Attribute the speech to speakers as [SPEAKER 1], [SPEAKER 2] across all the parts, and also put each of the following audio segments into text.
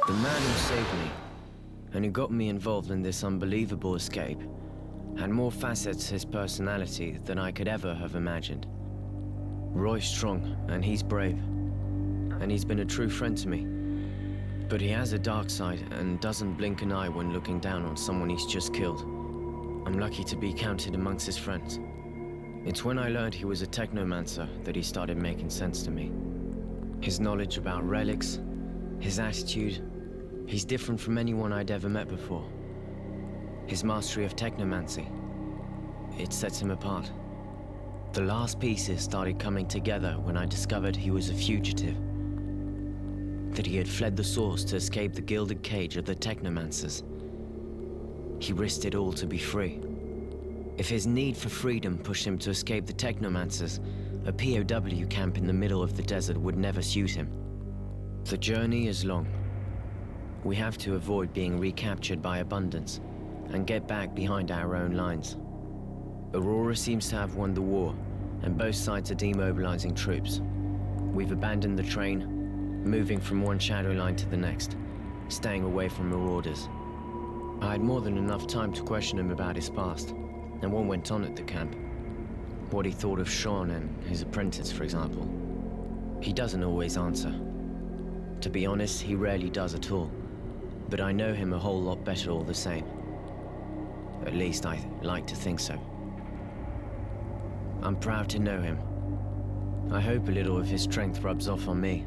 [SPEAKER 1] The man who saved me, and who got me involved in this unbelievable escape, had more facets to his personality than I could ever have imagined. Roy's strong, and he's brave, and he's been a true friend to me. But he has a dark side and doesn't blink an eye when looking down on someone he's just killed. I'm lucky to be counted amongst his friends. It's when I learned he was a technomancer that he started making sense to me. His knowledge about relics, his attitude, he's different from anyone I'd ever met before. His mastery of technomancy, it sets him apart. The last pieces started coming together when I discovered he was a fugitive. That he had fled the source to escape the gilded cage of the technomancers. He risked it all to be free. If his need for freedom pushed him to escape the technomancers, a POW camp in the middle of the desert would never suit him. The journey is long. We have to avoid being recaptured by Abundance and get back behind our own lines. Aurora seems to have won the war, and both sides are demobilizing troops. We've abandoned the train, moving from one shadow line to the next, staying away from marauders. I had more than enough time to question him about his past, and what went on at the camp. What he thought of Sean and his apprentice, for example. He doesn't always answer. To be honest, he rarely does at all. But I know him a whole lot better all the same. At least I like to think so. I'm proud to know him. I hope a little of his strength rubs off on me.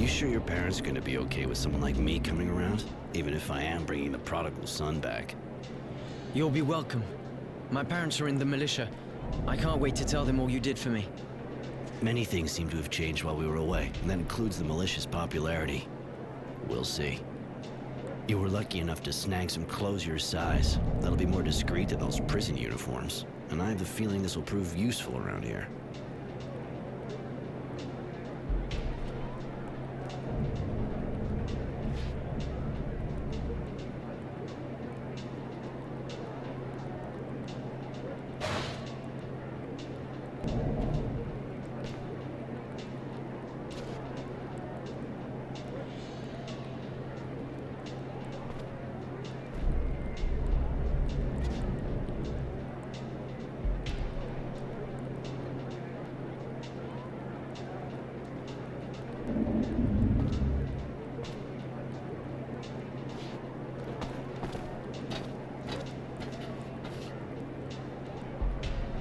[SPEAKER 2] Sure your parents are gonna be okay with someone like me coming around? Even if I am bringing the prodigal son back.
[SPEAKER 1] You'll be welcome. My parents are in the militia. I can't wait to tell them all you did for me.
[SPEAKER 2] Many things seem to have changed while we were away, and that includes the militia's popularity. We'll see. You were lucky enough to snag some clothes your size. That'll be more discreet than those prison uniforms, and I have the feeling this will prove useful around here.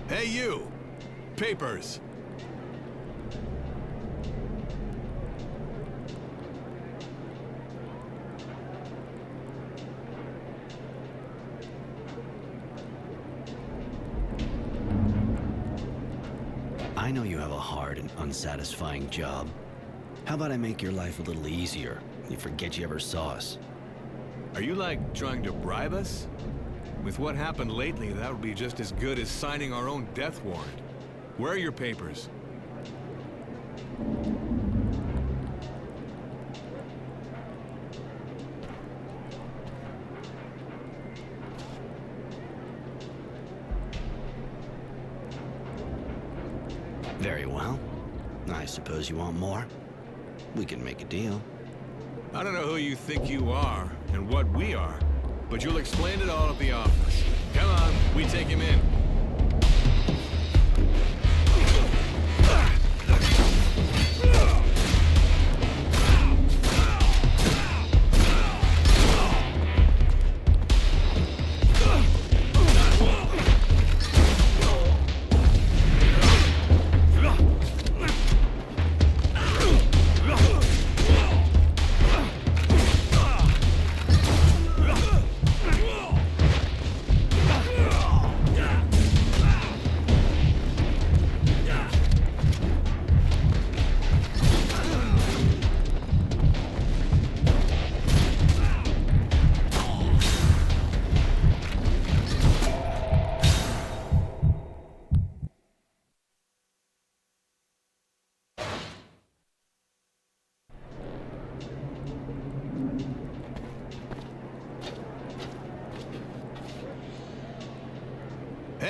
[SPEAKER 3] Hey you! Papers!
[SPEAKER 2] I know you have a hard and unsatisfying job. How about I make your life a little easier and you forget you ever saw us?
[SPEAKER 3] Are you like trying to bribe us? With what happened lately, that would be just as good as signing our own death warrant. Where are your papers?
[SPEAKER 2] Very well. I suppose you want more? We can make a deal.
[SPEAKER 3] I don't know who you think you are and what we are, but you'll explain it all at the office. Come on, we take him in.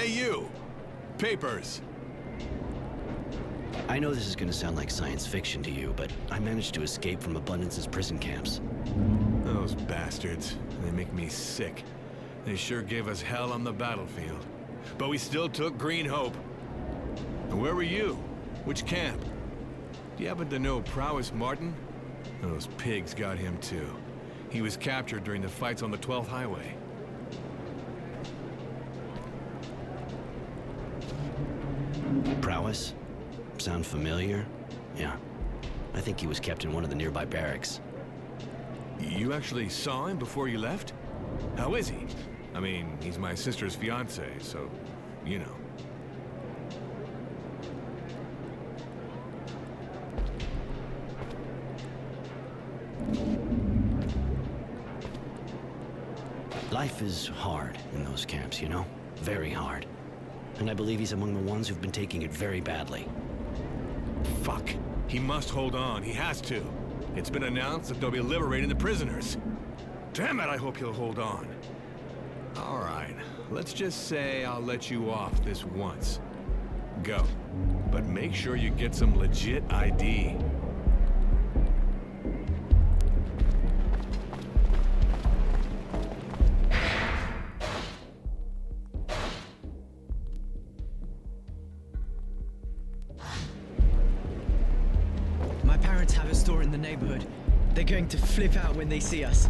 [SPEAKER 3] Hey, you! Papers.
[SPEAKER 2] I know this is gonna sound like science fiction to you, but I managed to escape from Abundance's prison camps.
[SPEAKER 3] Those bastards. They make me sick. They sure gave us hell on the battlefield. But we still took Green Hope. And where were you? Which camp? Do you happen to know Prowess Martin? Those pigs got him too. He was captured during the fights on the 12th Highway.
[SPEAKER 2] Prowess? Sound familiar? Yeah. I think he was kept in one of the nearby barracks.
[SPEAKER 3] You actually saw him before you left? How is he? I mean, he's my sister's fiance, so, you know.
[SPEAKER 2] Life is hard in those camps, you know? Very hard. And I believe he's among the ones who've been taking it very badly.
[SPEAKER 3] Fuck. He must hold on. He has to. It's been announced that they'll be liberating the prisoners. Damn it, I hope he'll hold on. All right. Let's just say I'll let you off this once. Go. But make sure you get some legit ID.
[SPEAKER 4] My parents have a store in the neighborhood. They're going to flip out when they see us.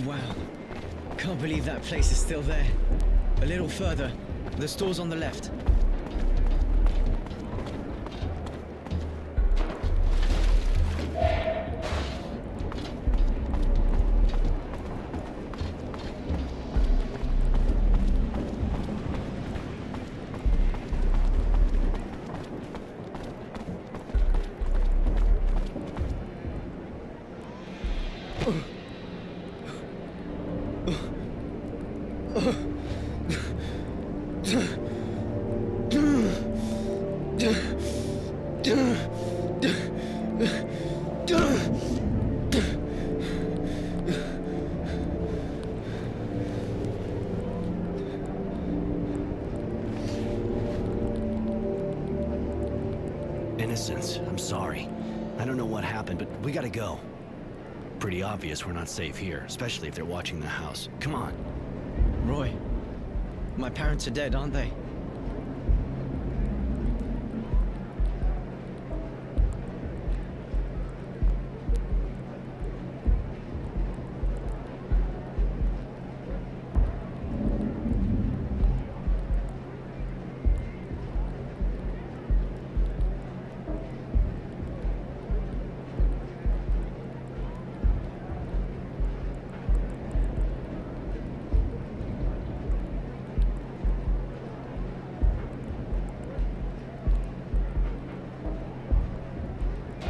[SPEAKER 4] Wow. Can't believe that place is still there. A little further. The store's on the left.
[SPEAKER 2] Innocence, I'm sorry. I don't know what happened, but we gotta go. Pretty obvious we're not safe here, especially if they're watching the house. Come on.
[SPEAKER 4] Roy, my parents are dead, aren't they?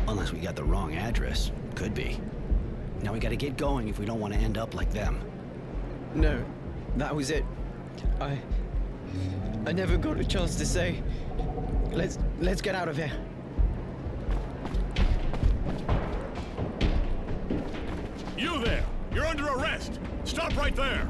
[SPEAKER 2] Unless we got the wrong address. Could be. Now we gotta get going if we don't want to end up like them.
[SPEAKER 4] No, that was it. I never got a chance to say. Let's get out of here.
[SPEAKER 3] You there! You're under arrest! Stop right there!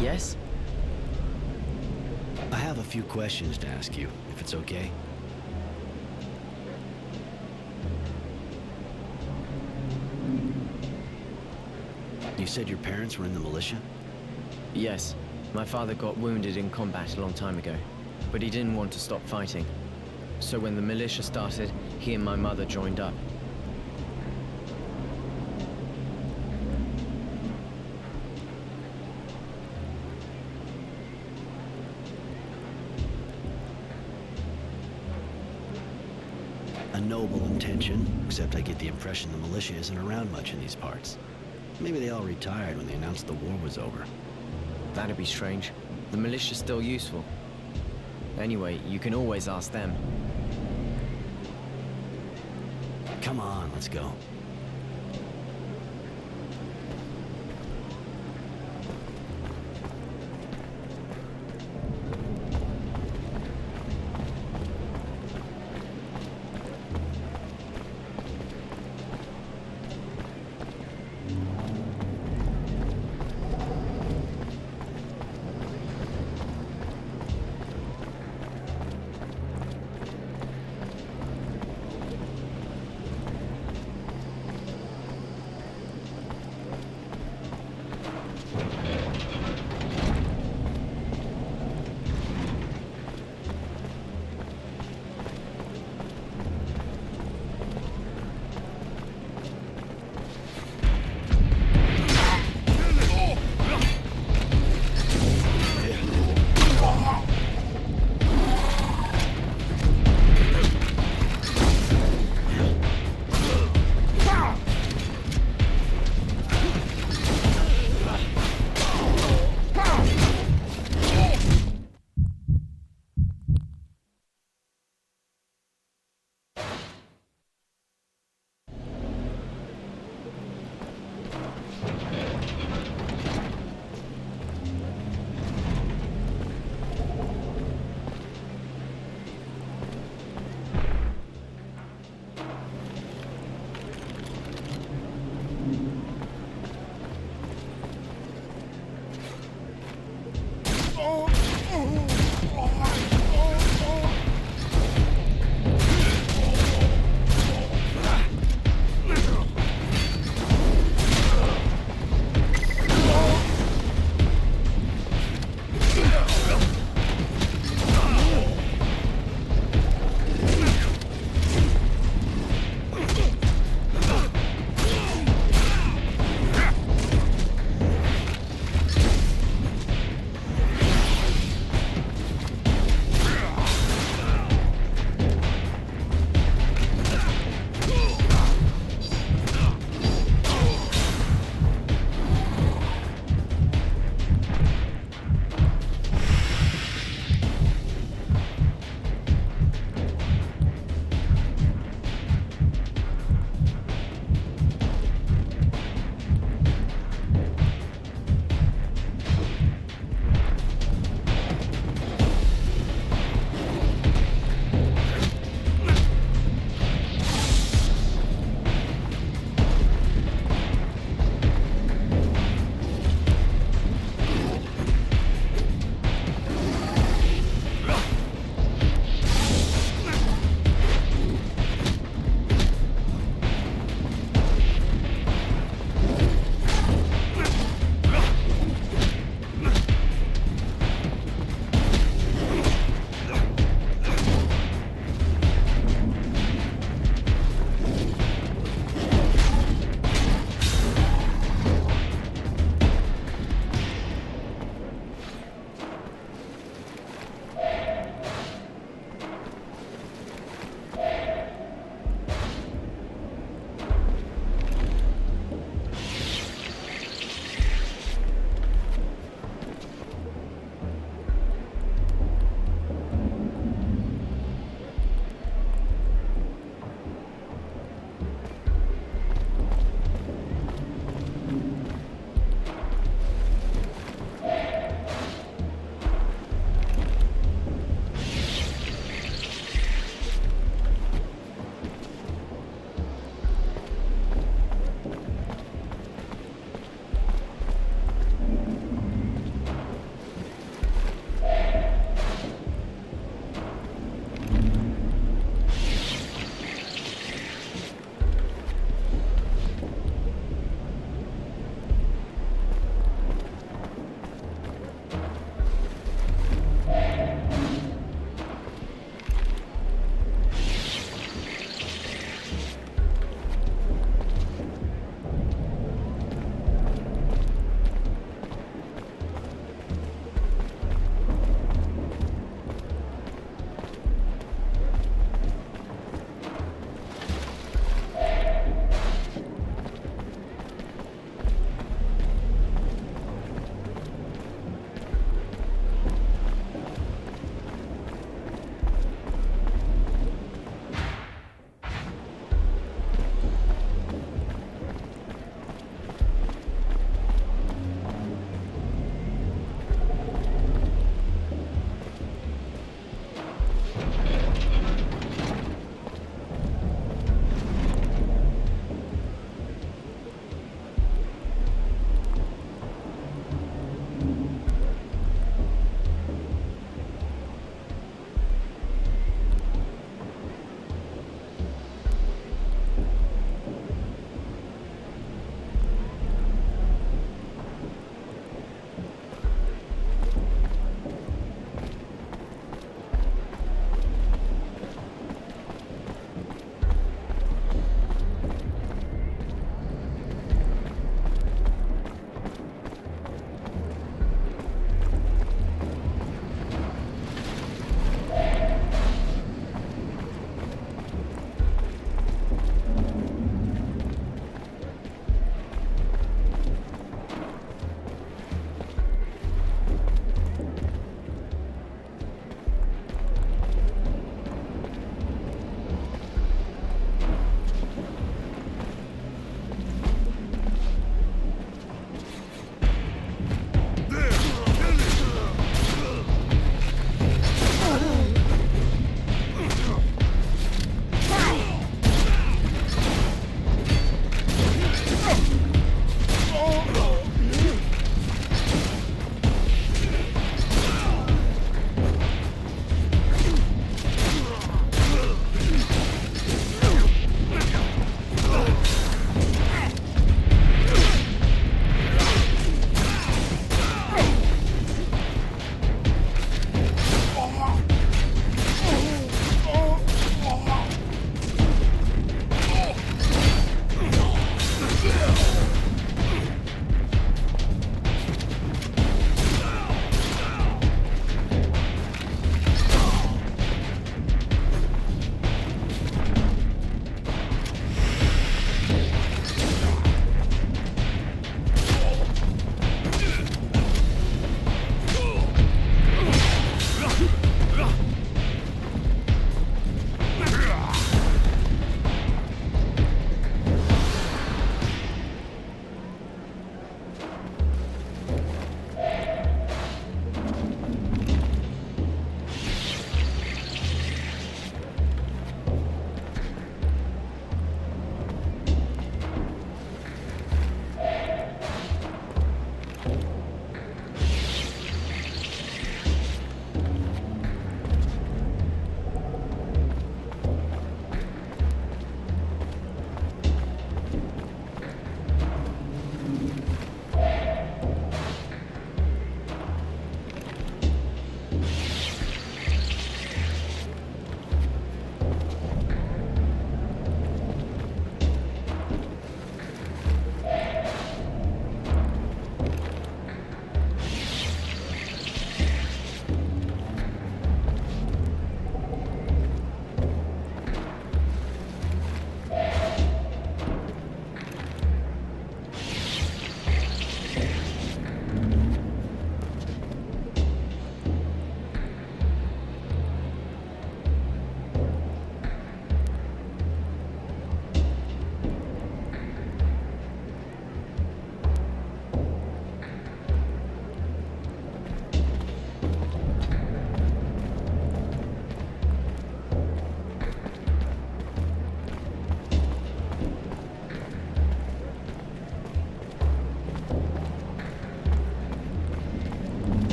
[SPEAKER 1] Yes?
[SPEAKER 2] I have a few questions to ask you, if it's okay. You said your parents were in the militia?
[SPEAKER 1] Yes. My father got wounded in combat a long time ago, but he didn't want to stop fighting. So when the militia started, he and my mother joined up.
[SPEAKER 2] A noble intention, except I get the impression the militia isn't around much in these parts. Maybe they all retired when they announced the war was over.
[SPEAKER 1] That'd be strange. The militia's still useful. Anyway, you can always ask them.
[SPEAKER 2] Come on, let's go.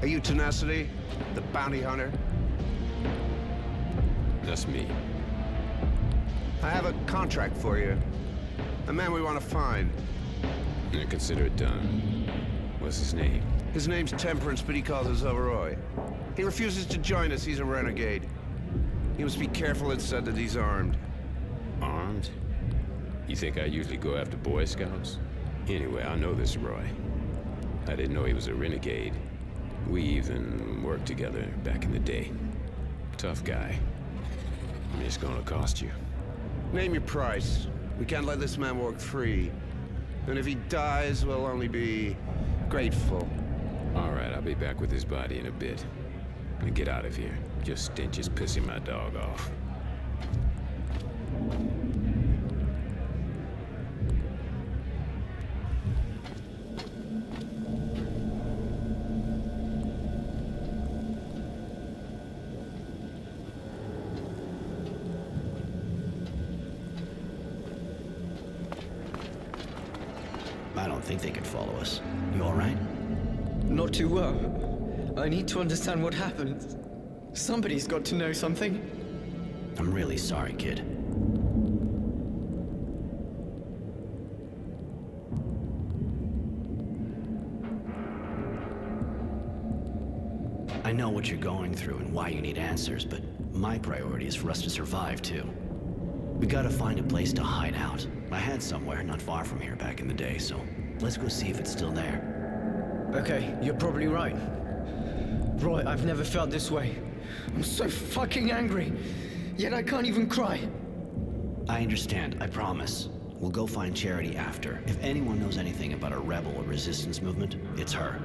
[SPEAKER 5] Are you Tenacity? The bounty hunter?
[SPEAKER 6] That's me.
[SPEAKER 5] I have a contract for you. A man we want to find.
[SPEAKER 6] I consider it done. What's his name?
[SPEAKER 5] His name's Temperance, but he calls us Overroy. He refuses to join us. He's a renegade. You must be careful, it's said that he's armed.
[SPEAKER 6] Armed? You think I usually go after Boy Scouts? Anyway, I know this Roy. I didn't know he was a renegade. We even worked together back in the day. Tough guy. It's gonna cost you.
[SPEAKER 5] Name your price. We can't let this man walk free. And if he dies, we'll only be grateful.
[SPEAKER 6] All right, I'll be back with his body in a bit. Now get out of here. Your stench is pissing my dog off.
[SPEAKER 2] I don't think they could follow us. You all right?
[SPEAKER 4] Not too well. I need to understand what happened. Somebody's got to know something.
[SPEAKER 2] I'm really sorry, kid. I know what you're going through and why you need answers, but my priority is for us to survive, too. We gotta find a place to hide out. I had somewhere not far from here back in the day, so let's go see if it's still there.
[SPEAKER 4] Okay, you're probably right. Roy, I've never felt this way. I'm so fucking angry, yet I can't even cry.
[SPEAKER 2] I understand, I promise. We'll go find Charity after. If anyone knows anything about a rebel or resistance movement, it's her.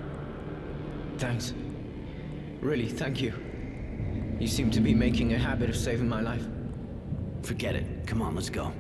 [SPEAKER 4] Thanks. Really, thank you. You seem to be making a habit of saving my life.
[SPEAKER 2] Forget it. Come on, let's go.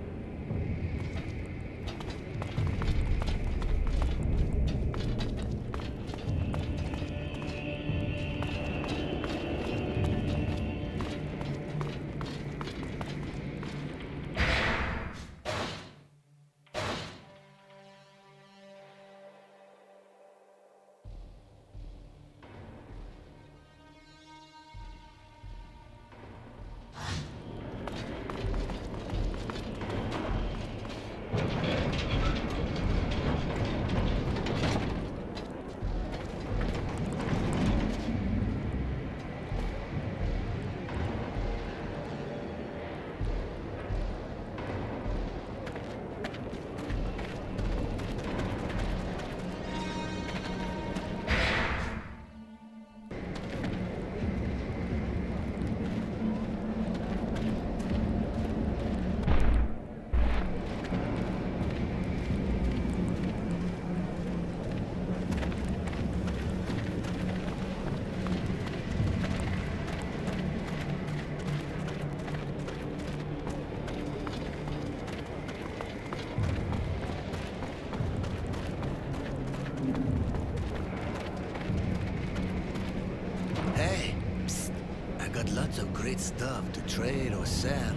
[SPEAKER 7] Hey, psst. I got lots of great stuff to trade or sell.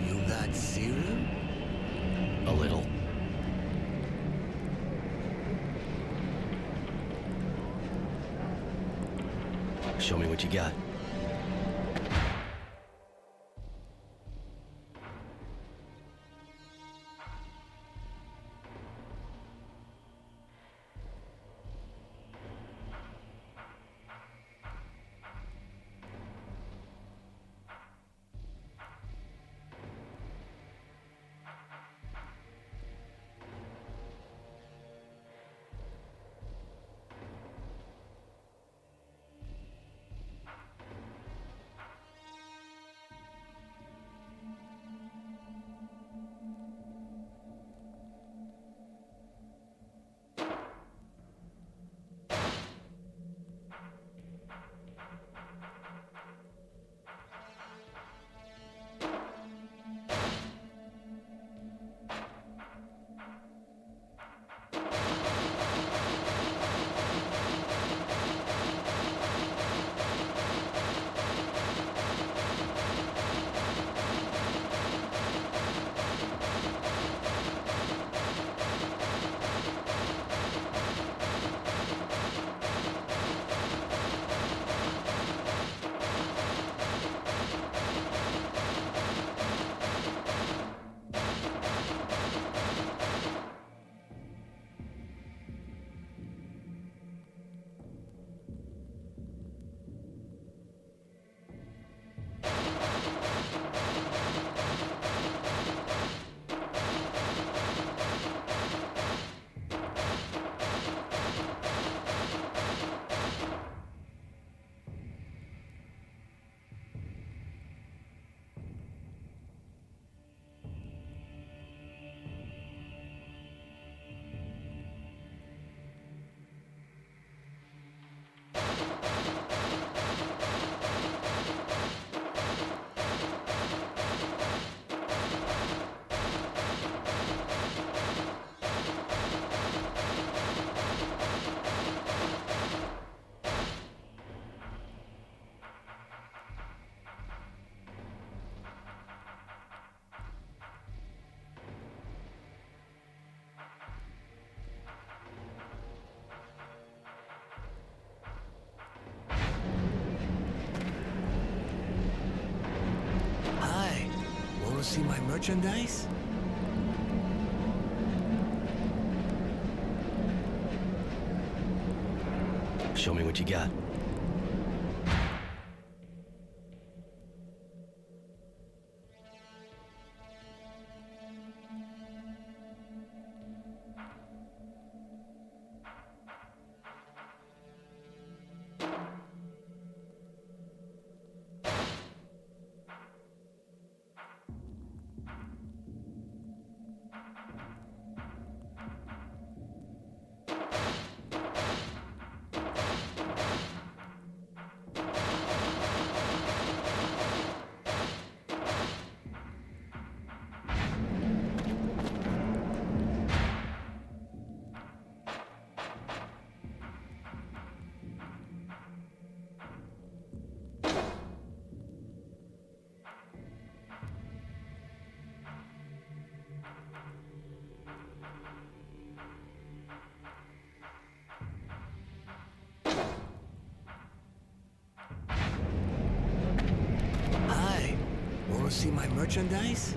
[SPEAKER 7] You got serum?
[SPEAKER 2] A little. Show me what you got.
[SPEAKER 7] merchandise?
[SPEAKER 2] Show me what you got.
[SPEAKER 7] Hi. Wanna see my merchandise?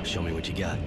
[SPEAKER 2] Show me what you got.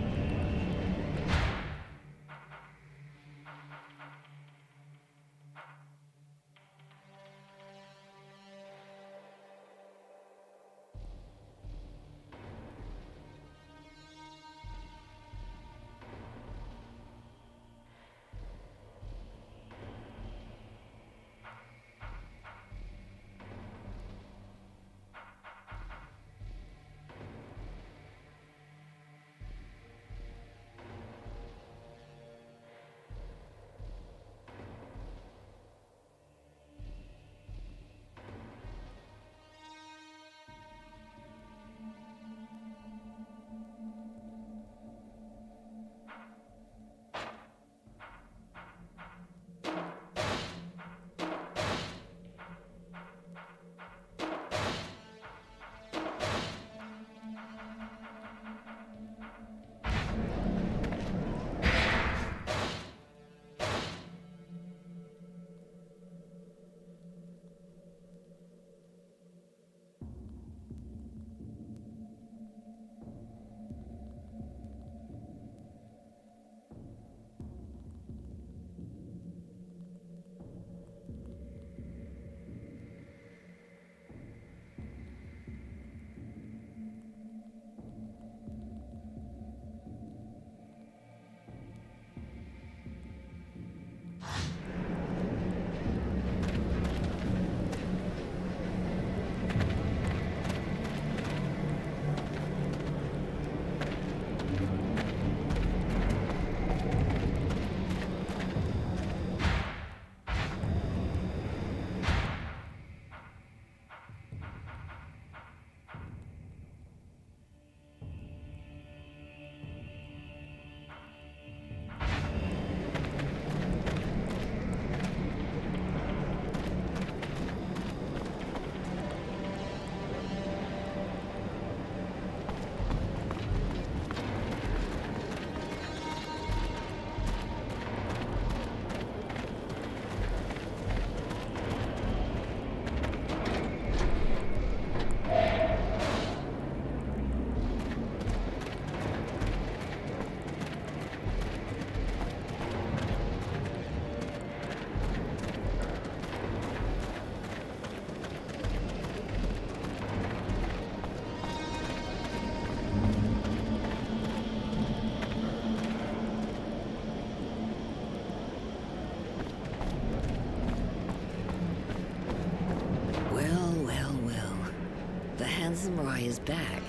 [SPEAKER 8] handsome Roy is back.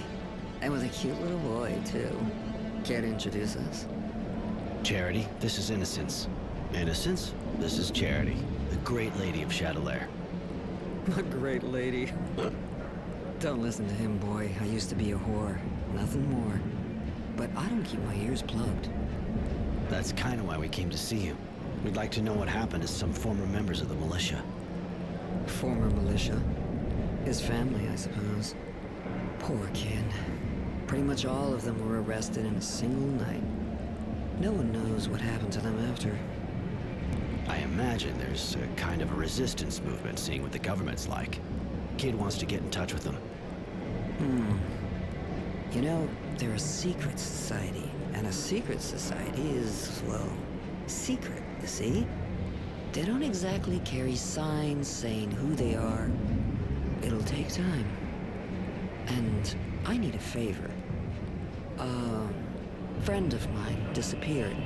[SPEAKER 8] And with a cute little boy, too. Care to introduce us?
[SPEAKER 2] Charity, this is Innocence. Innocence, this is Charity, the great lady of Shadowlair.
[SPEAKER 8] A great lady. Don't listen to him, boy. I used to be a whore. Nothing more. But I don't keep my ears plugged.
[SPEAKER 2] That's kind of why we came to see you. We'd like to know what happened to some former members of the militia.
[SPEAKER 8] Former militia? His family, I suppose. Poor kid. Pretty much all of them were arrested in a single night. No one knows what happened to them after.
[SPEAKER 2] I imagine there's a kind of a resistance movement, seeing what the government's like. kid wants to get in touch with them.
[SPEAKER 8] You know, they're a secret society, and a secret society is, well, secret, you see? They don't exactly carry signs saying who they are. It'll take time. And I need a favor. A friend of mine disappeared.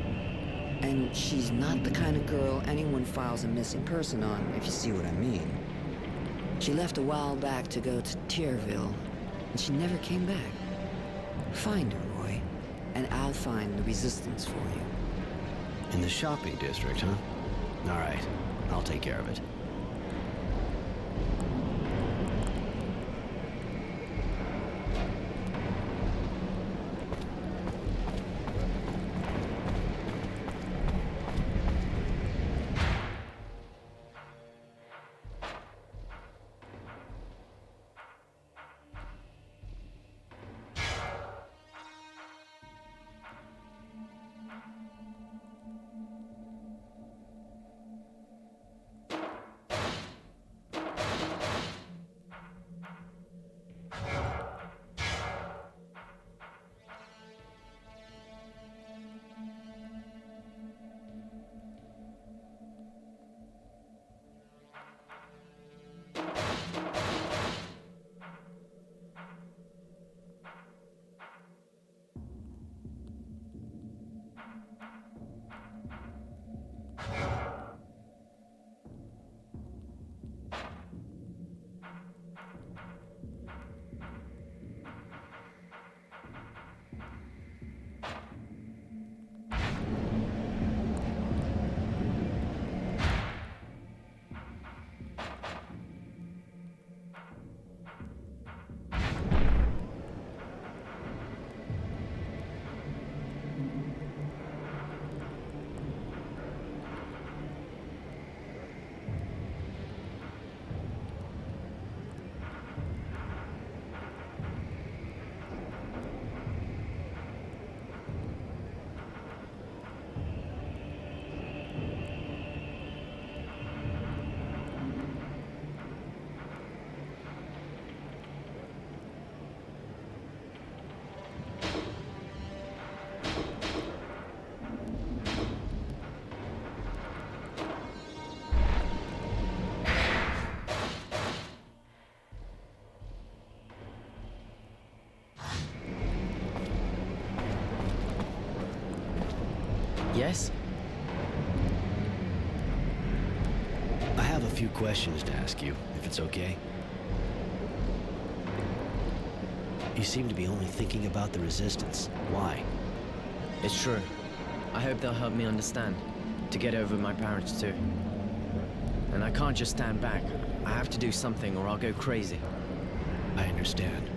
[SPEAKER 8] And she's not the kind of girl anyone files a missing person on, if you see what I mean. She left a while back to go to Tierville, and she never came back. Find her, Roy, and I'll find the resistance for you.
[SPEAKER 2] In the shopping district, huh? All right, I'll take care of it.
[SPEAKER 1] Yes?
[SPEAKER 2] I have a few questions to ask you, if it's okay. You seem to be only thinking about the Resistance. Why?
[SPEAKER 1] It's true. I hope they'll help me understand, to get over my parents too. And I can't just stand back. I have to do something or I'll go crazy.
[SPEAKER 2] I understand.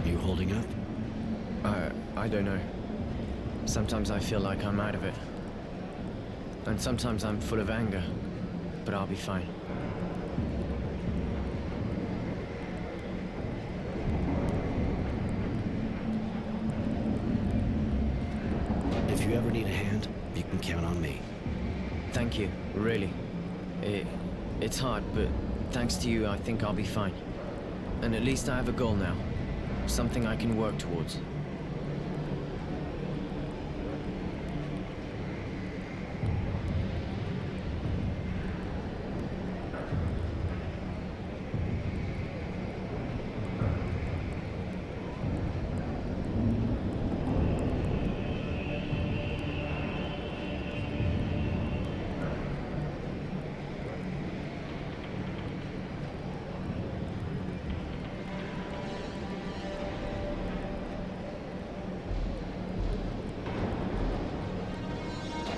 [SPEAKER 2] You holding up?
[SPEAKER 1] I don't know. Sometimes I feel like I'm out of it. And sometimes I'm full of anger. But I'll be fine.
[SPEAKER 2] If you ever need a hand, you can count on me.
[SPEAKER 1] Thank you, really. It's hard, but thanks to you, I think I'll be fine. And at least I have a goal now. Something I can work towards.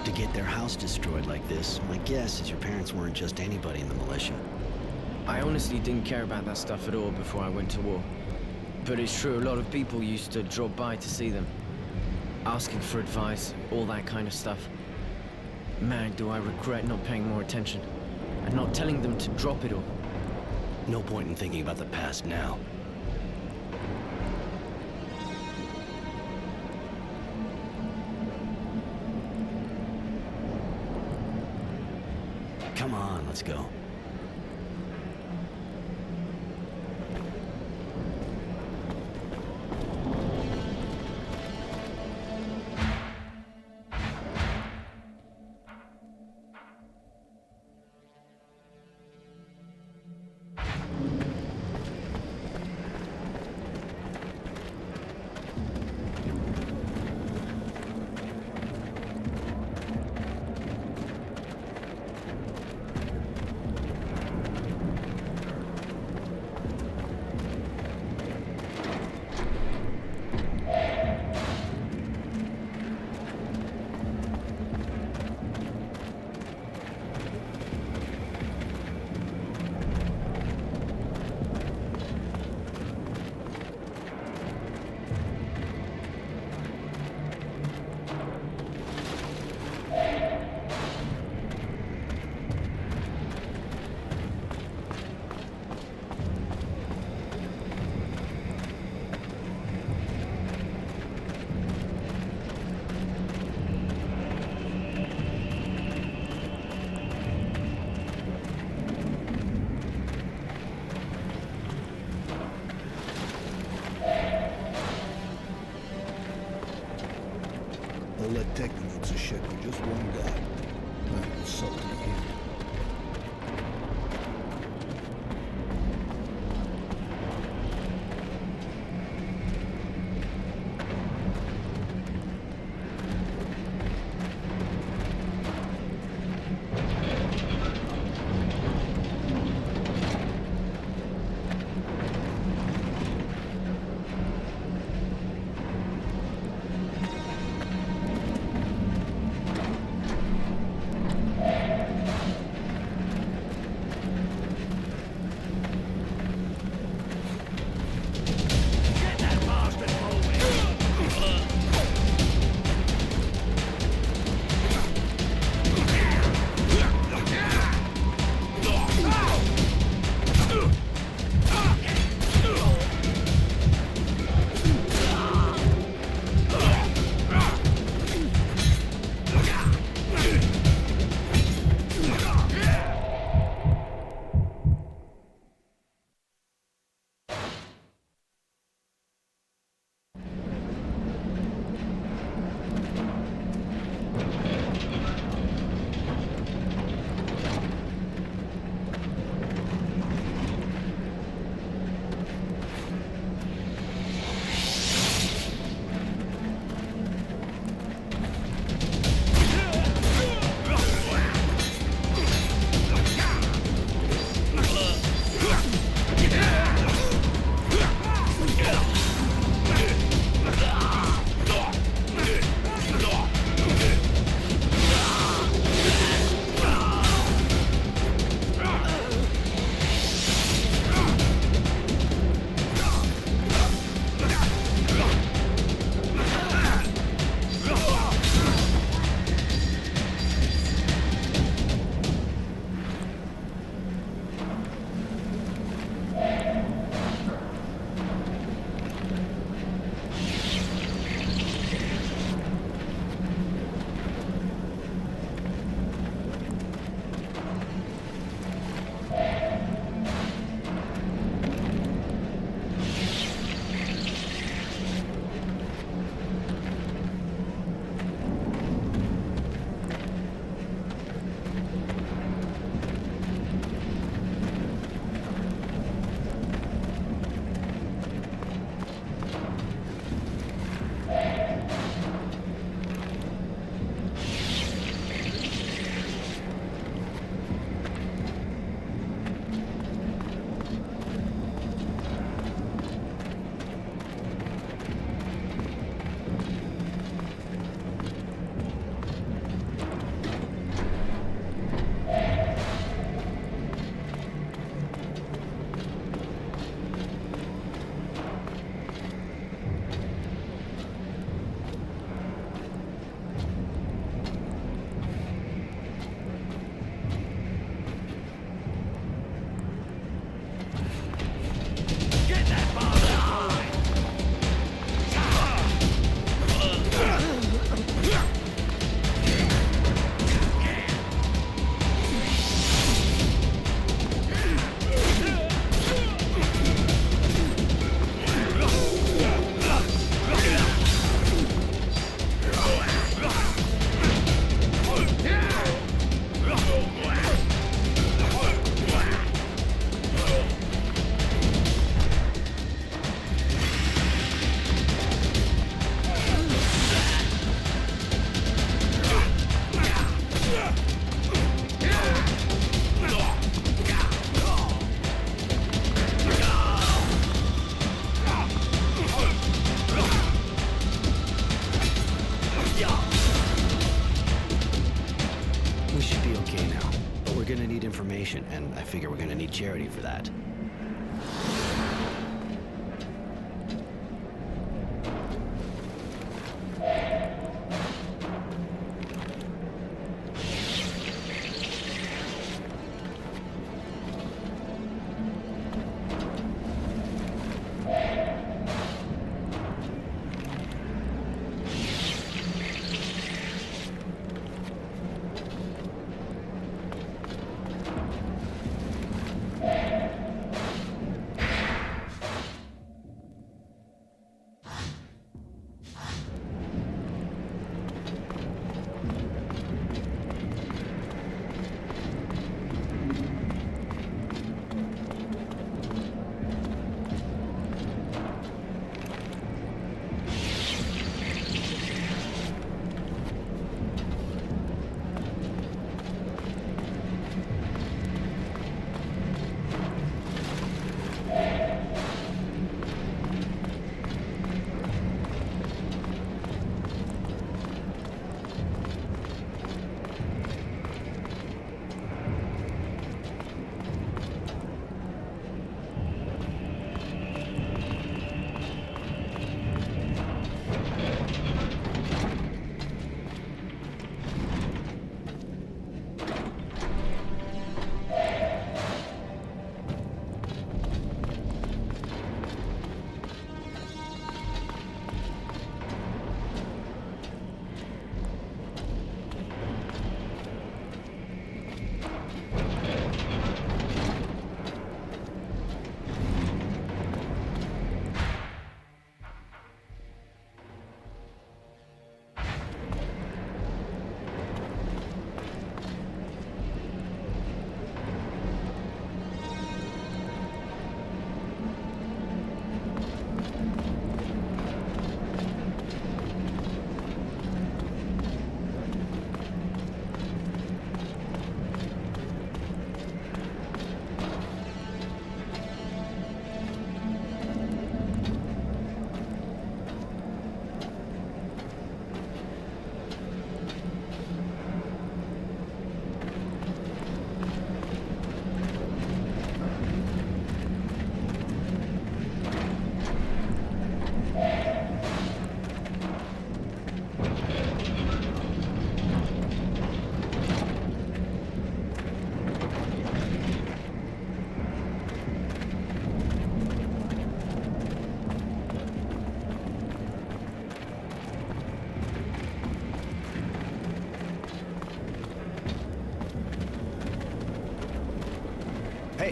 [SPEAKER 2] To get their house destroyed like this, my guess is your parents weren't just anybody in the militia.
[SPEAKER 1] I honestly didn't care about that stuff at all before I went to war. But it's true, a lot of people used to drop by to see them. Asking for advice, all that kind of stuff. Man, do I regret not paying more attention and not telling them to drop it all.
[SPEAKER 2] No point in thinking about the past now. Come on, let's go.
[SPEAKER 7] They'll let techniques a shit with just one guy. That was something to hear.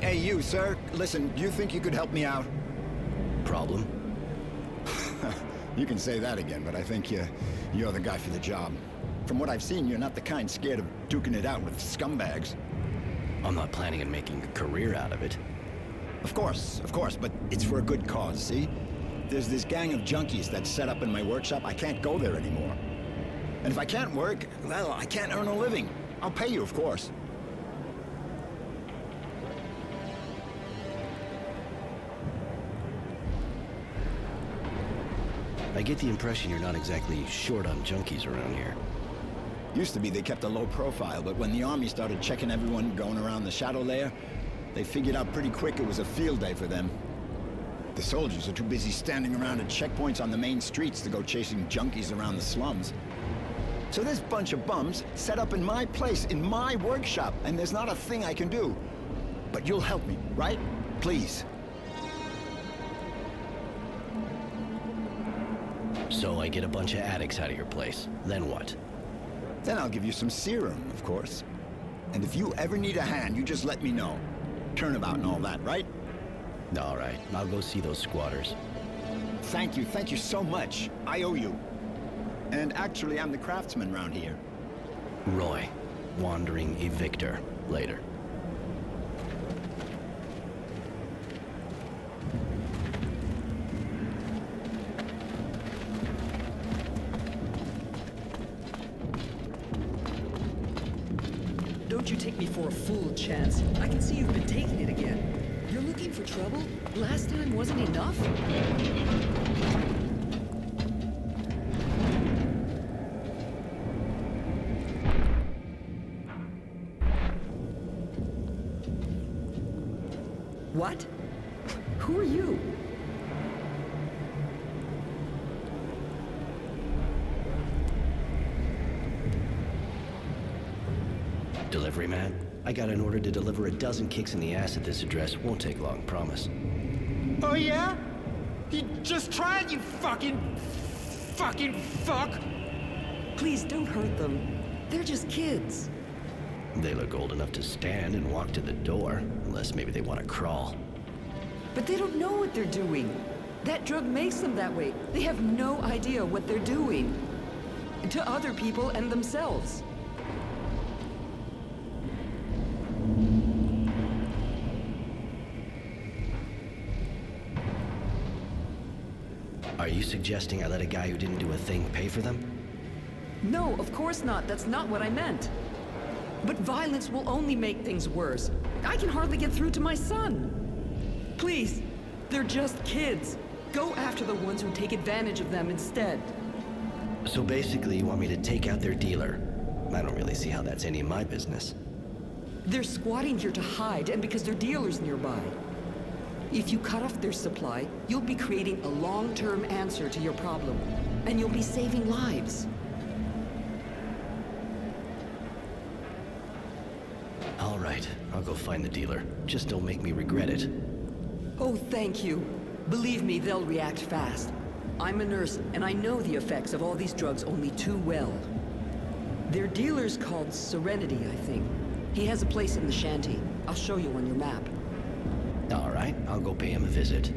[SPEAKER 9] Hey, you, sir. Listen, do you think you could help me out?
[SPEAKER 2] Problem?
[SPEAKER 9] You can say that again, but I think you're the guy for the job. From what I've seen, you're not the kind scared of duking it out with scumbags.
[SPEAKER 2] I'm not planning on making a career out of it.
[SPEAKER 9] Of course, but it's for a good cause, see? There's this gang of junkies that's set up in my workshop. I can't go there anymore. And if I can't work, well, I can't earn a living. I'll pay you, of course.
[SPEAKER 2] I get the impression you're not exactly short on junkies around here.
[SPEAKER 9] Used to be they kept a low profile, but when the army started checking everyone going around the Shadowlair, they figured out pretty quick it was a field day for them. The soldiers are too busy standing around at checkpoints on the main streets to go chasing junkies around the slums. So this bunch of bums set up in my place, in my workshop, and there's not a thing I can do. But you'll help me, right? Please.
[SPEAKER 2] So I get a bunch of addicts out of your place. Then what?
[SPEAKER 9] Then I'll give you some serum, of course. And if you ever need a hand, you just let me know. Turnabout and all that, right?
[SPEAKER 2] All right, I'll go see those squatters.
[SPEAKER 9] Thank you so much. I owe you. And actually, I'm the craftsman around here.
[SPEAKER 2] Roy, wandering evictor. Later.
[SPEAKER 8] Don't you take me for a fool, Chance. I can see you've been taking it again. You're looking for trouble? Last time wasn't enough? What? Who are you?
[SPEAKER 2] Delivery man? I got an order to deliver a dozen kicks in the ass at this address. Won't take long, promise.
[SPEAKER 10] Oh yeah? He just tried, you fucking fuck!
[SPEAKER 8] Please don't hurt them. They're just kids.
[SPEAKER 2] They look old enough to stand and walk to the door, unless maybe they want to crawl.
[SPEAKER 8] But they don't know what they're doing. That drug makes them that way. They have no idea what they're doing. To other people and themselves.
[SPEAKER 2] Are you suggesting I let a guy who didn't do a thing pay for them?
[SPEAKER 8] No, of course not. That's not what I meant. But violence will only make things worse. I can hardly get through to my son. Please, they're just kids. Go after the ones who take advantage of them instead.
[SPEAKER 2] So basically, you want me to take out their dealer? I don't really see how that's any of my business.
[SPEAKER 8] They're squatting here to hide, and because their dealer's nearby. If you cut off their supply, you'll be creating a long-term answer to your problem. And you'll be saving lives.
[SPEAKER 2] All right, I'll go find the dealer. Just don't make me regret it.
[SPEAKER 8] Oh, thank you. Believe me, they'll react fast. I'm a nurse, and I know the effects of all these drugs only too well. Their dealer's called Serenity, I think. He has a place in the shanty. I'll show you on your map.
[SPEAKER 2] All right, I'll go pay him a visit.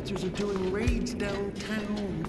[SPEAKER 7] bastards are doing raids downtown.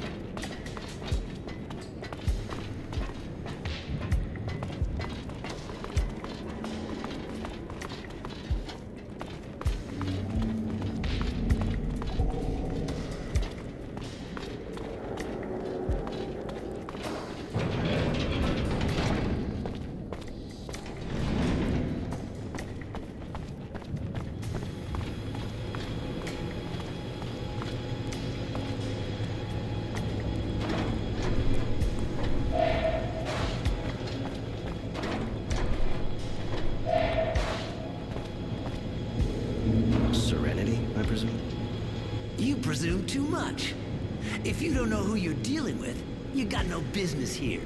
[SPEAKER 2] Serenity, I presume?
[SPEAKER 11] You presume too much. If you don't know who you're dealing with, you got no business here.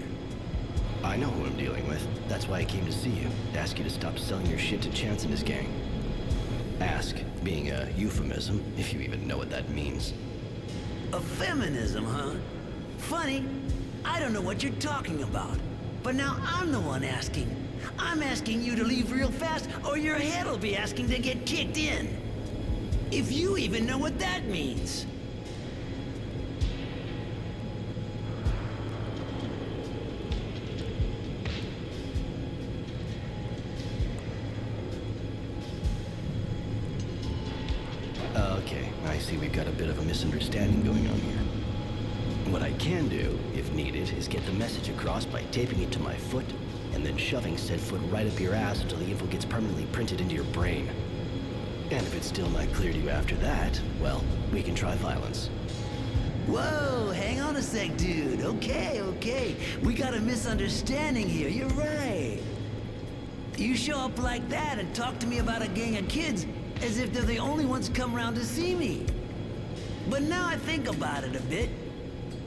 [SPEAKER 2] I know who I'm dealing with. That's why I came to see you. To ask you to stop selling your shit to Chance and his gang. Ask being a euphemism, if you even know what that means.
[SPEAKER 11] A feminism, huh? Funny. I don't know what you're talking about. But now I'm the one asking. I'm asking you to leave real fast, or your head'll be asking to get kicked in. If you even know what that means.
[SPEAKER 2] Okay, I see we've got a bit of a misunderstanding going on here. What I can do, if needed, is get the message across by taping it to my foot and then shoving said foot right up your ass until the info gets permanently printed into your brain. And if it's still not clear to you after that, well, we can try violence.
[SPEAKER 11] Whoa, hang on a sec, dude. Okay. We got a misunderstanding here. You're right. You show up like that and talk to me about a gang of kids as if they're the only ones come around to see me. But now I think about it a bit,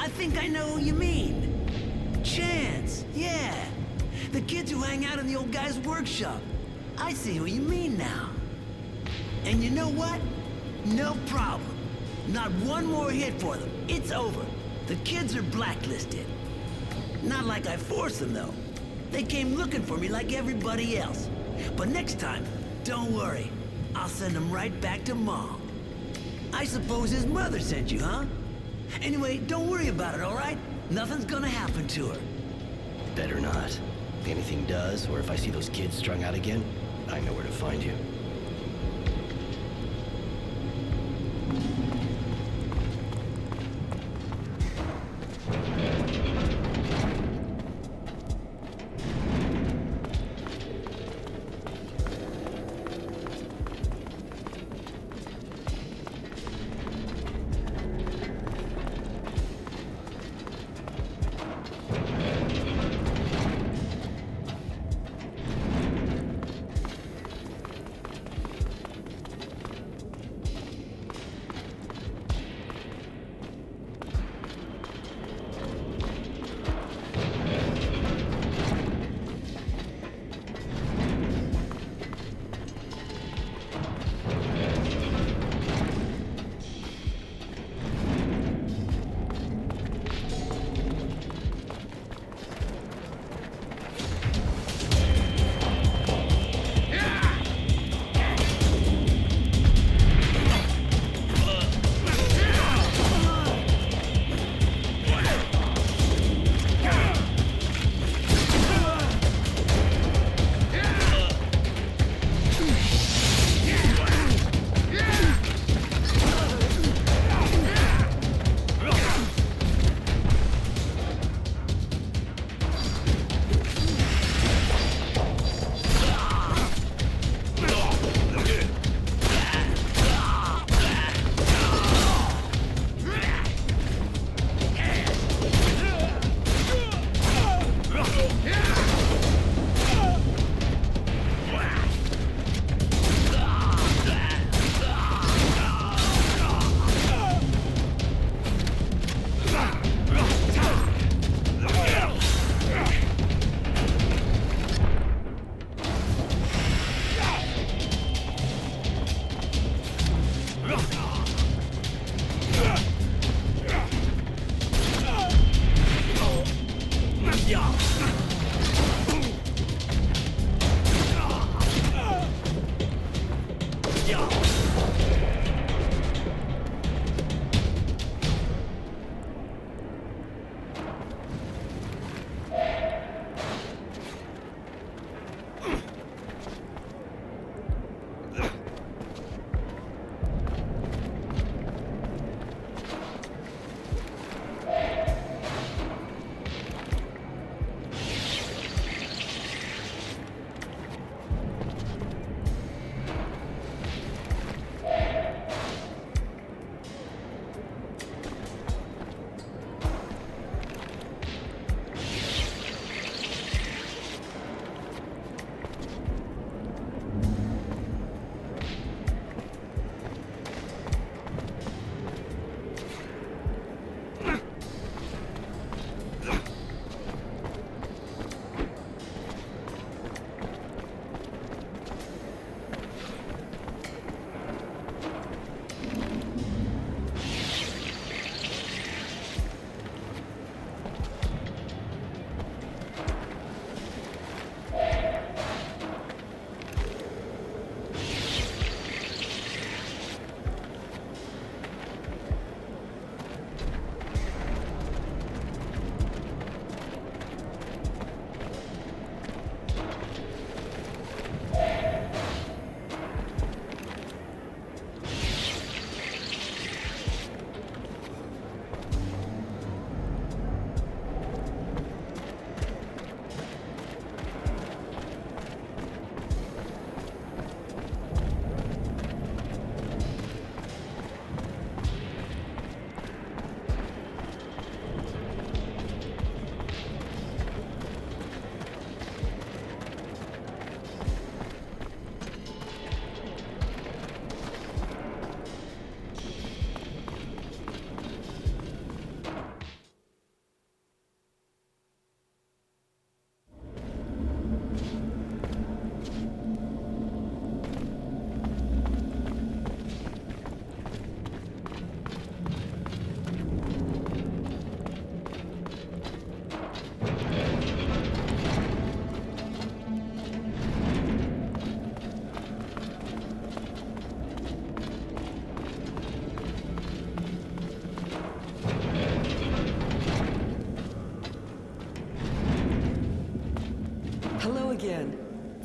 [SPEAKER 11] I think I know who you mean. Chance, yeah. The kids who hang out in the old guy's workshop. I see who you mean now. And you know what? No problem. Not one more hit for them. It's over. The kids are blacklisted. Not like I forced them, though. They came looking for me like everybody else. But next time, don't worry. I'll send them right back to Mom. I suppose his mother sent you, huh? Anyway, don't worry about it, all right? Nothing's gonna happen to her.
[SPEAKER 2] Better not. If anything does, or if I see those kids strung out again, I know where to find you.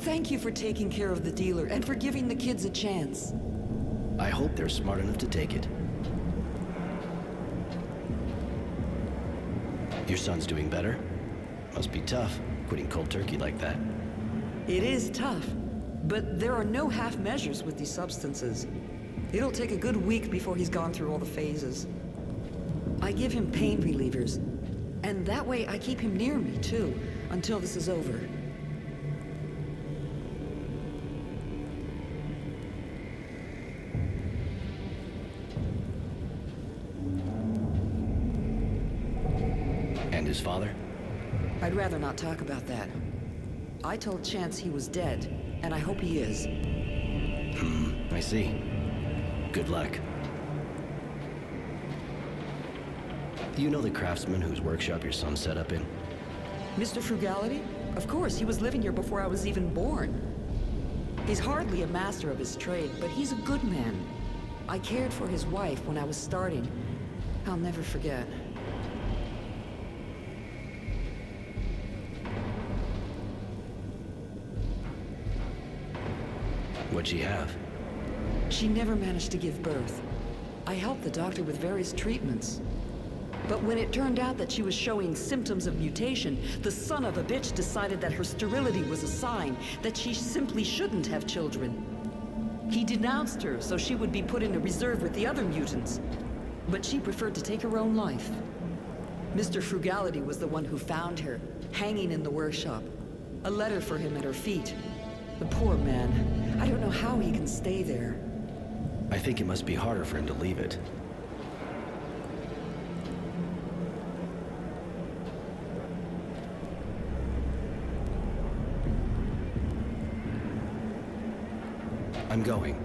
[SPEAKER 8] Thank you for taking care of the dealer and for giving the kids a chance.
[SPEAKER 2] I hope they're smart enough to take it. Your son's doing better? Must be tough, quitting cold turkey like that.
[SPEAKER 8] It is tough, but there are no half measures with these substances. It'll take a good week before he's gone through all the phases. I give him pain relievers, and that way I keep him near me, too, until this is over.
[SPEAKER 2] And his father?
[SPEAKER 8] I'd rather not talk about that. I told Chance he was dead, and I hope he is.
[SPEAKER 2] I see. Good luck. Do you know the craftsman whose workshop your son set up in?
[SPEAKER 8] Mr. Frugality? Of course, he was living here before I was even born. He's hardly a master of his trade, but he's a good man. I cared for his wife when I was starting. I'll never forget.
[SPEAKER 2] What'd she have?
[SPEAKER 8] She never managed to give birth. I helped the doctor with various treatments. But when it turned out that she was showing symptoms of mutation, the son of a bitch decided that her sterility was a sign that she simply shouldn't have children. He denounced her so she would be put in a reserve with the other mutants. But she preferred to take her own life. Mr. Frugality was the one who found her, hanging in the workshop. A letter for him at her feet. The poor man. I don't know how he can stay there.
[SPEAKER 2] I think it must be harder for him to leave it. I'm going.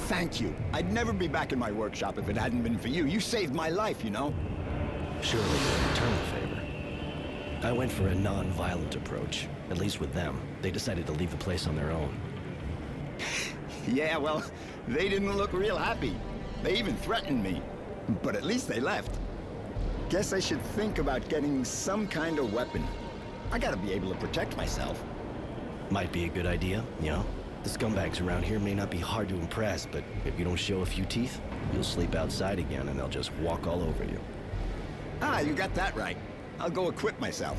[SPEAKER 9] Thank you. I'd never be back in my workshop if it hadn't been for you. You saved my life, you know?
[SPEAKER 2] Surely you'll return the favor. I went for a non-violent approach. At least with them. They decided to leave the place on their own.
[SPEAKER 9] Yeah, well, they didn't look real happy. They even threatened me. But at least they left. Guess I should think about getting some kind of weapon. I gotta be able to protect myself.
[SPEAKER 2] Might be a good idea, you know? The scumbags around here may not be hard to impress, but if you don't show a few teeth, you'll sleep outside again and they'll just walk all over you.
[SPEAKER 9] Ah, you got that right. I'll go equip myself.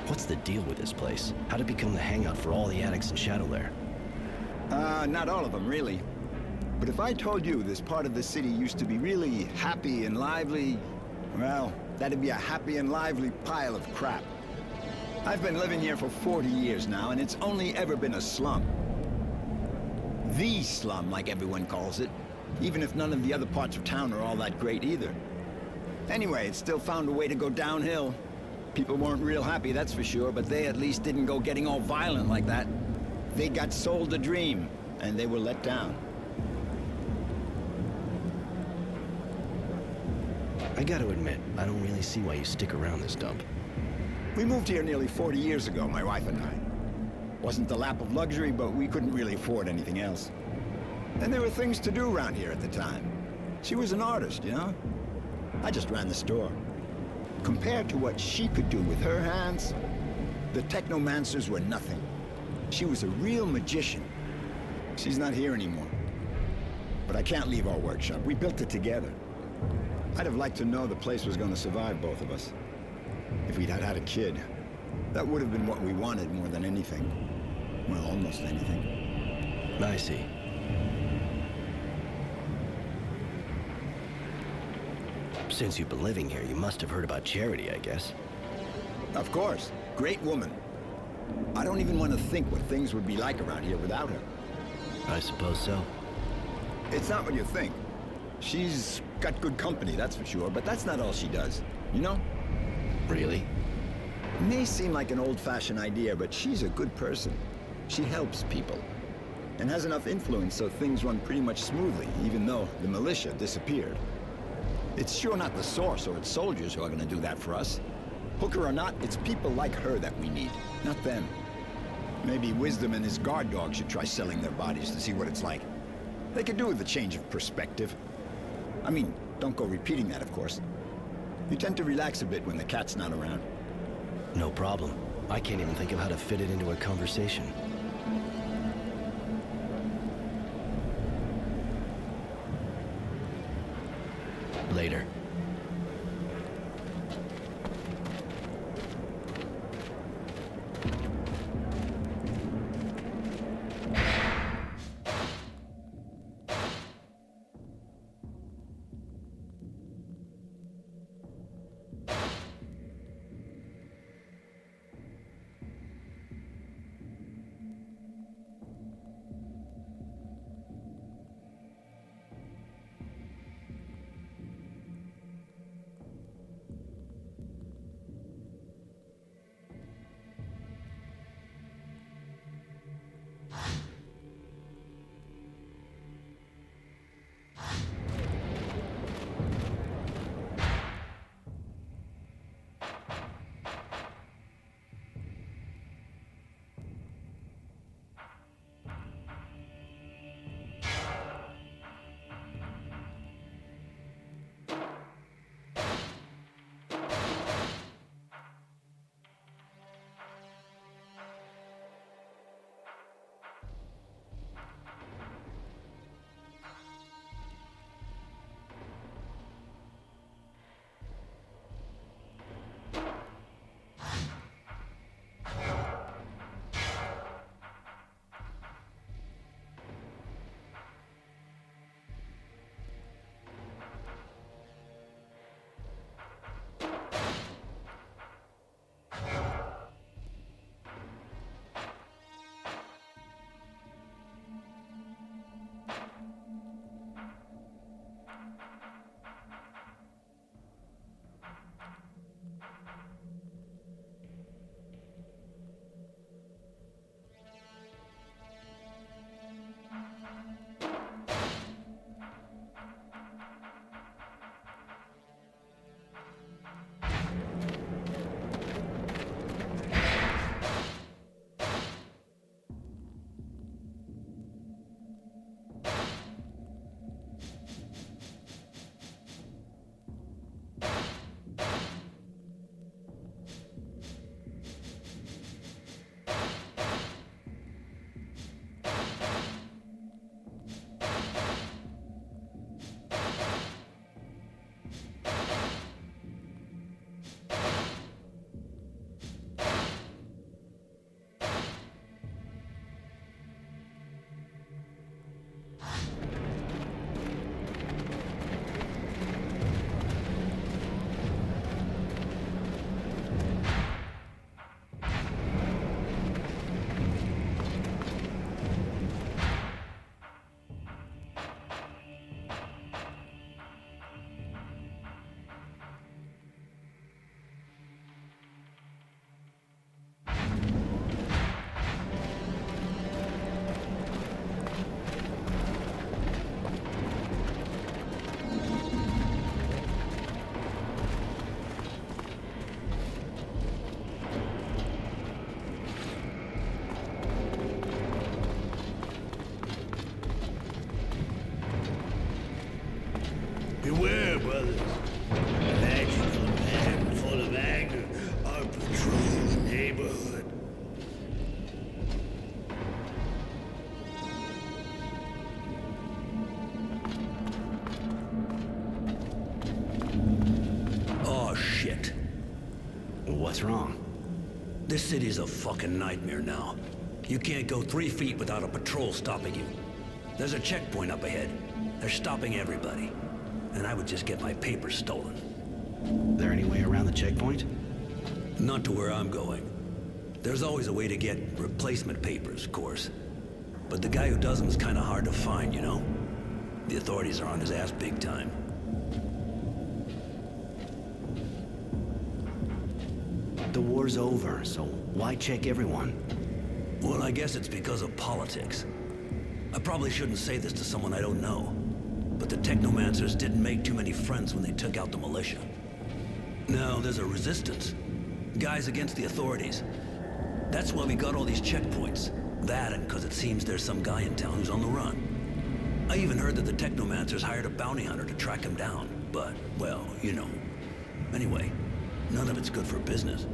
[SPEAKER 2] What's the deal with this place? How'd it become the hangout for all the addicts in Shadowlair?
[SPEAKER 9] Not all of them, really. But if I told you this part of the city used to be really happy and lively, well, that'd be a happy and lively pile of crap. I've been living here for 40 years now, and it's only ever been a slum. The slum, like everyone calls it, even if none of the other parts of town are all that great either. Anyway, it still found a way to go downhill. People weren't real happy, that's for sure, but they at least didn't go getting all violent like that. They got sold a dream, and they were let down.
[SPEAKER 2] I gotta admit, I don't really see why you stick around this dump.
[SPEAKER 9] We moved here nearly 40 years ago, my wife and I. Wasn't the lap of luxury, but we couldn't really afford anything else. And there were things to do around here at the time. She was an artist, you know? I just ran the store. Compared to what she could do with her hands, the technomancers were nothing. She was a real magician. She's not here anymore. But I can't leave our workshop. We built it together. I'd have liked to know the place was going to survive both of us. If we'd had a kid, that would have been what we wanted more than anything. Well, almost anything.
[SPEAKER 2] I see. Since you've been living here, you must have heard about Charity, I guess.
[SPEAKER 9] Of course. Great woman. I don't even want to think what things would be like around here without her.
[SPEAKER 2] I suppose so.
[SPEAKER 9] It's not what you think. She's got good company, that's for sure, but that's not all she does. You know?
[SPEAKER 2] Really?
[SPEAKER 9] It may seem like an old-fashioned idea, but she's a good person. She helps people. And has enough influence so things run pretty much smoothly, even though the militia disappeared. It's sure not the Source or its soldiers who are gonna do that for us. Hooker or not, it's people like her that we need, not them. Maybe Wisdom and his guard dog should try selling their bodies to see what it's like. They could do with a change of perspective. I mean, don't go repeating that, of course. You tend to relax a bit when the cat's not around.
[SPEAKER 2] No problem. I can't even think of how to fit it into a conversation. Later.
[SPEAKER 7] Beware, brothers. Magical men full of anger are patrolling the neighborhood.
[SPEAKER 11] Oh, shit.
[SPEAKER 2] What's wrong?
[SPEAKER 11] This city's a fucking nightmare now. You can't go 3 feet without a patrol stopping you. There's a checkpoint up ahead. They're stopping everybody. and I would just get my papers stolen.
[SPEAKER 2] There any way around the checkpoint?
[SPEAKER 11] Not to where I'm going. There's always a way to get replacement papers, of course. But the guy who does them is kind of hard to find, you know? The authorities are on his ass big time.
[SPEAKER 2] The war's over, so why check everyone?
[SPEAKER 11] Well, I guess it's because of politics. I probably shouldn't say this to someone I don't know, but the Technomancers didn't make too many friends when they took out the militia. Now, there's a resistance. Guys against the authorities. That's why we got all these checkpoints. That and because it seems there's some guy in town who's on the run. I even heard that the Technomancers hired a bounty hunter to track him down. But, well, you know. Anyway, none of it's good for business.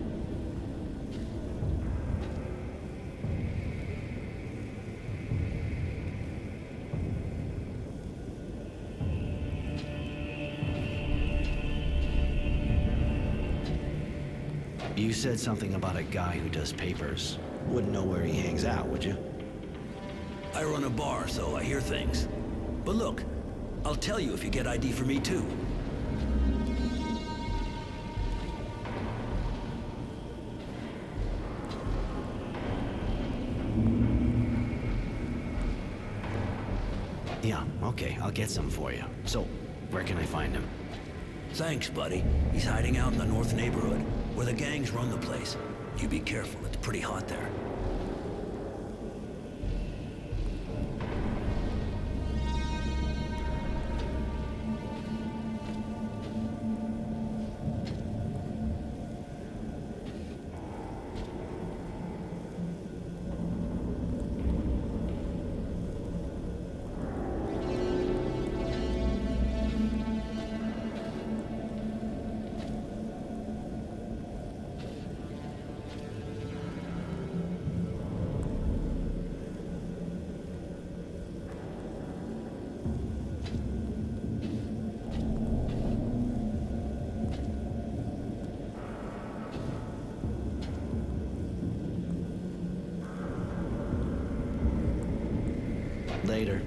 [SPEAKER 2] You said something about a guy who does papers. Wouldn't know where he hangs out, would you?
[SPEAKER 11] I run a bar, so I hear things. But look, I'll tell you if you get ID for me too.
[SPEAKER 2] Yeah, okay, I'll get some for you. So, where can I find him?
[SPEAKER 11] Thanks, buddy. He's hiding out in the north neighborhood, where the gangs run the place. You be careful, it's pretty hot there.
[SPEAKER 2] Later.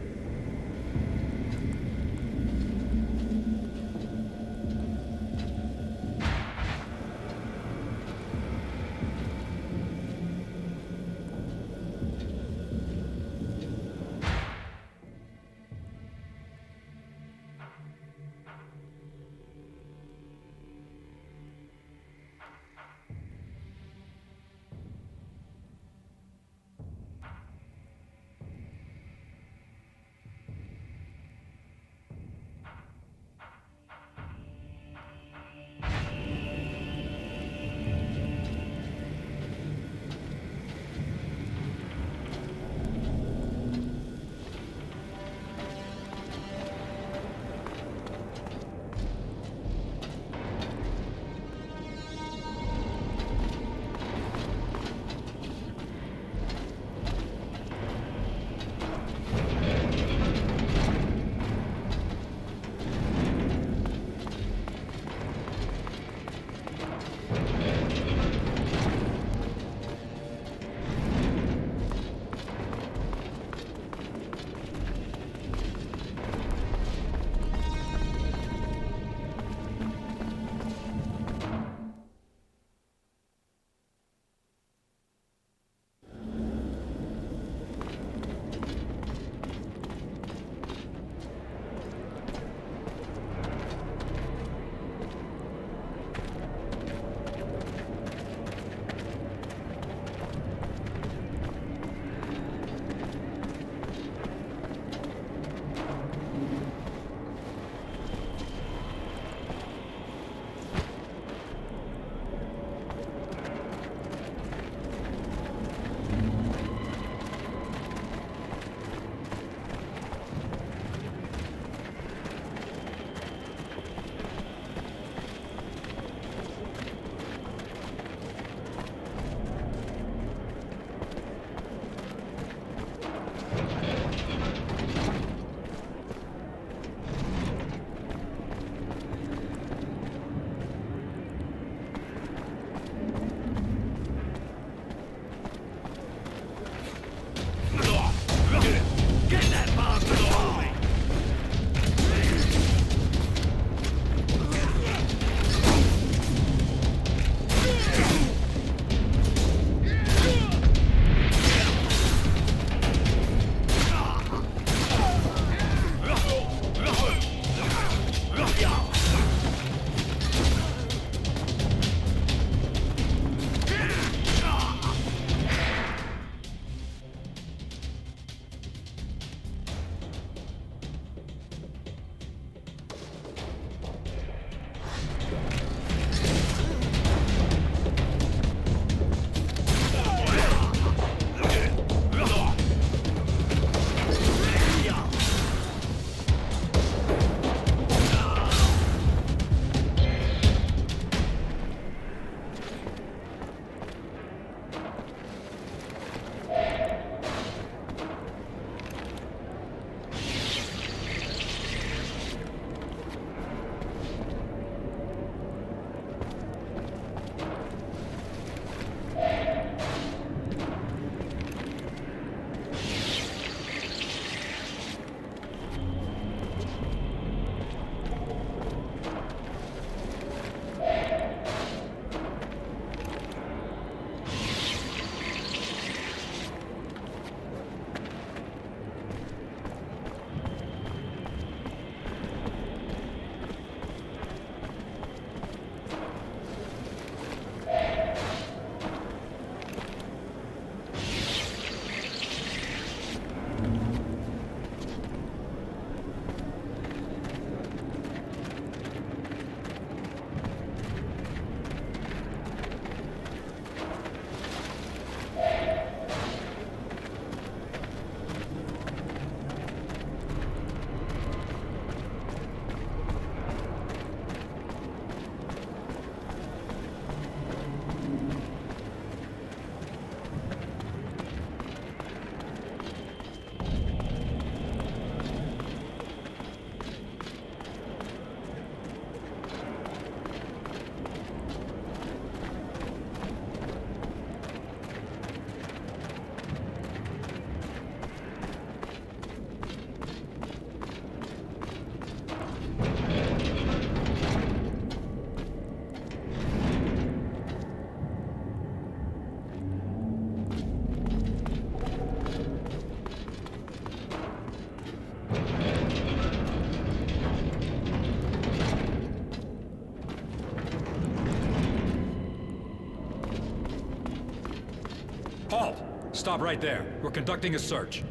[SPEAKER 12] stop right there. We're conducting a search.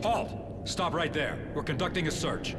[SPEAKER 12] Halt! Stop right there. We're conducting a search.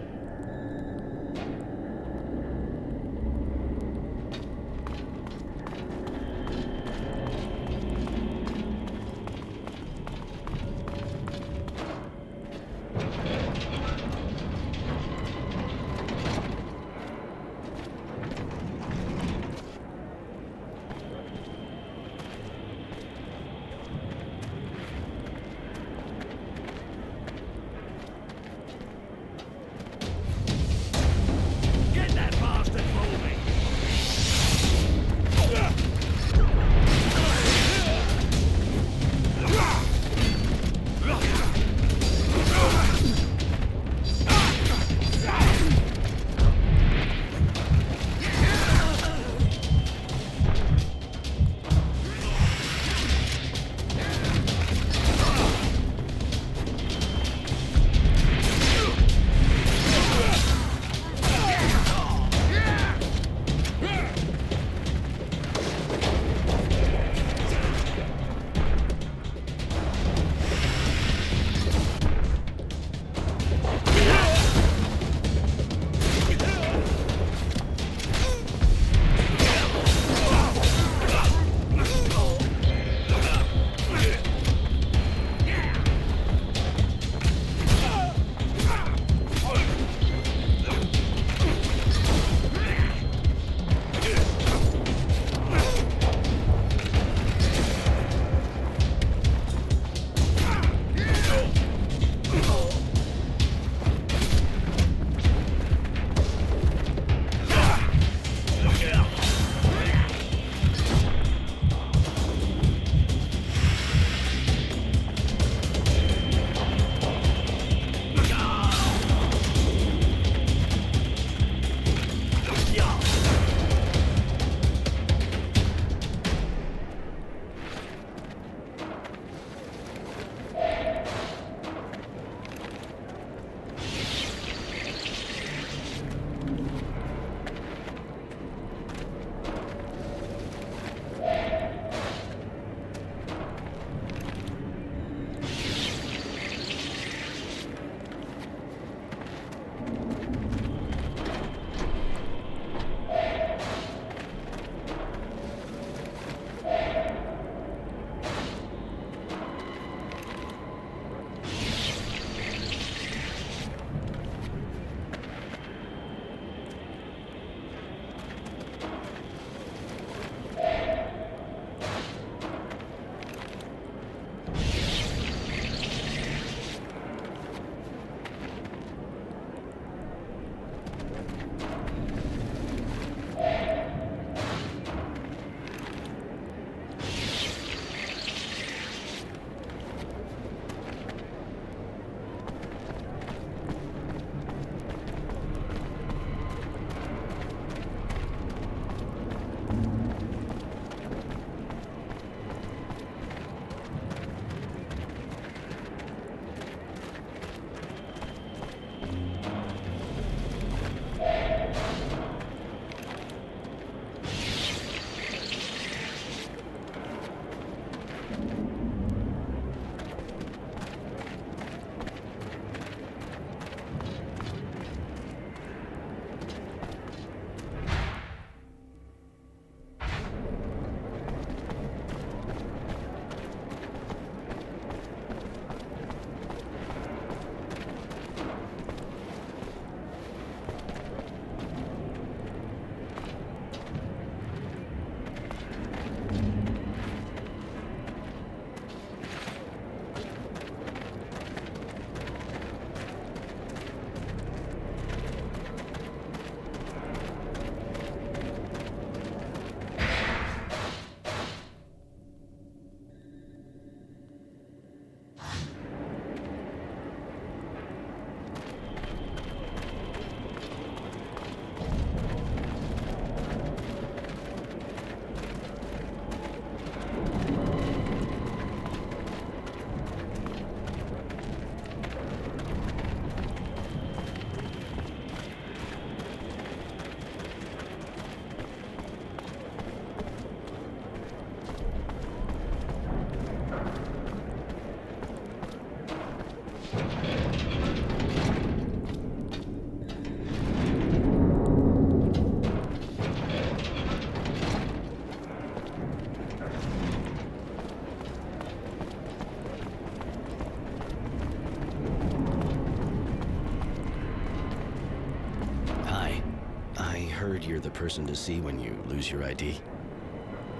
[SPEAKER 2] heard you're the person to see when you lose your ID.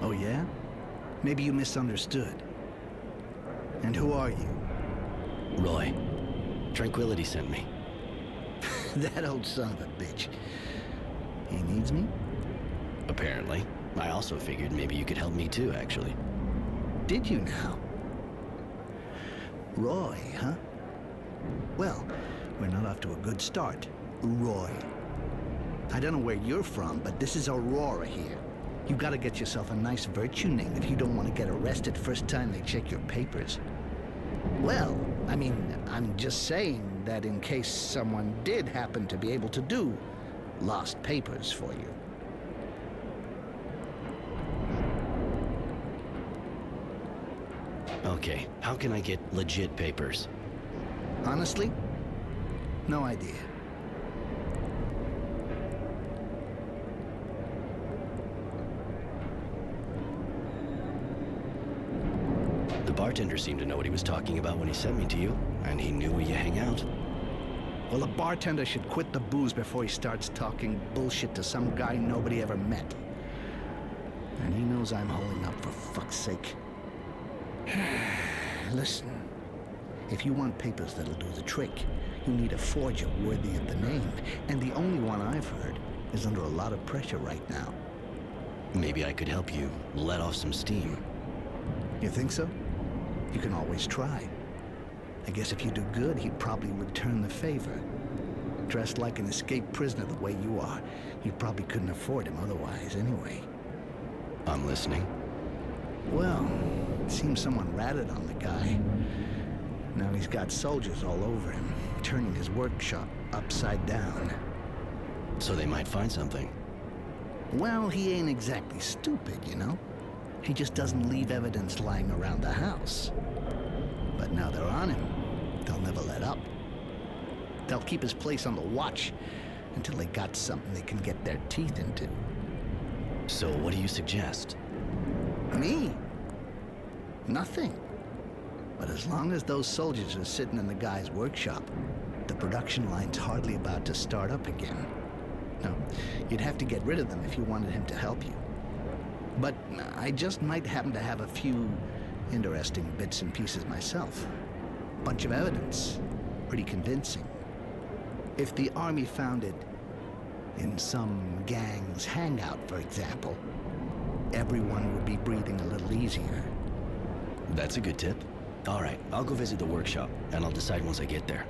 [SPEAKER 13] Oh, yeah? Maybe you misunderstood. And who are you?
[SPEAKER 2] Roy. Tranquility sent me.
[SPEAKER 13] That old son of a bitch. He needs me?
[SPEAKER 2] Apparently. I also figured maybe you could help me too, actually.
[SPEAKER 13] Did you now? Roy, huh? Well, we're not off to a good start. Roy. I don't know where you're from, but this is Aurora here. You gotta get yourself a nice virtue name if you don't want to get arrested first time they check your papers. Well, I mean, I'm just saying that in case someone did happen to be able to do lost papers for you.
[SPEAKER 2] Okay, how can I get legit papers?
[SPEAKER 13] Honestly, no idea.
[SPEAKER 2] The bartender seemed to know what he was talking about when he sent me to you, and he knew where you hang out.
[SPEAKER 13] Well, a bartender should quit the booze before he starts talking bullshit to some guy nobody ever met. And he knows I'm holding up, for fuck's sake. Listen, if you want papers that'll do the trick, you need a forger worthy of the name. And the only one I've heard is under a lot of pressure right now.
[SPEAKER 2] Maybe I could help you let off some steam.
[SPEAKER 13] You think so? You can always try. I guess if you do good, he'd probably return the favor. Dressed like an escaped prisoner the way you are, you probably couldn't afford him otherwise anyway.
[SPEAKER 2] I'm listening.
[SPEAKER 13] Well, it seems someone ratted on the guy. Now he's got soldiers all over him, turning his workshop upside down.
[SPEAKER 2] So they might find something.
[SPEAKER 13] Well, he ain't exactly stupid, you know? He just doesn't leave evidence lying around the house. But now they're on him. They'll never let up. They'll keep his place on the watch until they got something they can get their teeth into.
[SPEAKER 2] So what do you suggest?
[SPEAKER 13] Me? Nothing. But as long as those soldiers are sitting in the guy's workshop, the production line's hardly about to start up again. No, you'd have to get rid of them if you wanted him to help you. But I just might happen to have a few interesting bits and pieces myself. Bunch of evidence. Pretty convincing. If the army found it in some gang's hangout, for example, everyone would be breathing a little easier.
[SPEAKER 2] That's a good tip. All right, I'll go visit the workshop, and I'll decide once I get there.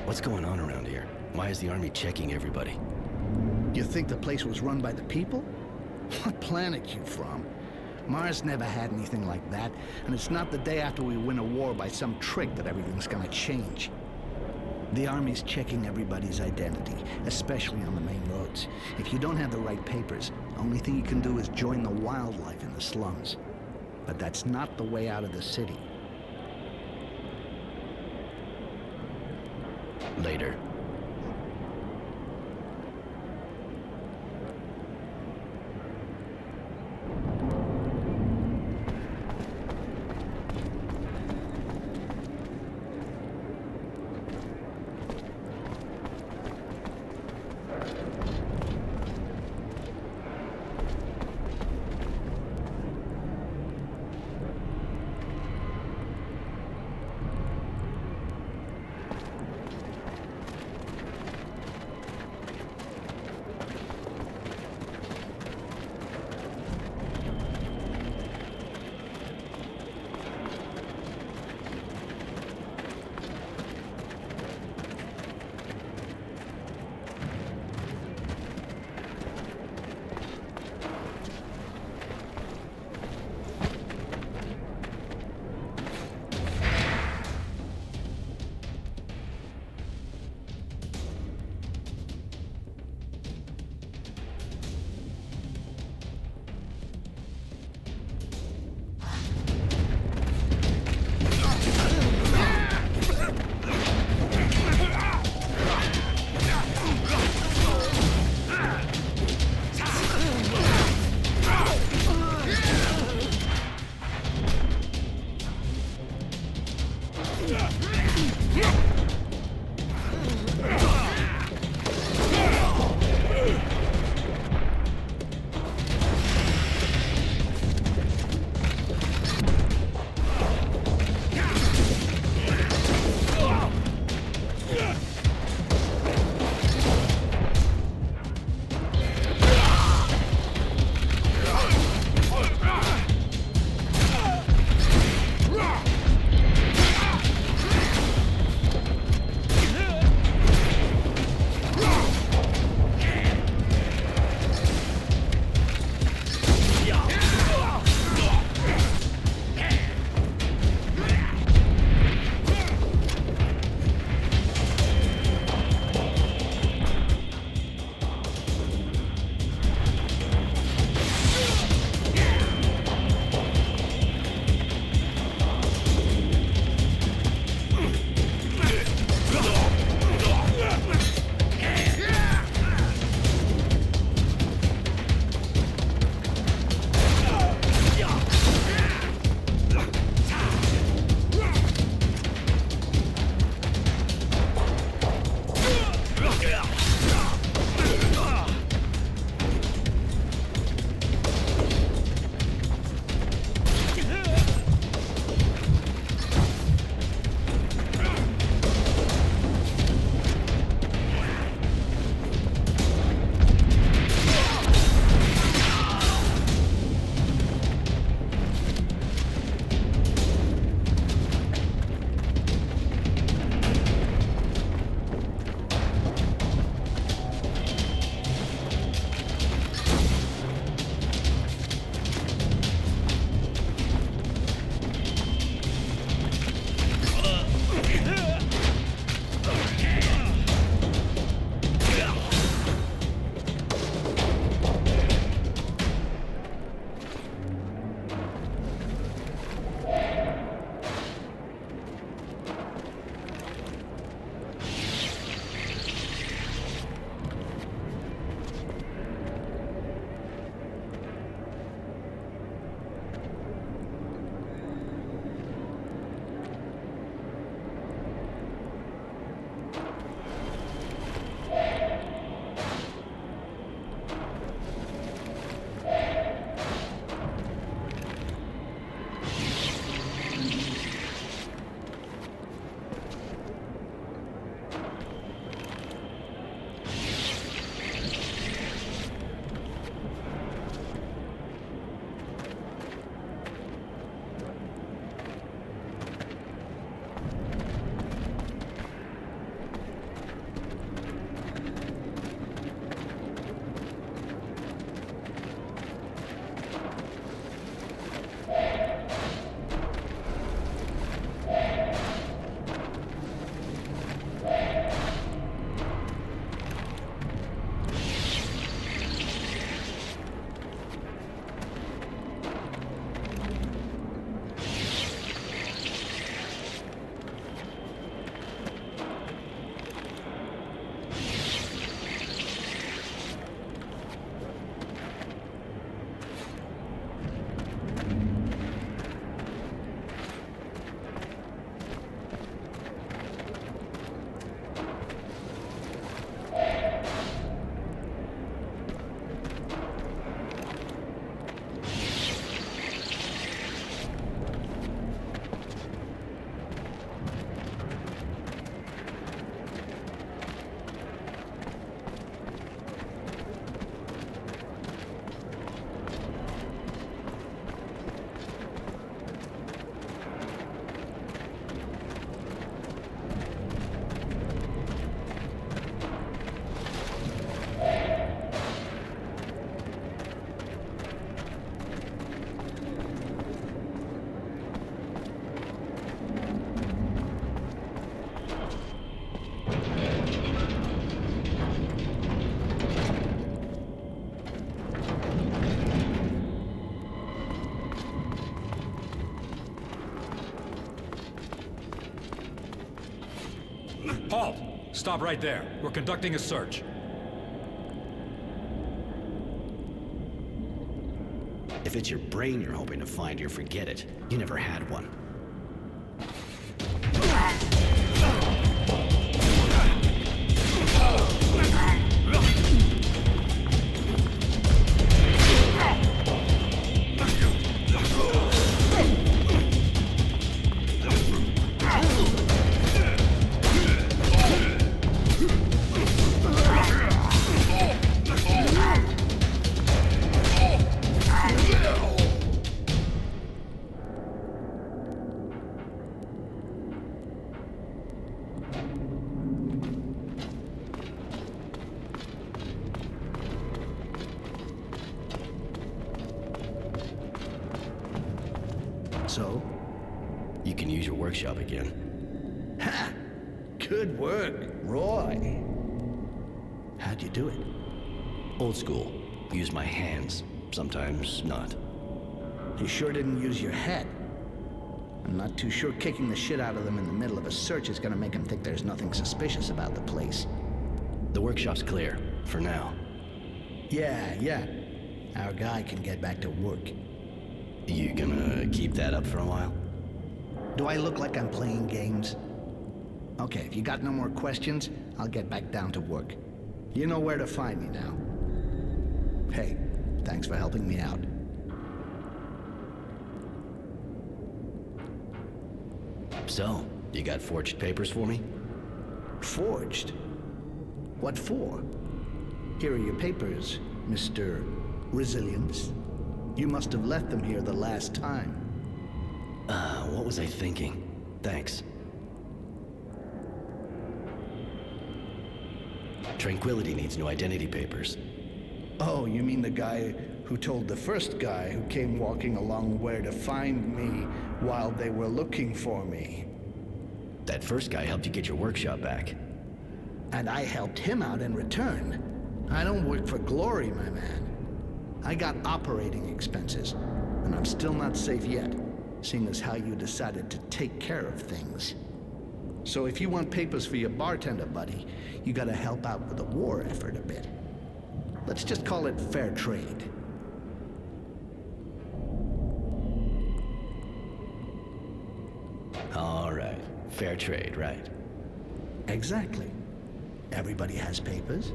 [SPEAKER 2] What's going on around here? Why is the army checking everybody?
[SPEAKER 13] You think the place was run by the people? What planet you from? Mars never had anything like that, and it's not the day after we win a war by some trick that everything's gonna change. The army's checking everybody's identity, especially on the main roads. If you don't have the right papers, the only thing you can do is join the wildlife in the slums. But that's not the way out of the city.
[SPEAKER 2] Later.
[SPEAKER 12] Halt! Stop right there. We're conducting a search.
[SPEAKER 2] If it's your brain you're hoping to find here, forget it. You never had one.
[SPEAKER 13] So?
[SPEAKER 2] You can use your workshop again.
[SPEAKER 13] Ha! Good work, Roy. How'd you do it?
[SPEAKER 2] Old school. Use my hands. Sometimes not.
[SPEAKER 13] You sure didn't use your head. I'm not too sure kicking the shit out of them in the middle of a search is gonna make them think there's nothing suspicious about the place.
[SPEAKER 2] The workshop's clear. For now.
[SPEAKER 13] Yeah. Our guy can get back to work.
[SPEAKER 2] You gonna keep that up for a while?
[SPEAKER 13] Do I look like I'm playing games? Okay, if you got no more questions, I'll get back down to work. You know where to find me now. Hey, thanks for helping me out.
[SPEAKER 2] So, you got forged papers for me?
[SPEAKER 13] Forged? What for? Here are your papers, Mr. Resilience. You must have left them here the last time.
[SPEAKER 2] What was I thinking? Thanks. Tranquility needs new identity papers.
[SPEAKER 13] Oh, you mean the guy who told the first guy who came walking along where to find me while they were looking for me?
[SPEAKER 2] That first guy helped you get your workshop back.
[SPEAKER 13] And I helped him out in return. I don't work for glory, my man. I got operating expenses, and I'm still not safe yet, seeing as how you decided to take care of things. So if you want papers for your bartender buddy, you gotta help out with the war effort a bit. Let's just call it fair trade.
[SPEAKER 2] All right. Fair trade, right?
[SPEAKER 13] Exactly. Everybody has papers,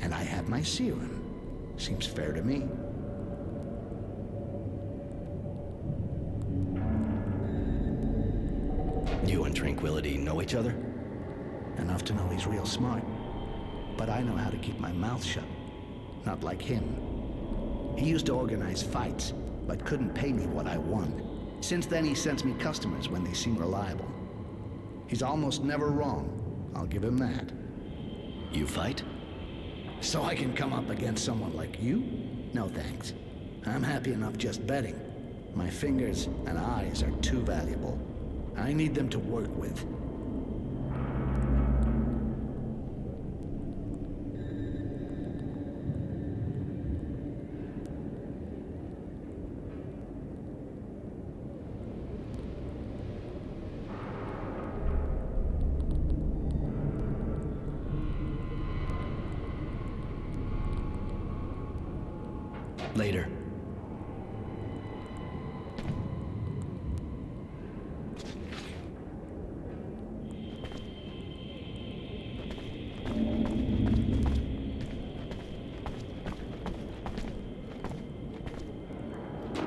[SPEAKER 13] and I have my serum. Seems fair to me.
[SPEAKER 2] You and Tranquility know each other?
[SPEAKER 13] Enough to know he's real smart. But I know how to keep my mouth shut. Not like him. He used to organize fights, but couldn't pay me what I won. Since then, he sends me customers when they seem reliable. He's almost never wrong. I'll give him that.
[SPEAKER 2] You fight?
[SPEAKER 13] So I can come up against someone like you? No thanks. I'm happy enough just betting. My fingers and eyes are too valuable. I need them to work with.
[SPEAKER 2] Later.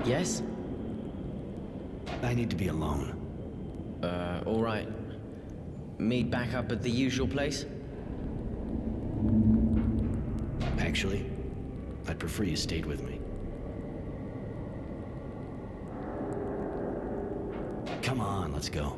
[SPEAKER 1] Yes?
[SPEAKER 2] I need to be alone.
[SPEAKER 1] All right. Meet back up at the usual place?
[SPEAKER 2] Actually, I'd prefer you stayed with me. Come on, let's go.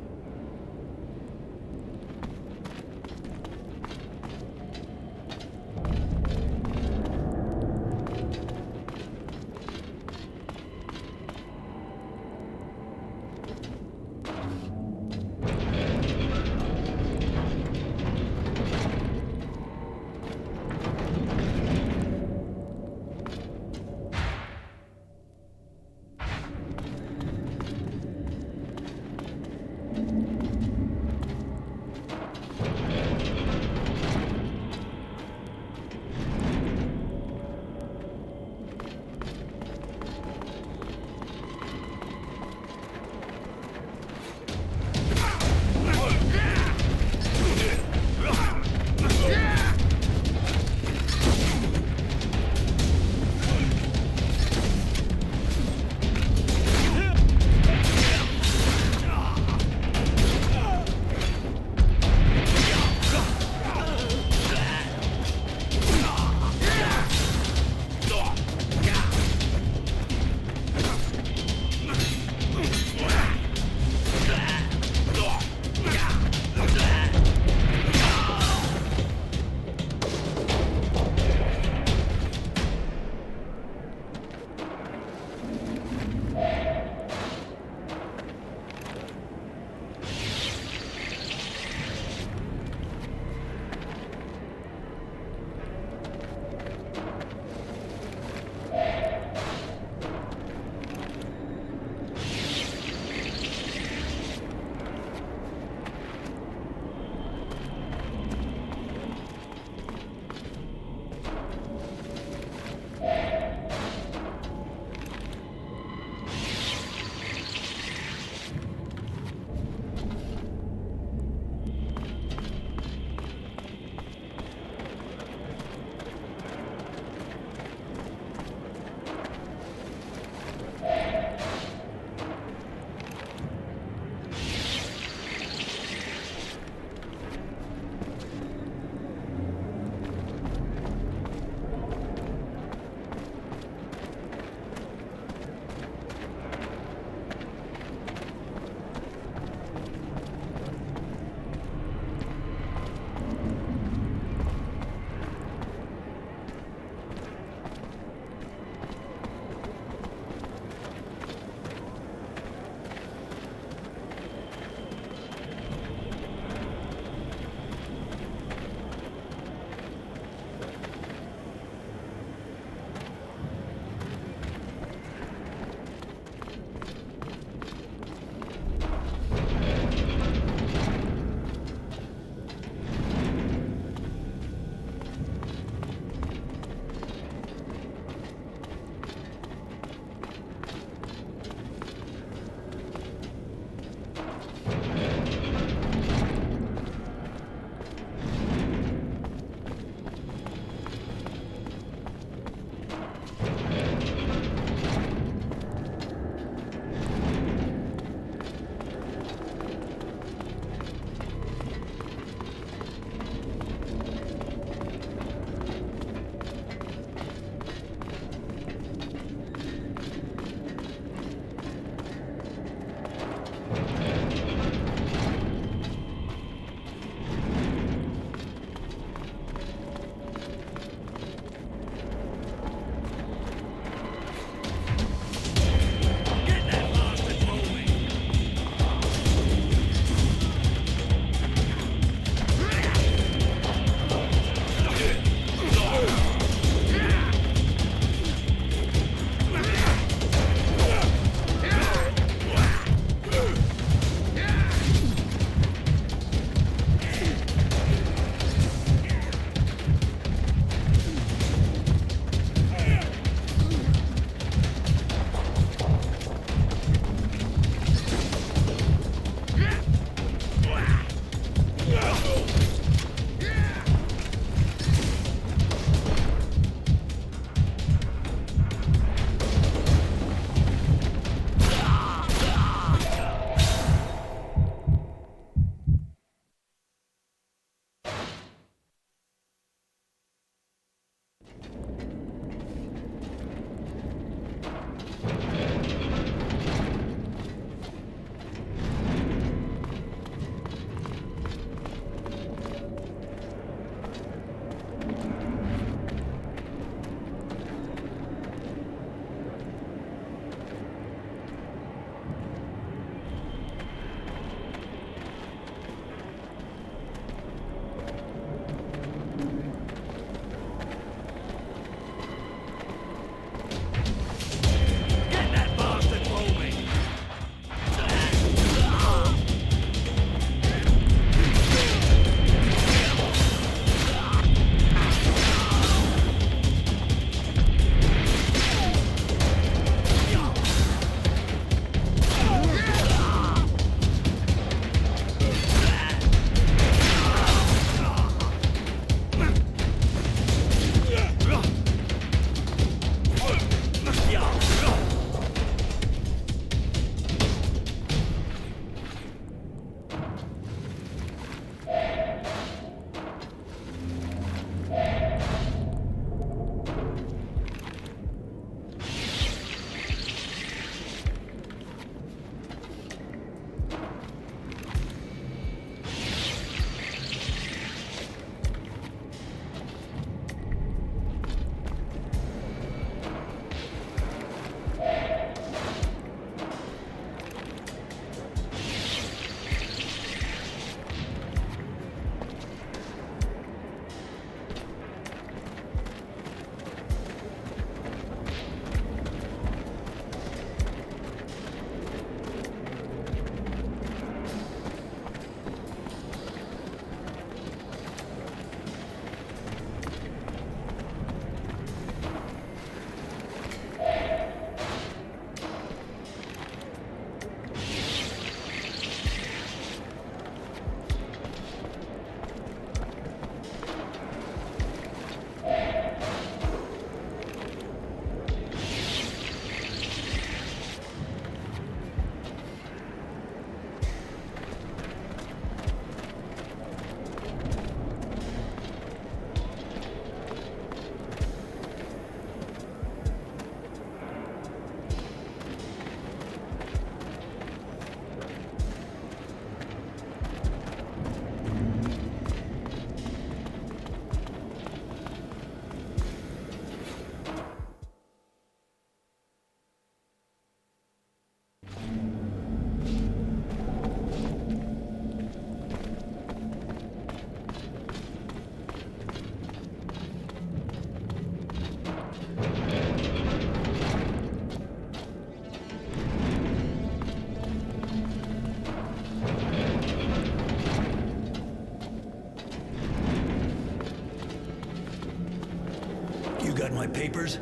[SPEAKER 14] papers?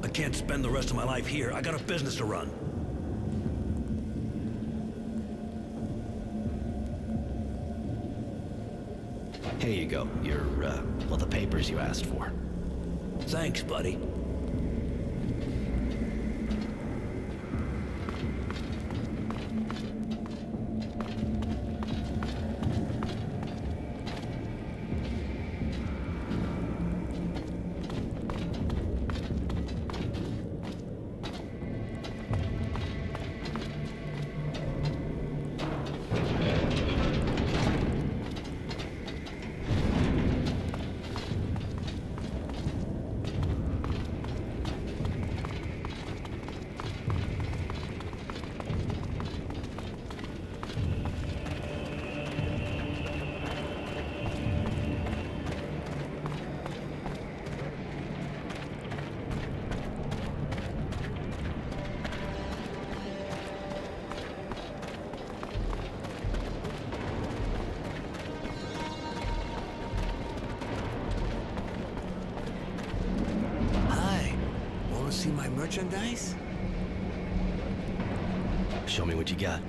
[SPEAKER 14] I can't spend the rest of my life here. I got a business to run.
[SPEAKER 2] Here you go. Well, the papers you asked for.
[SPEAKER 14] Thanks, buddy.
[SPEAKER 7] See my merchandise?
[SPEAKER 2] Show me what you got.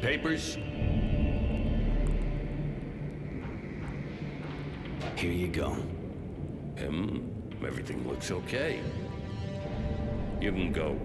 [SPEAKER 6] Papers?
[SPEAKER 2] Here you go.
[SPEAKER 15] Everything looks okay. You can go.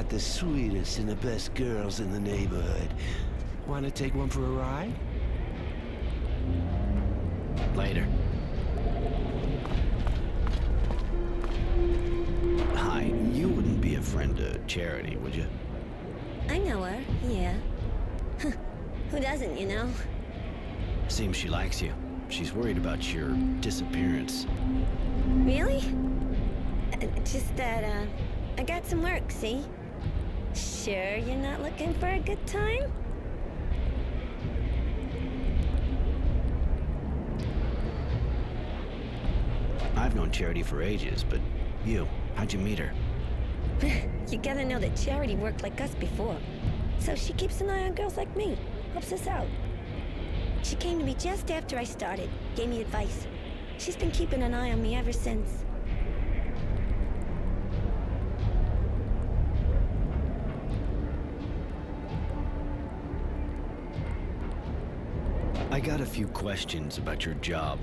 [SPEAKER 5] got the sweetest and the best girls in the neighborhood. Wanna take one for a ride?
[SPEAKER 2] Later. Hi, you wouldn't be a friend to Charity, would you?
[SPEAKER 16] I know her, yeah. Who doesn't, you know?
[SPEAKER 2] Seems she likes you. She's worried about your disappearance.
[SPEAKER 16] Really? Just that, I got some work, see? Sure you're not looking for a good time?
[SPEAKER 2] I've known Charity for ages, but you, how'd you meet her?
[SPEAKER 16] You gotta know that Charity worked like us before. So she keeps an eye on girls like me, helps us out. She came to me just after I started, gave me advice. She's been keeping an eye on me ever since.
[SPEAKER 2] I got a few questions about your job.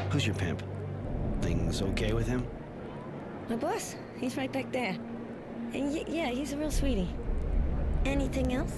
[SPEAKER 2] Who's your pimp? Things okay with him?
[SPEAKER 16] My boss, he's right back there. And yeah, he's a real sweetie. Anything else?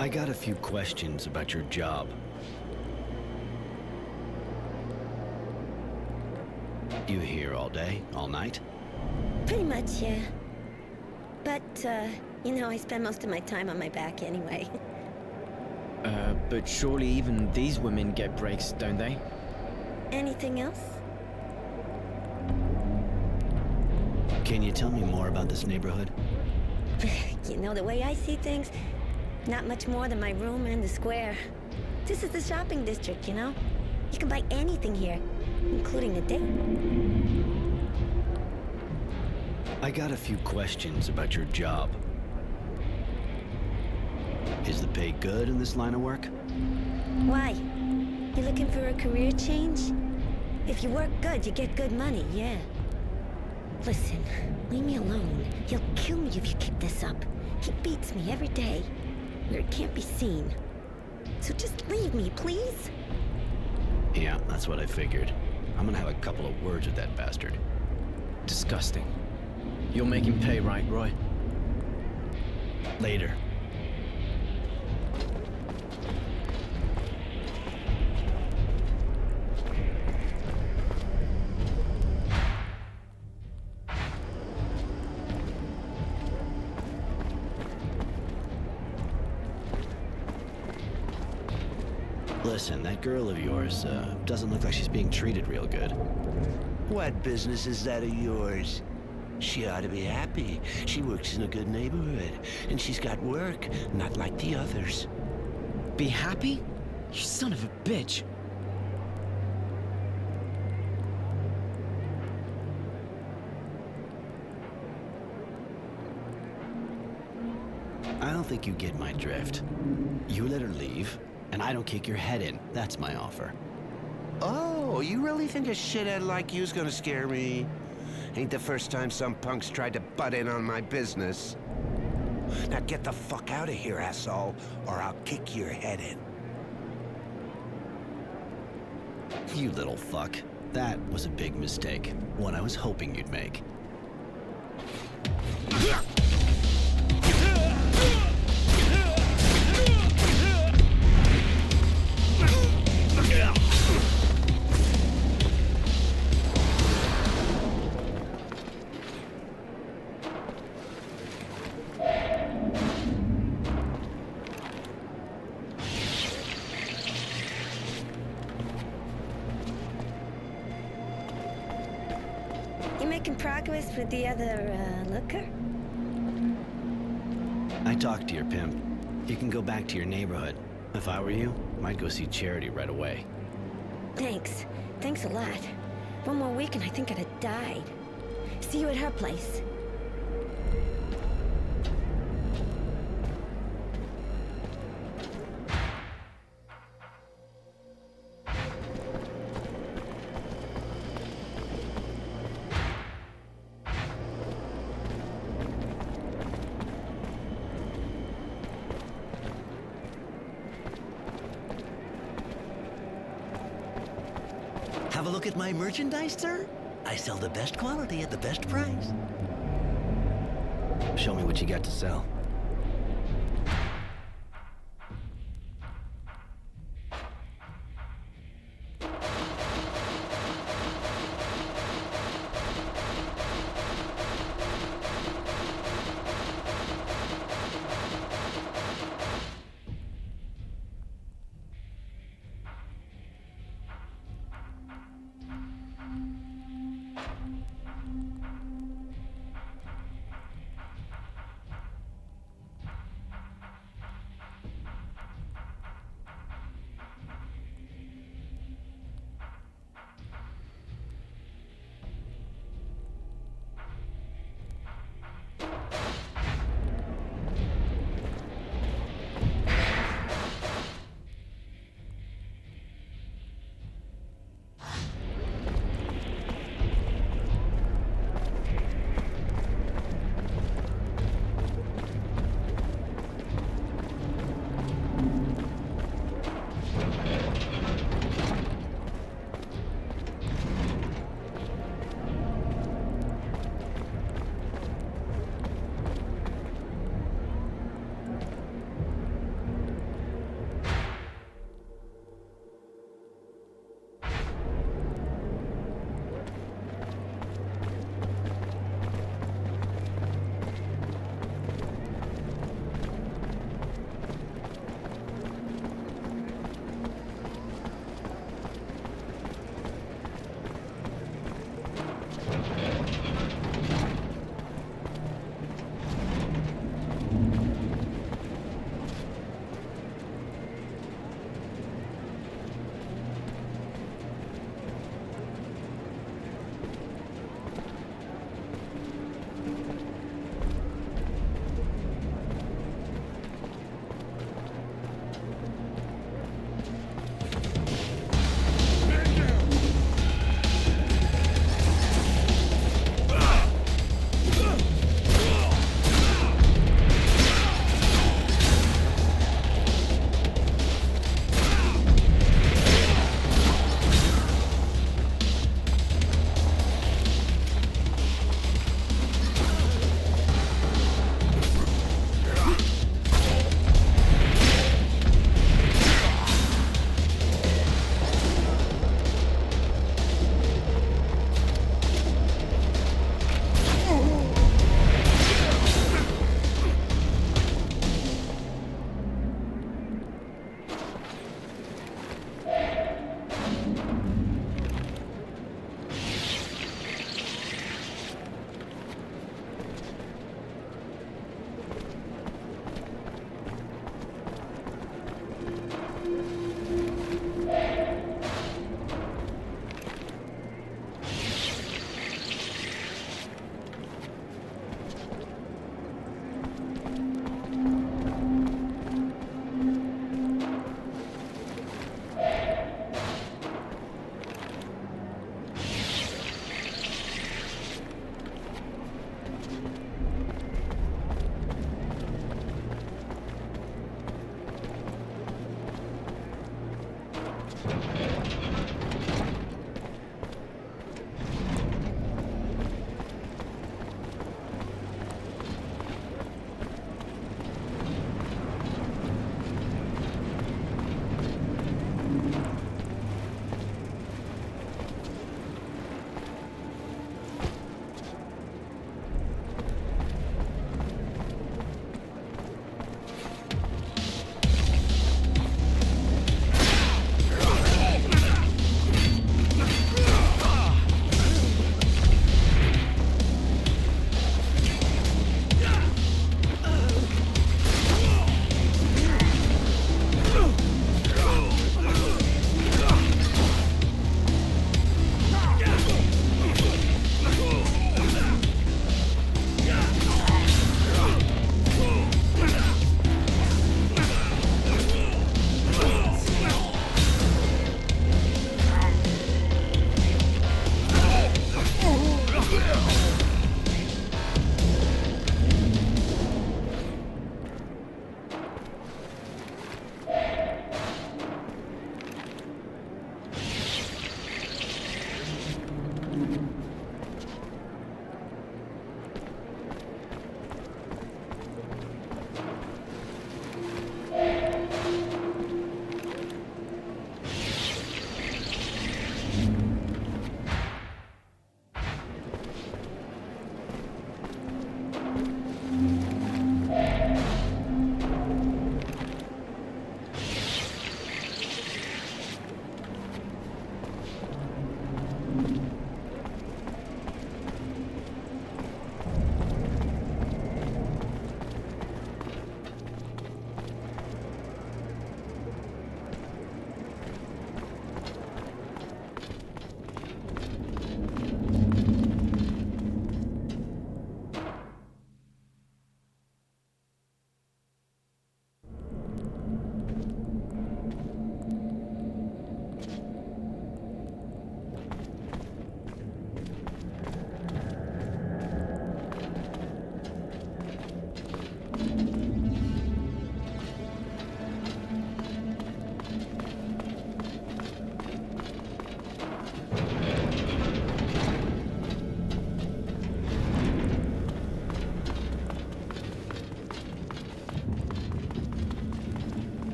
[SPEAKER 2] I got a few questions about your job. You here all day, all night?
[SPEAKER 16] Pretty much, yeah. But, you know, I spend most of my time on my back anyway.
[SPEAKER 4] But surely even these women get breaks, don't they?
[SPEAKER 16] Anything else?
[SPEAKER 2] Can you tell me more about this neighborhood?
[SPEAKER 16] You know, the way I see things, not much more than my room and the square. This is the shopping district, you know? You can buy anything here, including a date.
[SPEAKER 2] I got a few questions about your job. Is the pay good in this line of work?
[SPEAKER 16] Why? You looking for a career change? If you work good, you get good money, yeah. Listen, leave me alone. He'll kill me if you keep this up. He beats me every day, where it can't be seen. So just leave me, please?
[SPEAKER 2] Yeah, that's what I figured. I'm gonna have a couple of words with that bastard.
[SPEAKER 4] Disgusting. You're making pay, right, Roy?
[SPEAKER 2] Later. Listen, that girl of yours, doesn't look like she's being treated real good.
[SPEAKER 5] What business is that of yours? She ought to be happy. She works in a good neighborhood, and she's got work, not like the others.
[SPEAKER 4] Be happy? You son of a bitch.
[SPEAKER 2] I don't think you get my drift. You let her leave, and I don't kick your head in. That's my offer.
[SPEAKER 5] Oh, you really think a shithead like you's gonna scare me? Ain't the first time some punks tried to butt in on my business. Now get the fuck out of here, asshole, or I'll kick your head in.
[SPEAKER 2] You little fuck. That was a big mistake. One I was hoping you'd make.
[SPEAKER 16] making progress with the other, looker?
[SPEAKER 2] I talked to your pimp. You can go back to your neighborhood. If I were you, I'd go see Charity right away.
[SPEAKER 16] Thanks. Thanks a lot. One more week and I think I'd have died. See you at her place.
[SPEAKER 11] Have a look at my merchandise, sir? I sell the best quality at the best price.
[SPEAKER 2] Show me what you got to sell.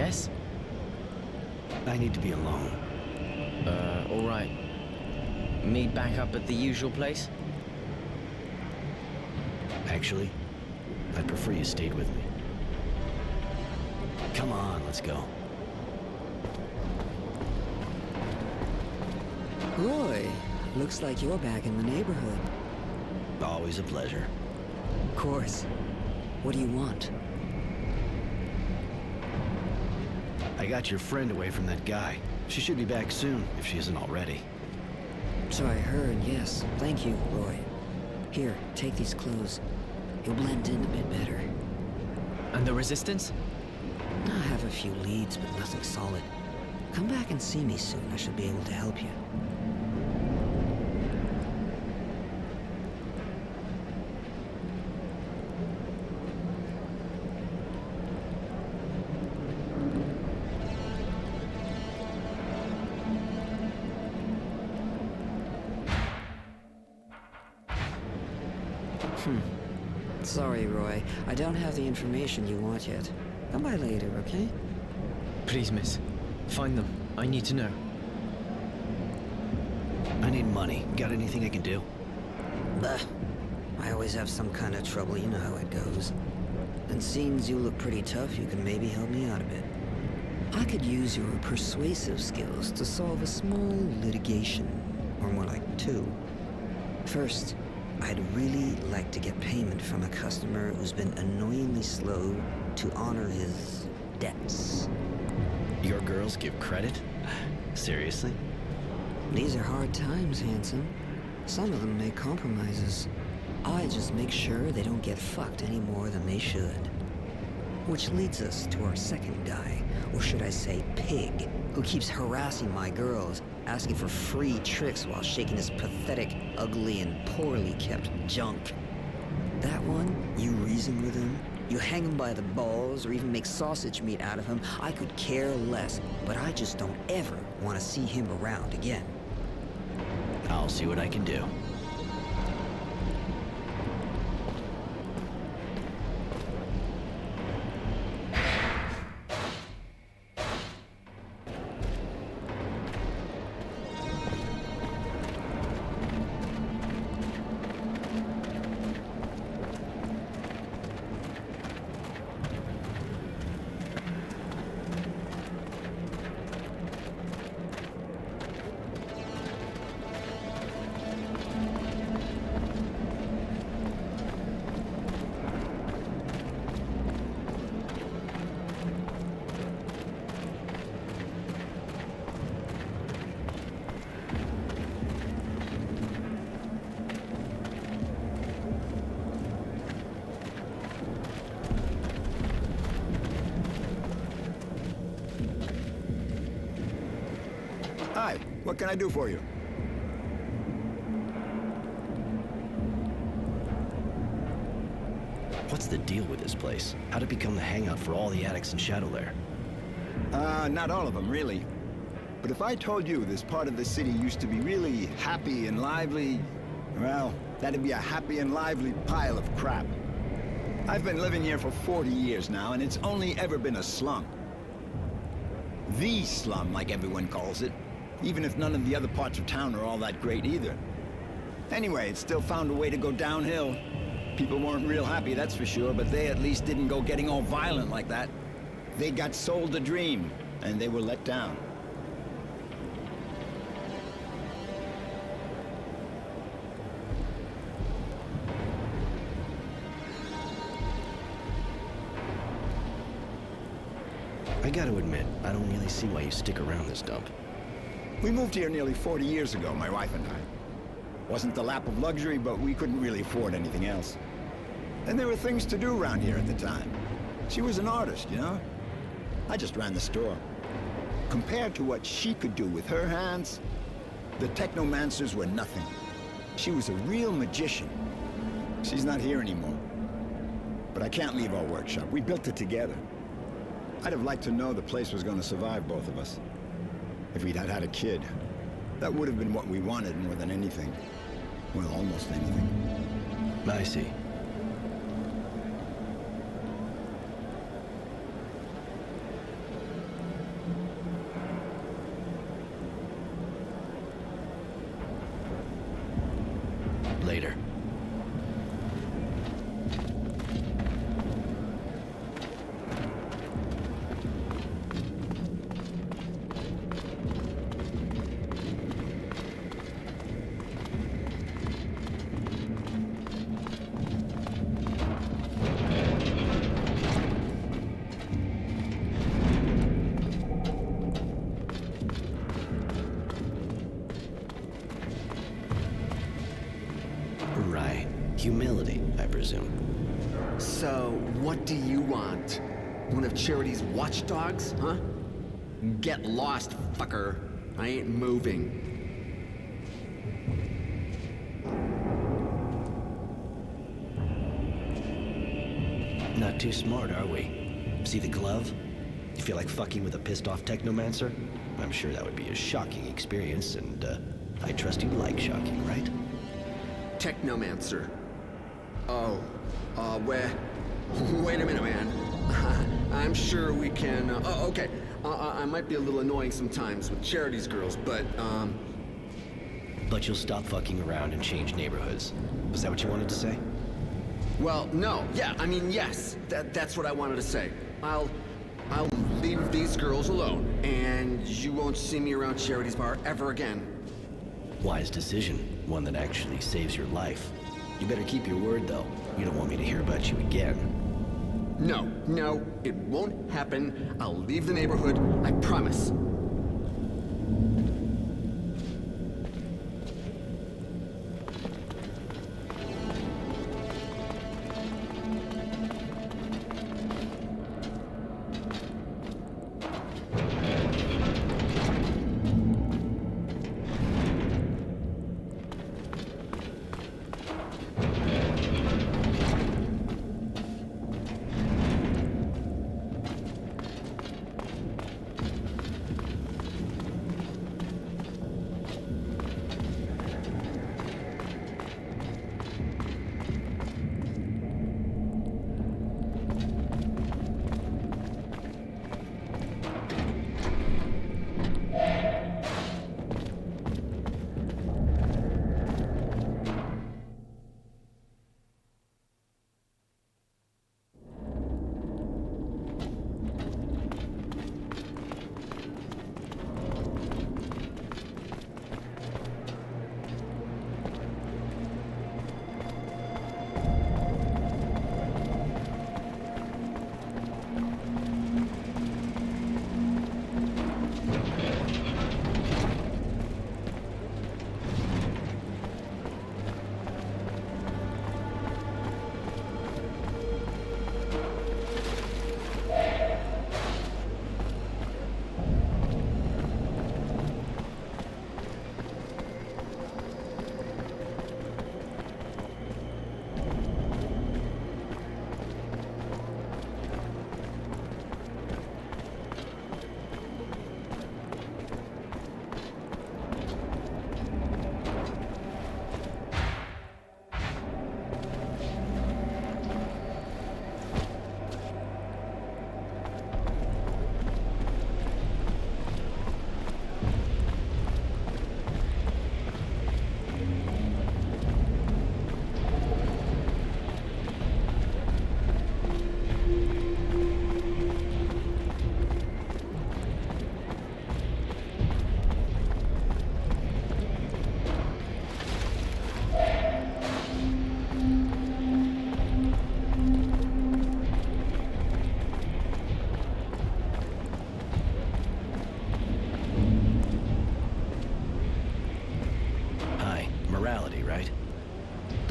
[SPEAKER 1] less?
[SPEAKER 2] I need to be alone.
[SPEAKER 1] All right. Meet back up at the usual place?
[SPEAKER 2] Actually, I'd prefer you stayed with me. Come on, let's go.
[SPEAKER 8] Roy, looks like you're back in the neighborhood.
[SPEAKER 2] Always a pleasure.
[SPEAKER 8] Of course. What do you want?
[SPEAKER 2] I got your friend away from that guy. She should be back soon, if she isn't already.
[SPEAKER 8] So I heard, yes. Thank you, Roy. Here, take these clothes. You'll blend in a bit better.
[SPEAKER 1] And the resistance?
[SPEAKER 8] I have a few leads, but nothing solid. Come back and see me soon. I should be able to help you. Sorry, Roy. I don't have the information you want yet. Come by later, okay?
[SPEAKER 1] Please, miss. Find them. I need to know.
[SPEAKER 2] I need money. Got anything I can do?
[SPEAKER 8] Bah. I always have some kind of trouble, you know how it goes. And seems you look pretty tough, you can maybe help me out a bit. I could use your persuasive skills to solve a small litigation. Or more like two. First, I'd really like to get payment from a customer who's been annoyingly slow to honor his debts.
[SPEAKER 2] Your girls give credit? Seriously?
[SPEAKER 8] These are hard times, handsome. Some of them make compromises. I just make sure they don't get fucked any more than they should. Which leads us to our second guy, or should I say pig, who keeps harassing my girls, asking for free tricks while shaking his pathetic, ugly, and poorly kept junk. That one, you reason with him, you hang him by the balls, or even make sausage meat out of him, I could care less, but I just don't ever want to see him around again.
[SPEAKER 2] I'll see what I can do.
[SPEAKER 9] Hi, what can I do for you?
[SPEAKER 2] What's the deal with this place? How'd it become the hangout for all the addicts in Shadowlair?
[SPEAKER 9] Not all of them, really. But if I told you this part of the city used to be really happy and lively, well, that'd be a happy and lively pile of crap. I've been living here for 40 years now, and it's only ever been a slum. The slum, like everyone calls it, even if none of the other parts of town are all that great either. Anyway, it still found a way to go downhill. People weren't real happy, that's for sure, but they at least didn't go getting all violent like that. They got sold a dream, and they were let down.
[SPEAKER 2] I gotta admit, I don't really see why you stick around this dump.
[SPEAKER 9] We moved here nearly 40 years ago, my wife and I. Wasn't the lap of luxury, but we couldn't really afford anything else. And there were things to do around here at the time. She was an artist, you know? I just ran the store. Compared to what she could do with her hands, the technomancers were nothing. She was a real magician. She's not here anymore. But I can't leave our workshop. We built it together. I'd have liked to know the place was going to survive both of us. If we'd had a kid, that would have been what we wanted more than anything. Well, almost anything.
[SPEAKER 2] I see. Humility, I presume.
[SPEAKER 17] So, what do you want? One of Charity's watchdogs, huh? Get lost, fucker. I ain't moving.
[SPEAKER 2] Not too smart, are we? See the glove? You feel like fucking with a pissed-off technomancer? I'm sure that would be a shocking experience, and I trust you like shocking, right?
[SPEAKER 17] Technomancer. Oh, wait a minute, man. I'm sure we can, okay. I might be a little annoying sometimes with Charity's girls, but,
[SPEAKER 2] But you'll stop fucking around and change neighborhoods. Was that what you wanted to say?
[SPEAKER 17] Well, no. Yeah, I mean, yes. That's what I wanted to say. I'll leave these girls alone, and you won't see me around Charity's bar ever again.
[SPEAKER 2] Wise decision. One that actually saves your life. You better keep your word, though. You don't want me to hear about you again.
[SPEAKER 17] No, it won't happen. I'll leave the neighborhood, I promise.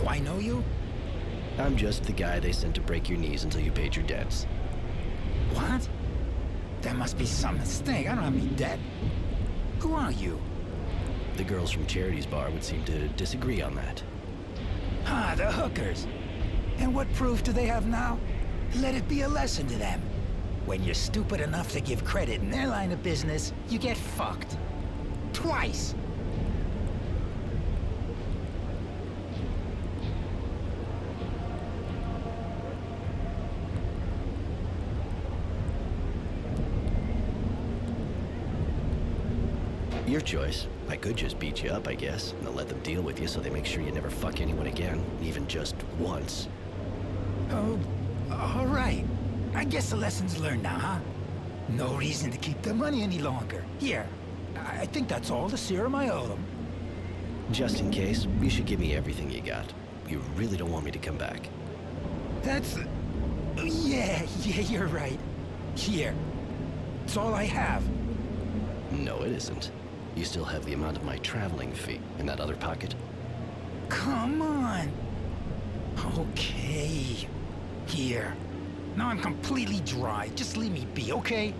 [SPEAKER 10] I know you?
[SPEAKER 2] I'm just the guy they sent to break your knees until you paid your debts.
[SPEAKER 10] What? There must be some mistake. I don't have any debt. Who are you?
[SPEAKER 2] The girls from Charity's bar would seem to disagree on that.
[SPEAKER 10] Ah, the hookers. And what proof do they have now? Let it be a lesson to them. When you're stupid enough to give credit in their line of business, you get fucked. Twice.
[SPEAKER 2] Your choice. I could just beat you up, I guess, and then let them deal with you so they make sure you never fuck anyone again, even just once.
[SPEAKER 10] Oh, all right. I guess the lesson's learned now, huh? No reason to keep the money any longer. Here, I think that's all the serum I owe them.
[SPEAKER 2] Just in case, you should give me everything you got. You really don't want me to come back.
[SPEAKER 10] That's... Yeah, you're right. Here. It's all I have.
[SPEAKER 2] No, it isn't. You still have the amount of my traveling fee in that other pocket.
[SPEAKER 10] Come on. Okay. Here. Now I'm completely dry. Just leave me be, okay?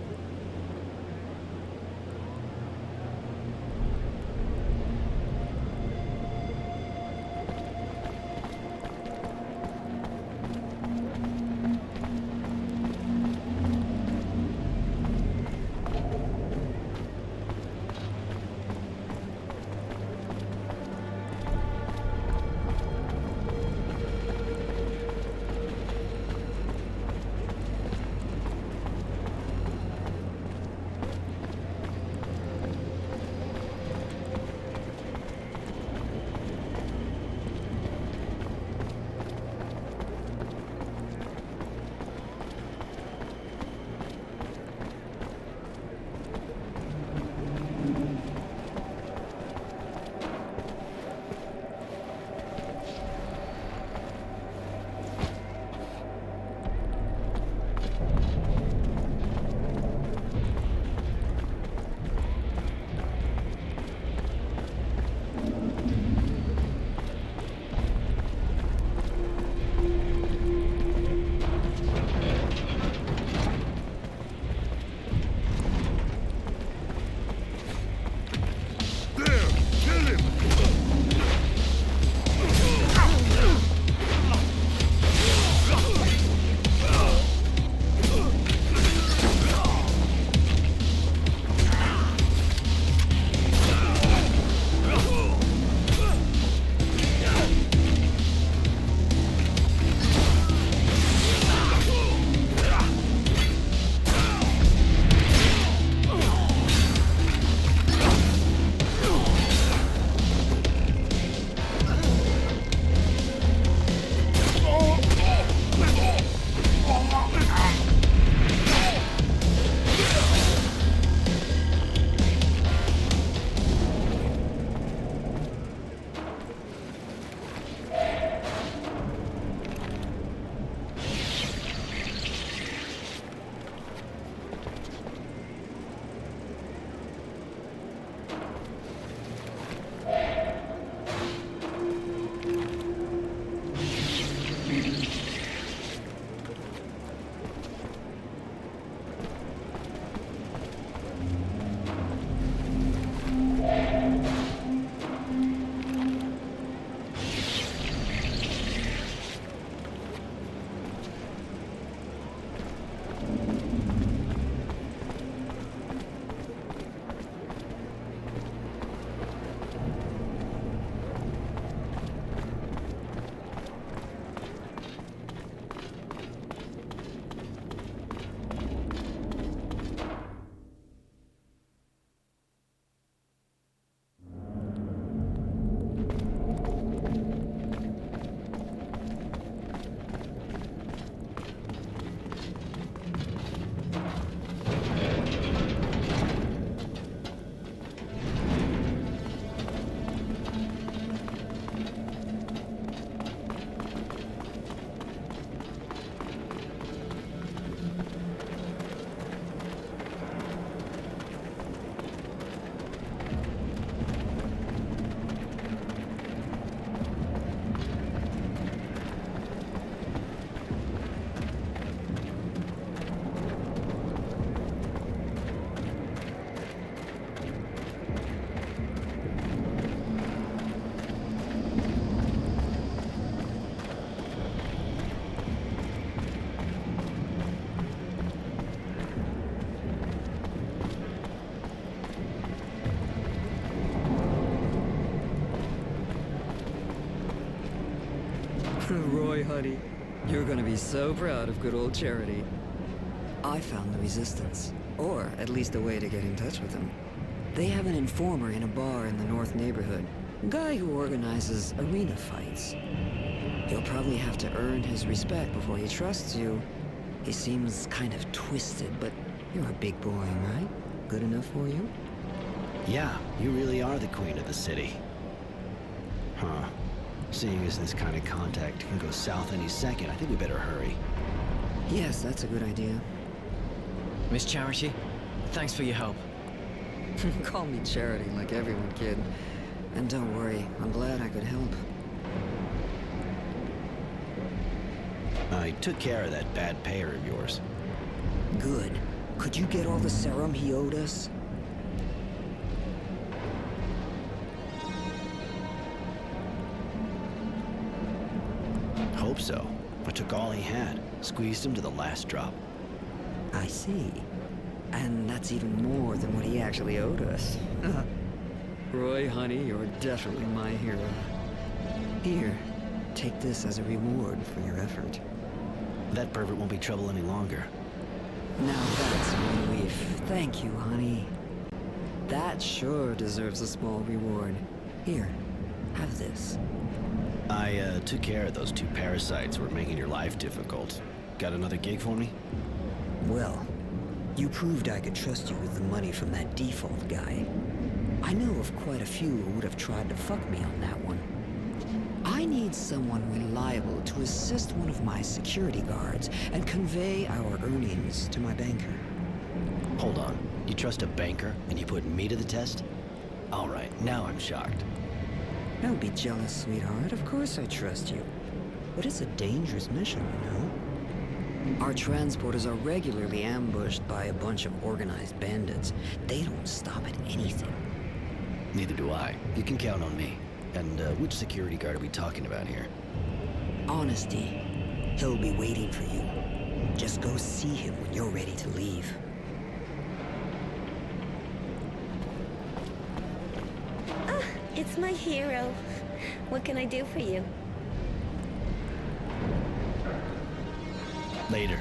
[SPEAKER 8] Roy, honey, you're gonna be so proud of good old Charity. I found the Resistance, or at least a way to get in touch with them. They have an informer in a bar in the North neighborhood, guy who organizes arena fights. You'll probably have to earn his respect before he trusts you. He seems kind of twisted, but you're a big boy, right? Good enough for you?
[SPEAKER 2] Yeah, you really are the queen of the city. Huh. Seeing as this kind of contact can go south any second, I think we better hurry.
[SPEAKER 8] Yes, that's a good idea.
[SPEAKER 1] Miss Charity, thanks for your help.
[SPEAKER 8] Call me Charity like everyone, kid. And don't worry, I'm glad I could help.
[SPEAKER 2] I took care of that bad payer of yours.
[SPEAKER 8] Good. Could you get all the serum he owed us?
[SPEAKER 2] Hope so. I took all he had, squeezed him to the last drop.
[SPEAKER 8] I see. And that's even more than what he actually owed us. Roy, honey, you're definitely my hero. Here, take this as a reward for your effort.
[SPEAKER 2] That pervert won't be trouble any longer.
[SPEAKER 8] Now that's a relief. Thank you, honey. That sure deserves a small reward. Here, have this.
[SPEAKER 2] I took care of those 2 parasites who were making your life difficult. Got another gig for me?
[SPEAKER 8] Well, you proved I could trust you with the money from that default guy. I know of quite a few who would have tried to fuck me on that one. I need someone reliable to assist one of my security guards and convey our earnings to my banker.
[SPEAKER 2] Hold on. You trust a banker and you put me to the test? All right, now I'm shocked.
[SPEAKER 8] Don't be jealous, sweetheart. Of course I trust you. But it's a dangerous mission, you know? Our transporters are regularly ambushed by a bunch of organized bandits. They don't stop at anything.
[SPEAKER 2] Neither do I. You can count on me. And which security guard are we talking about here?
[SPEAKER 8] Honesty. He'll be waiting for you. Just go see him when you're ready to leave.
[SPEAKER 16] Ah, it's my hero. What can I do for you?
[SPEAKER 2] Later.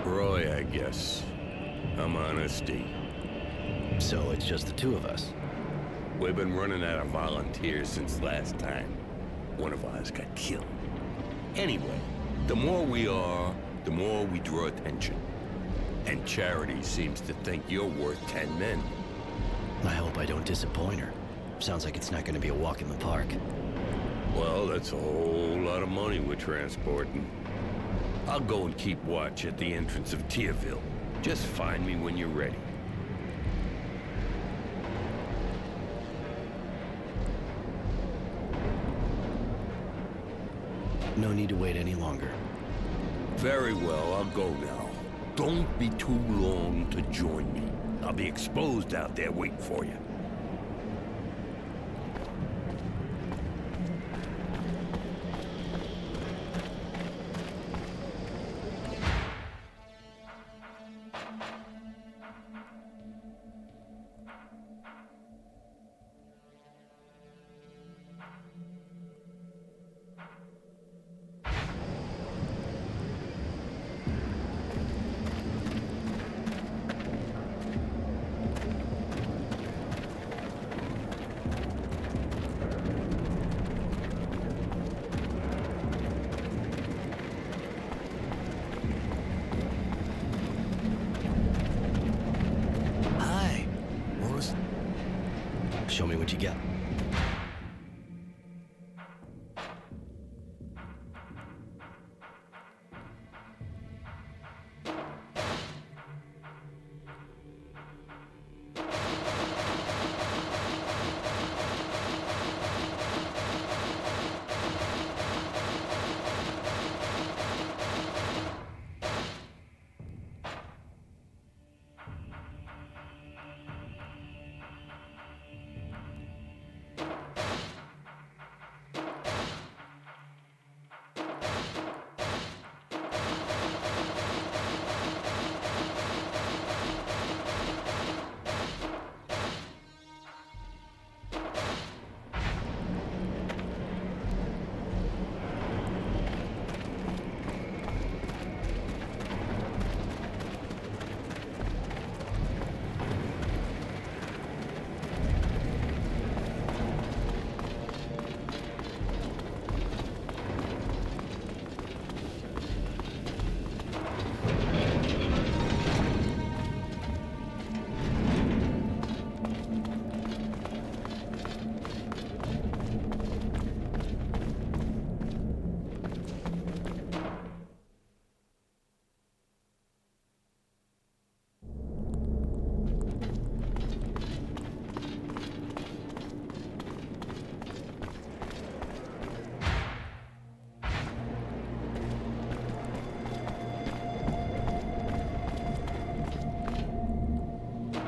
[SPEAKER 6] Roy, I guess. I'm Honesty.
[SPEAKER 2] So it's just the 2 of us?
[SPEAKER 6] We've been running out of volunteers since last time. One of ours got killed. Anyway, the more we are, the more we draw attention. And Charity seems to think you're worth 10 men.
[SPEAKER 2] I hope I don't disappoint her. Sounds like it's not going to be a walk in the park.
[SPEAKER 6] Well, that's a whole lot of money we're transporting. I'll go and keep watch at the entrance of Tierville. Just find me when you're ready.
[SPEAKER 2] No need to wait any longer.
[SPEAKER 6] Very well, I'll go now. Don't be too long to join me. I'll be exposed out there waiting for you.
[SPEAKER 2] me what you got.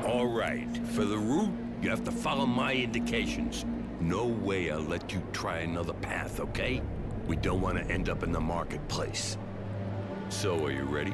[SPEAKER 15] All right, for the route, you have to follow my indications. No way I'll let you try another path, okay? We don't want to end up in the marketplace. So, are you ready?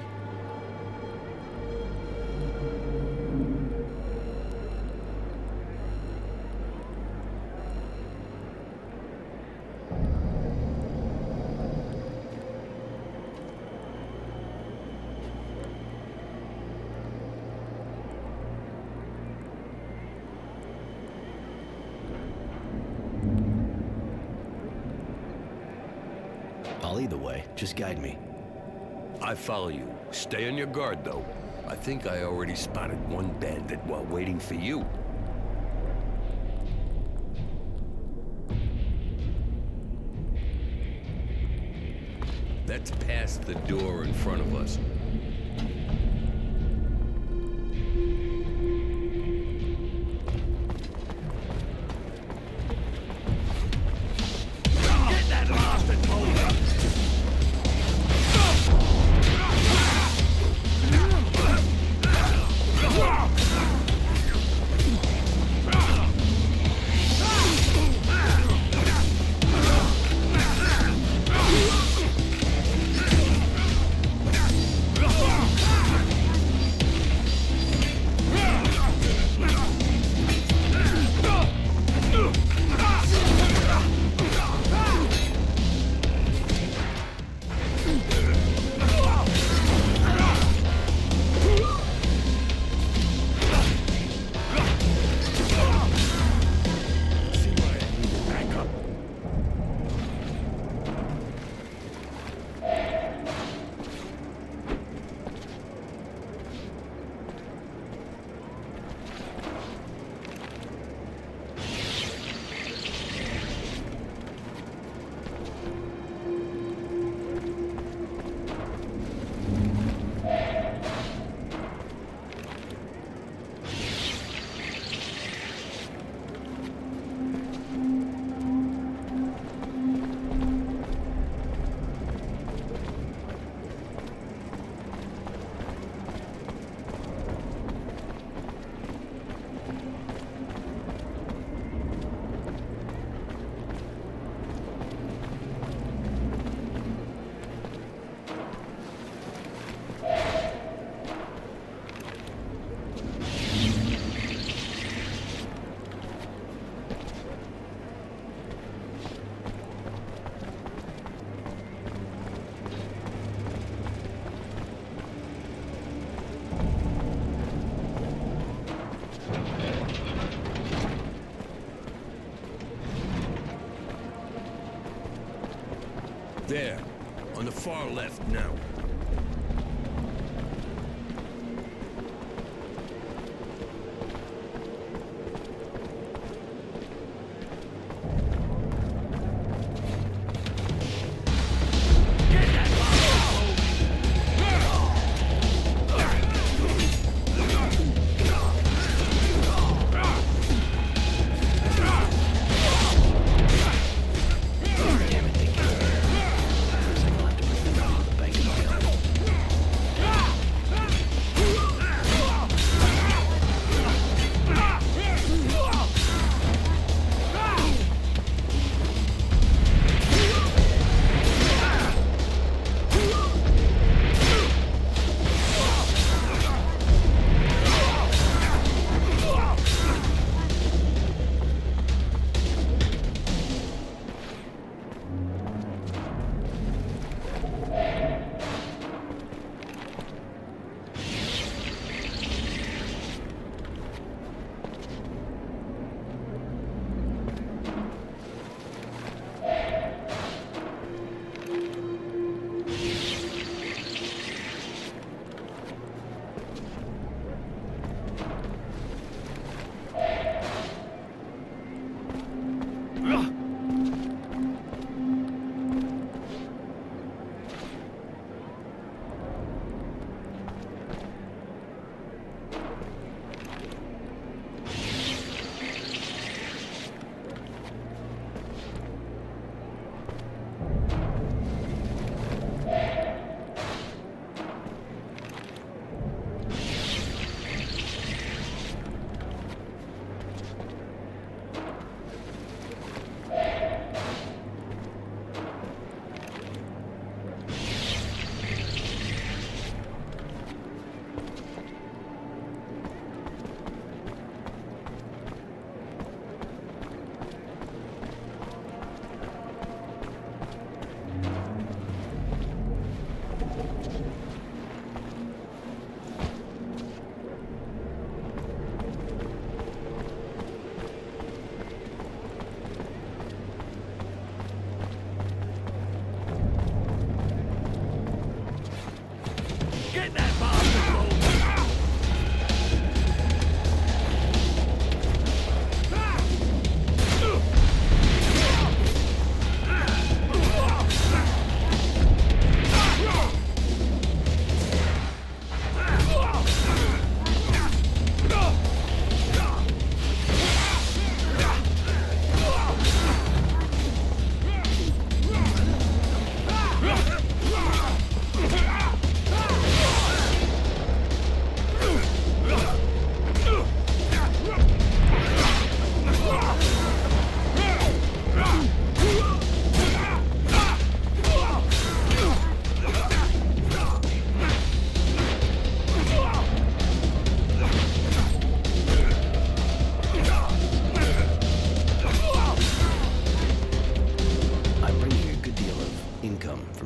[SPEAKER 2] I'll either way. Just guide me.
[SPEAKER 15] I follow you. Stay on your guard, though. I think I already spotted one bandit while waiting for you. That's past the door in front of us. Get that bastard moving! There, on the far left now.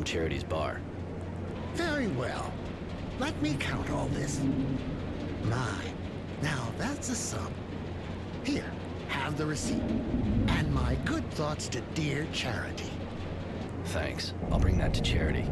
[SPEAKER 2] Charity's bar.
[SPEAKER 10] Very well. Let me count all this. My, now that's a sum. Here, have the receipt. And my good thoughts to dear Charity.
[SPEAKER 2] Thanks. I'll bring that to Charity.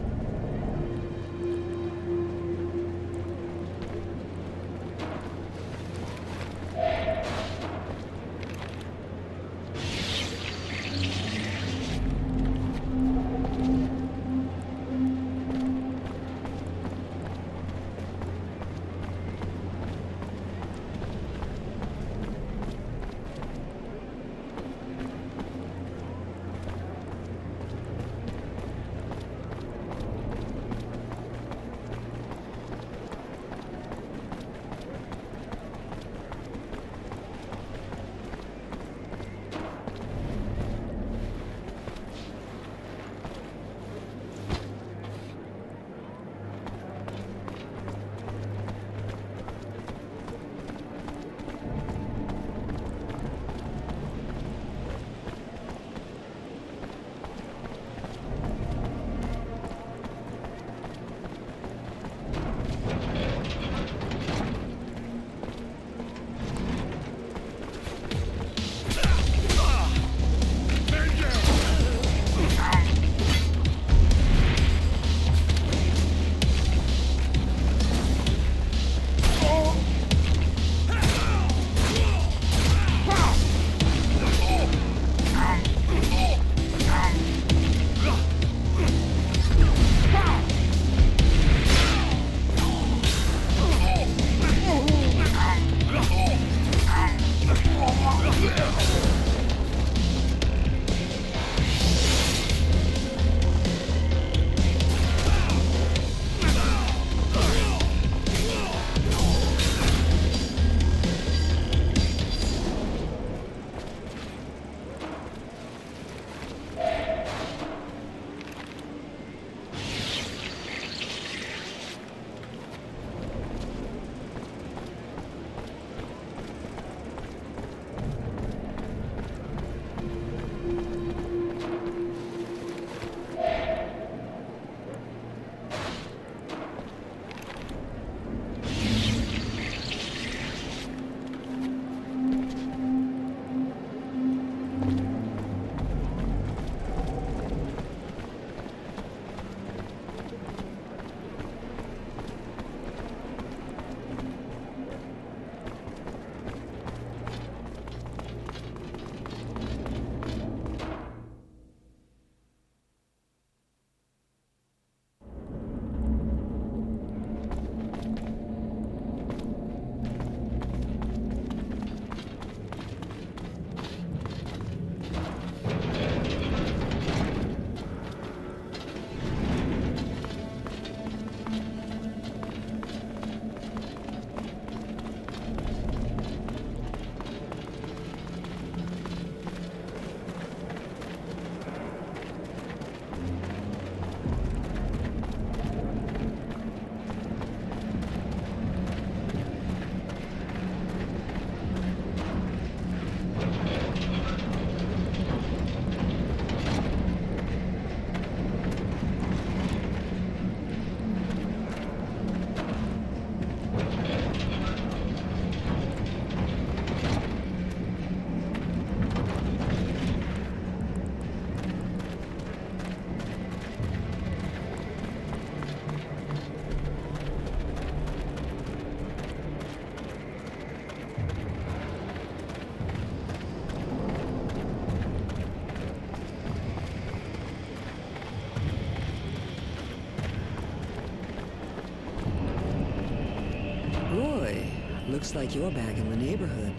[SPEAKER 8] Looks like you're back in the neighborhood.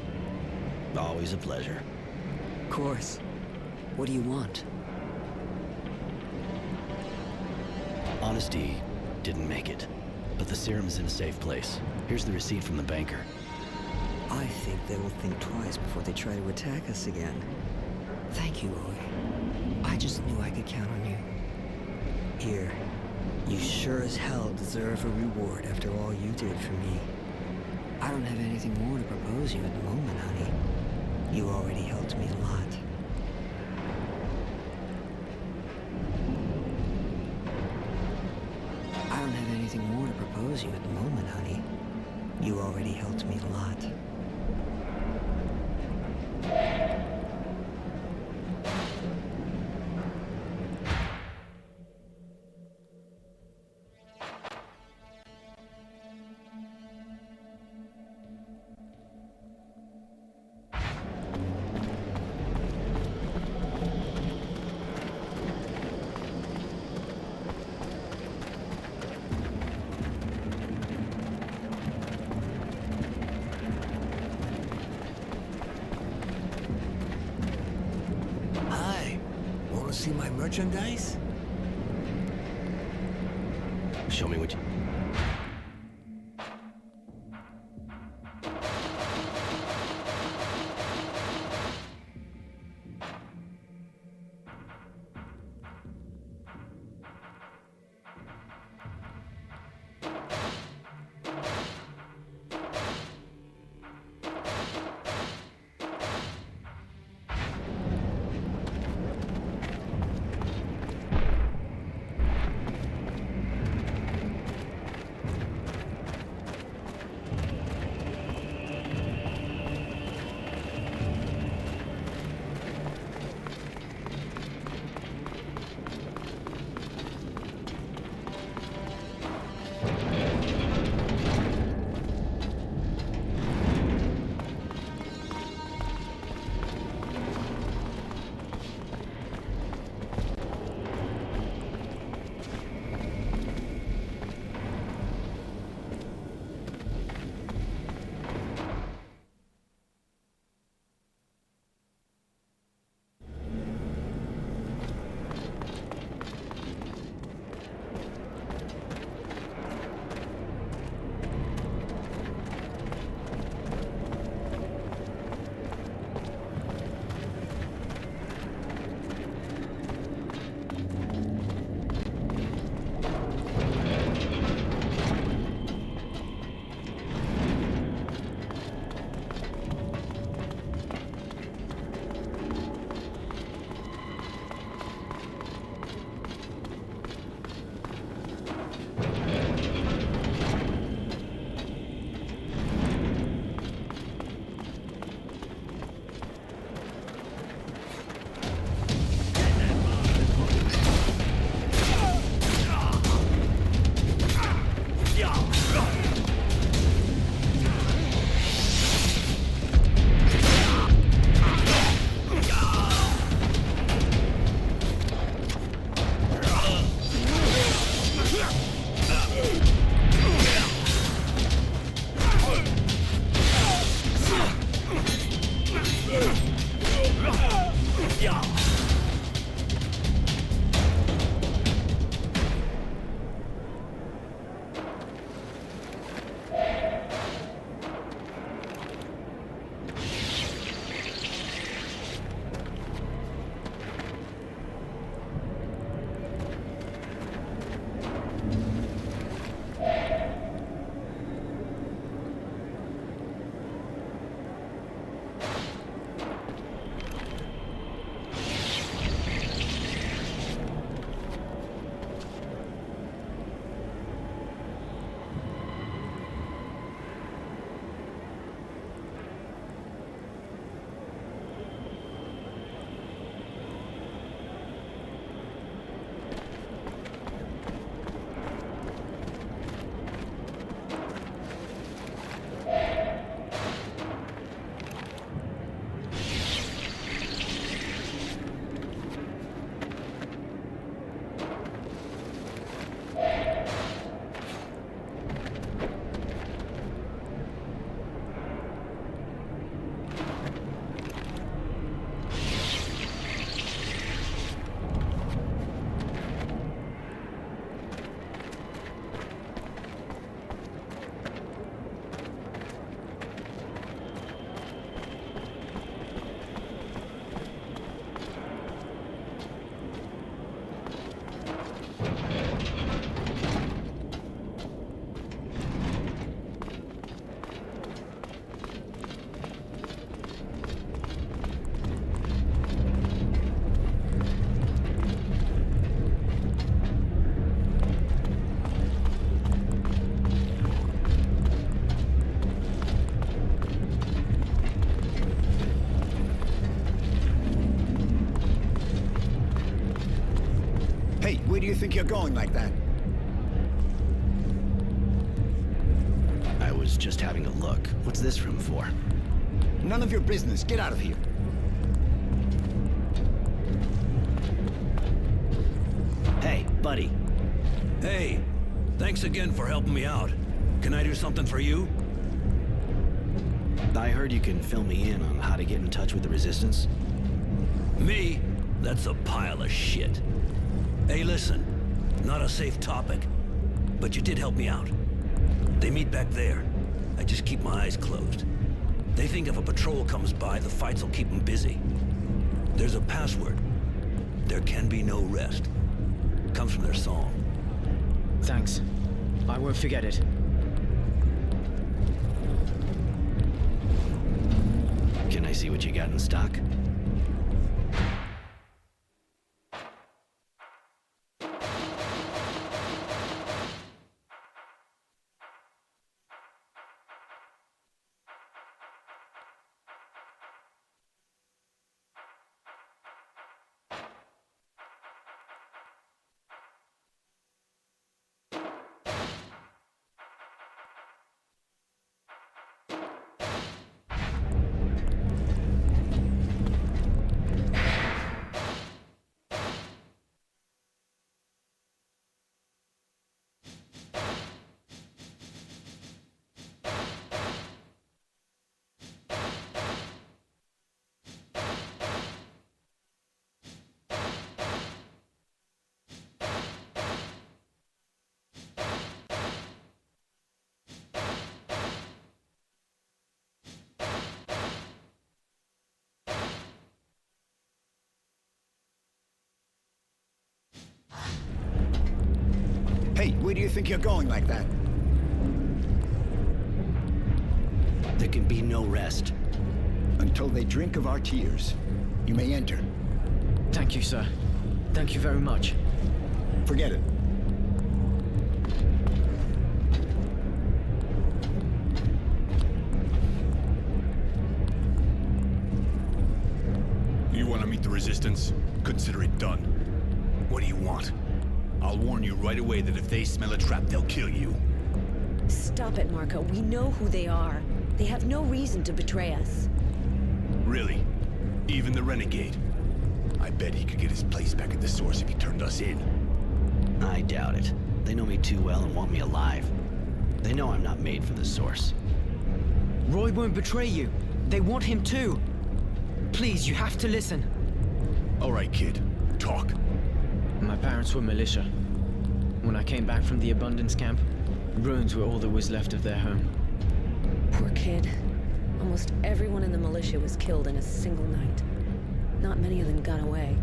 [SPEAKER 2] Always a pleasure.
[SPEAKER 8] Of course. What do you want?
[SPEAKER 2] Honesty didn't make it, but the serum is in a safe place. Here's the receipt from the banker.
[SPEAKER 8] I think they will think twice before they try to attack us again. Thank you, Roy. I just knew I could count on you. Here, you sure as hell deserve a reward after all you did for me. I don't have anything more to propose you at the moment, honey. You already helped me a lot. I don't have anything more to propose you at the moment, honey. You already helped me a lot.
[SPEAKER 7] See my merchandise?
[SPEAKER 2] Show me what you...
[SPEAKER 9] do you think you're going like that?
[SPEAKER 2] I was just having a look. What's this room for?
[SPEAKER 9] None of your business. Get out of here.
[SPEAKER 2] Hey, buddy.
[SPEAKER 14] Hey, thanks again for helping me out. Can I do something for you?
[SPEAKER 2] I heard you can fill me in on how to get in touch with the Resistance.
[SPEAKER 14] Me? That's a pile of shit. Hey, listen. Not a safe topic, but you did help me out. They meet back there. I just keep my eyes closed. They think if a patrol comes by, the fights will keep them busy. There's a password. There can be no rest. Comes from their song.
[SPEAKER 4] Thanks. I won't forget it.
[SPEAKER 2] Can I see what you got in stock?
[SPEAKER 9] Hey, where do you think you're going like that?
[SPEAKER 2] There can be no rest.
[SPEAKER 9] Until they drink of our tears. You may enter.
[SPEAKER 4] Thank you, sir. Thank you very much.
[SPEAKER 9] Forget it.
[SPEAKER 3] You want to meet the Resistance? Consider it done. What do you want? I'll warn you right away that if they smell a trap, they'll kill you.
[SPEAKER 18] Stop it, Marco. We know who they are. They have no reason to betray us.
[SPEAKER 3] Really? Even the Renegade? I bet he could get his place back at the Source if he turned us in.
[SPEAKER 2] I doubt it. They know me too well and want me alive. They know I'm not made for the Source.
[SPEAKER 4] Roy won't betray you. They want him too. Please, you have to listen.
[SPEAKER 3] All right, kid. Talk.
[SPEAKER 4] My parents were militia. When I came back from the Abundance camp, ruins were all that was left of their home.
[SPEAKER 18] Poor kid. Almost everyone in the militia was killed in a single night. Not many of them got away.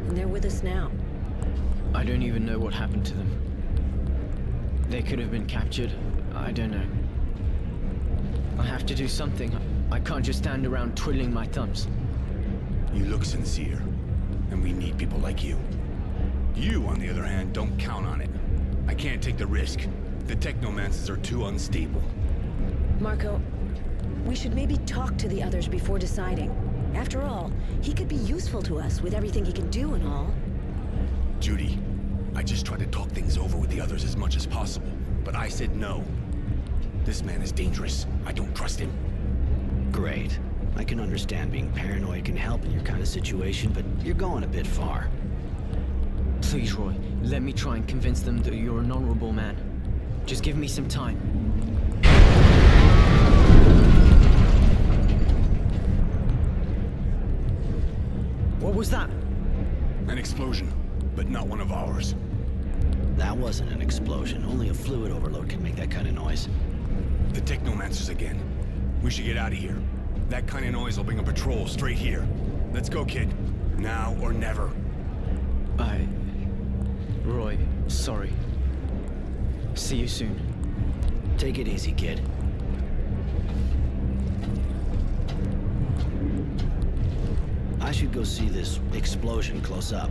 [SPEAKER 18] And they're with us now.
[SPEAKER 4] I don't even know what happened to them. They could have been captured. I don't know. I have to do something. I can't just stand around twiddling my thumbs.
[SPEAKER 3] You look sincere, and we need people like you. You, on the other hand, don't count on it. I can't take the risk. The technomancers are too unstable.
[SPEAKER 18] Marco, we should maybe talk to the others before deciding. After all, he could be useful to us with everything he can do and all.
[SPEAKER 3] Judy, I just tried to talk things over with the others as much as possible, but I said no. This man is dangerous. I don't trust him.
[SPEAKER 2] Great. I can understand being paranoid can help in your kind of situation, but you're going a bit far.
[SPEAKER 4] Please, Roy, let me try and convince them that you're an honorable man. Just give me some time. What was that?
[SPEAKER 3] An explosion, but not one of ours.
[SPEAKER 2] That wasn't an explosion. Only a fluid overload can make that kind of noise.
[SPEAKER 3] The technomancers again. We should get out of here. That kind of noise will bring a patrol straight here. Let's go, kid. Now or never.
[SPEAKER 4] Roy, sorry. See you soon.
[SPEAKER 2] Take it easy, kid. I should go see this explosion close up.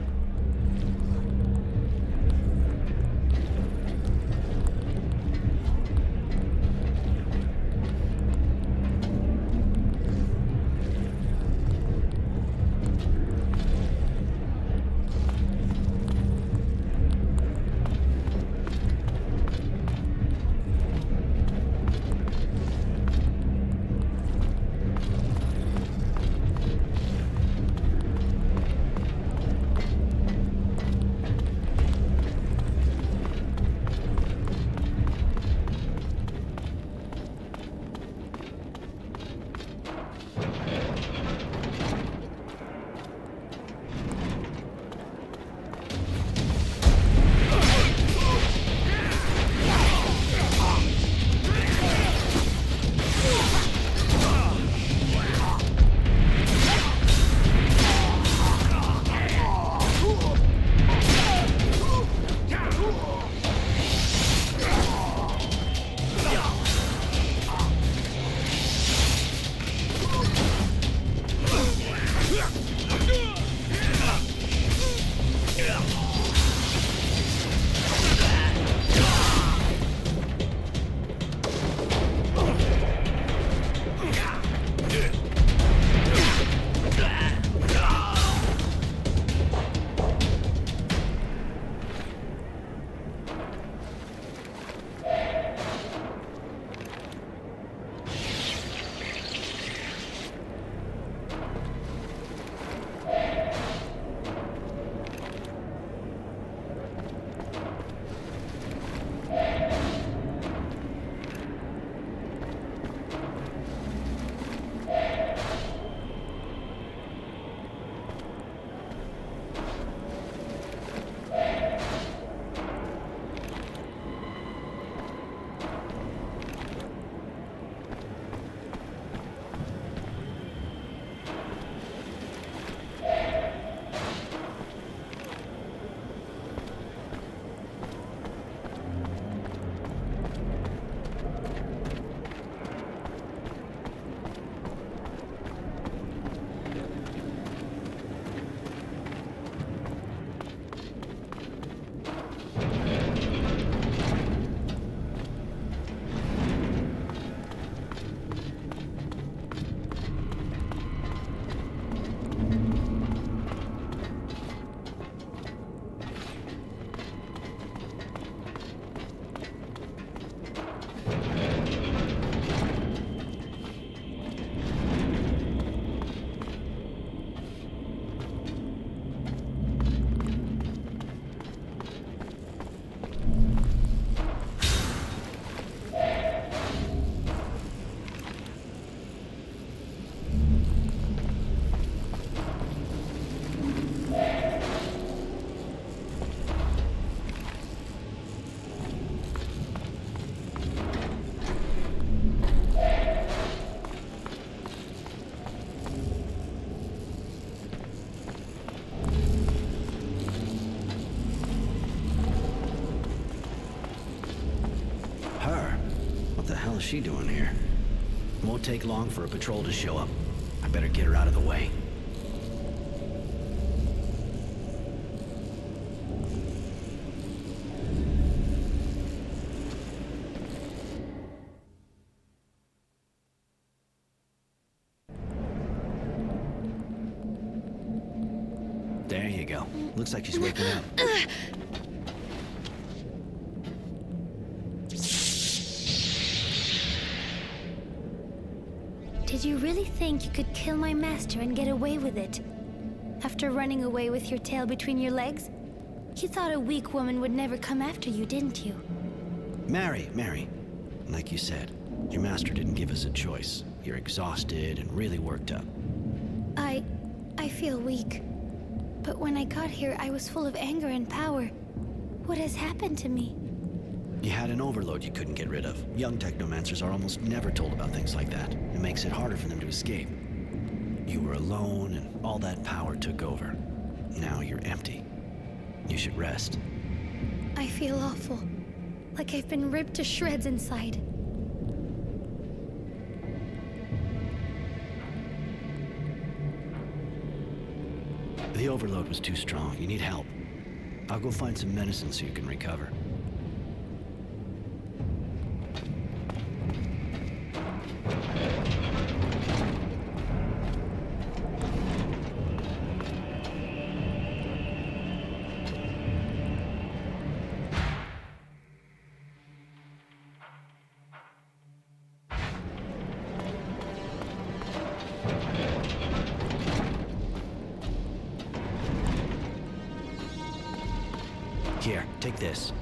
[SPEAKER 2] she doing here? Won't take long for a patrol to show up. I better get her out of the way. There you go. Looks like she's waking up.
[SPEAKER 19] Did you really think you could kill my master and get away with it? After running away with your tail between your legs? You thought a weak woman would never come after you, didn't you?
[SPEAKER 2] Mary. Like you said, your master didn't give us a choice. You're exhausted and really worked up.
[SPEAKER 19] I feel weak. But when I got here, I was full of anger and power. What has happened to me?
[SPEAKER 2] You had an overload you couldn't get rid of. Young technomancers are almost never told about things like that. It makes it harder for them to escape. You were alone, and all that power took over. Now you're empty. You should rest.
[SPEAKER 19] I feel awful. Like I've been ripped to shreds inside.
[SPEAKER 2] The overload was too strong. You need help. I'll go find some medicine so you can recover. Here, take this.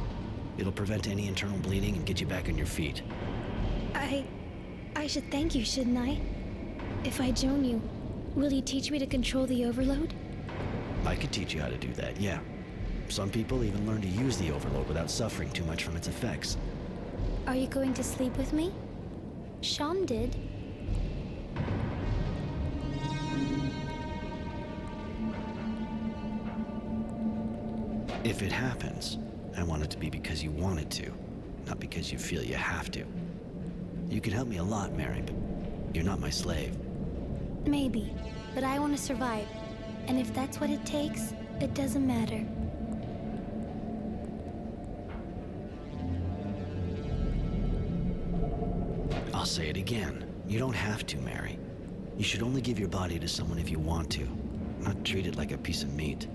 [SPEAKER 2] It'll prevent any internal bleeding and get you back on your feet.
[SPEAKER 19] I should thank you, shouldn't I? If I join you, will you teach me to control the overload?
[SPEAKER 2] I could teach you how to do that, yeah. Some people even learn to use the overload without suffering too much from its effects.
[SPEAKER 19] Are you going to sleep with me? Sean did.
[SPEAKER 2] If it happens, I want it to be because you wanted to, not because you feel you have to. You could help me a lot, Mary, but you're not my slave.
[SPEAKER 19] Maybe, but I want to survive. And if that's what it takes, it doesn't matter.
[SPEAKER 2] I'll say it again. You don't have to, Mary. You should only give your body to someone if you want to, not treat it like a piece of meat.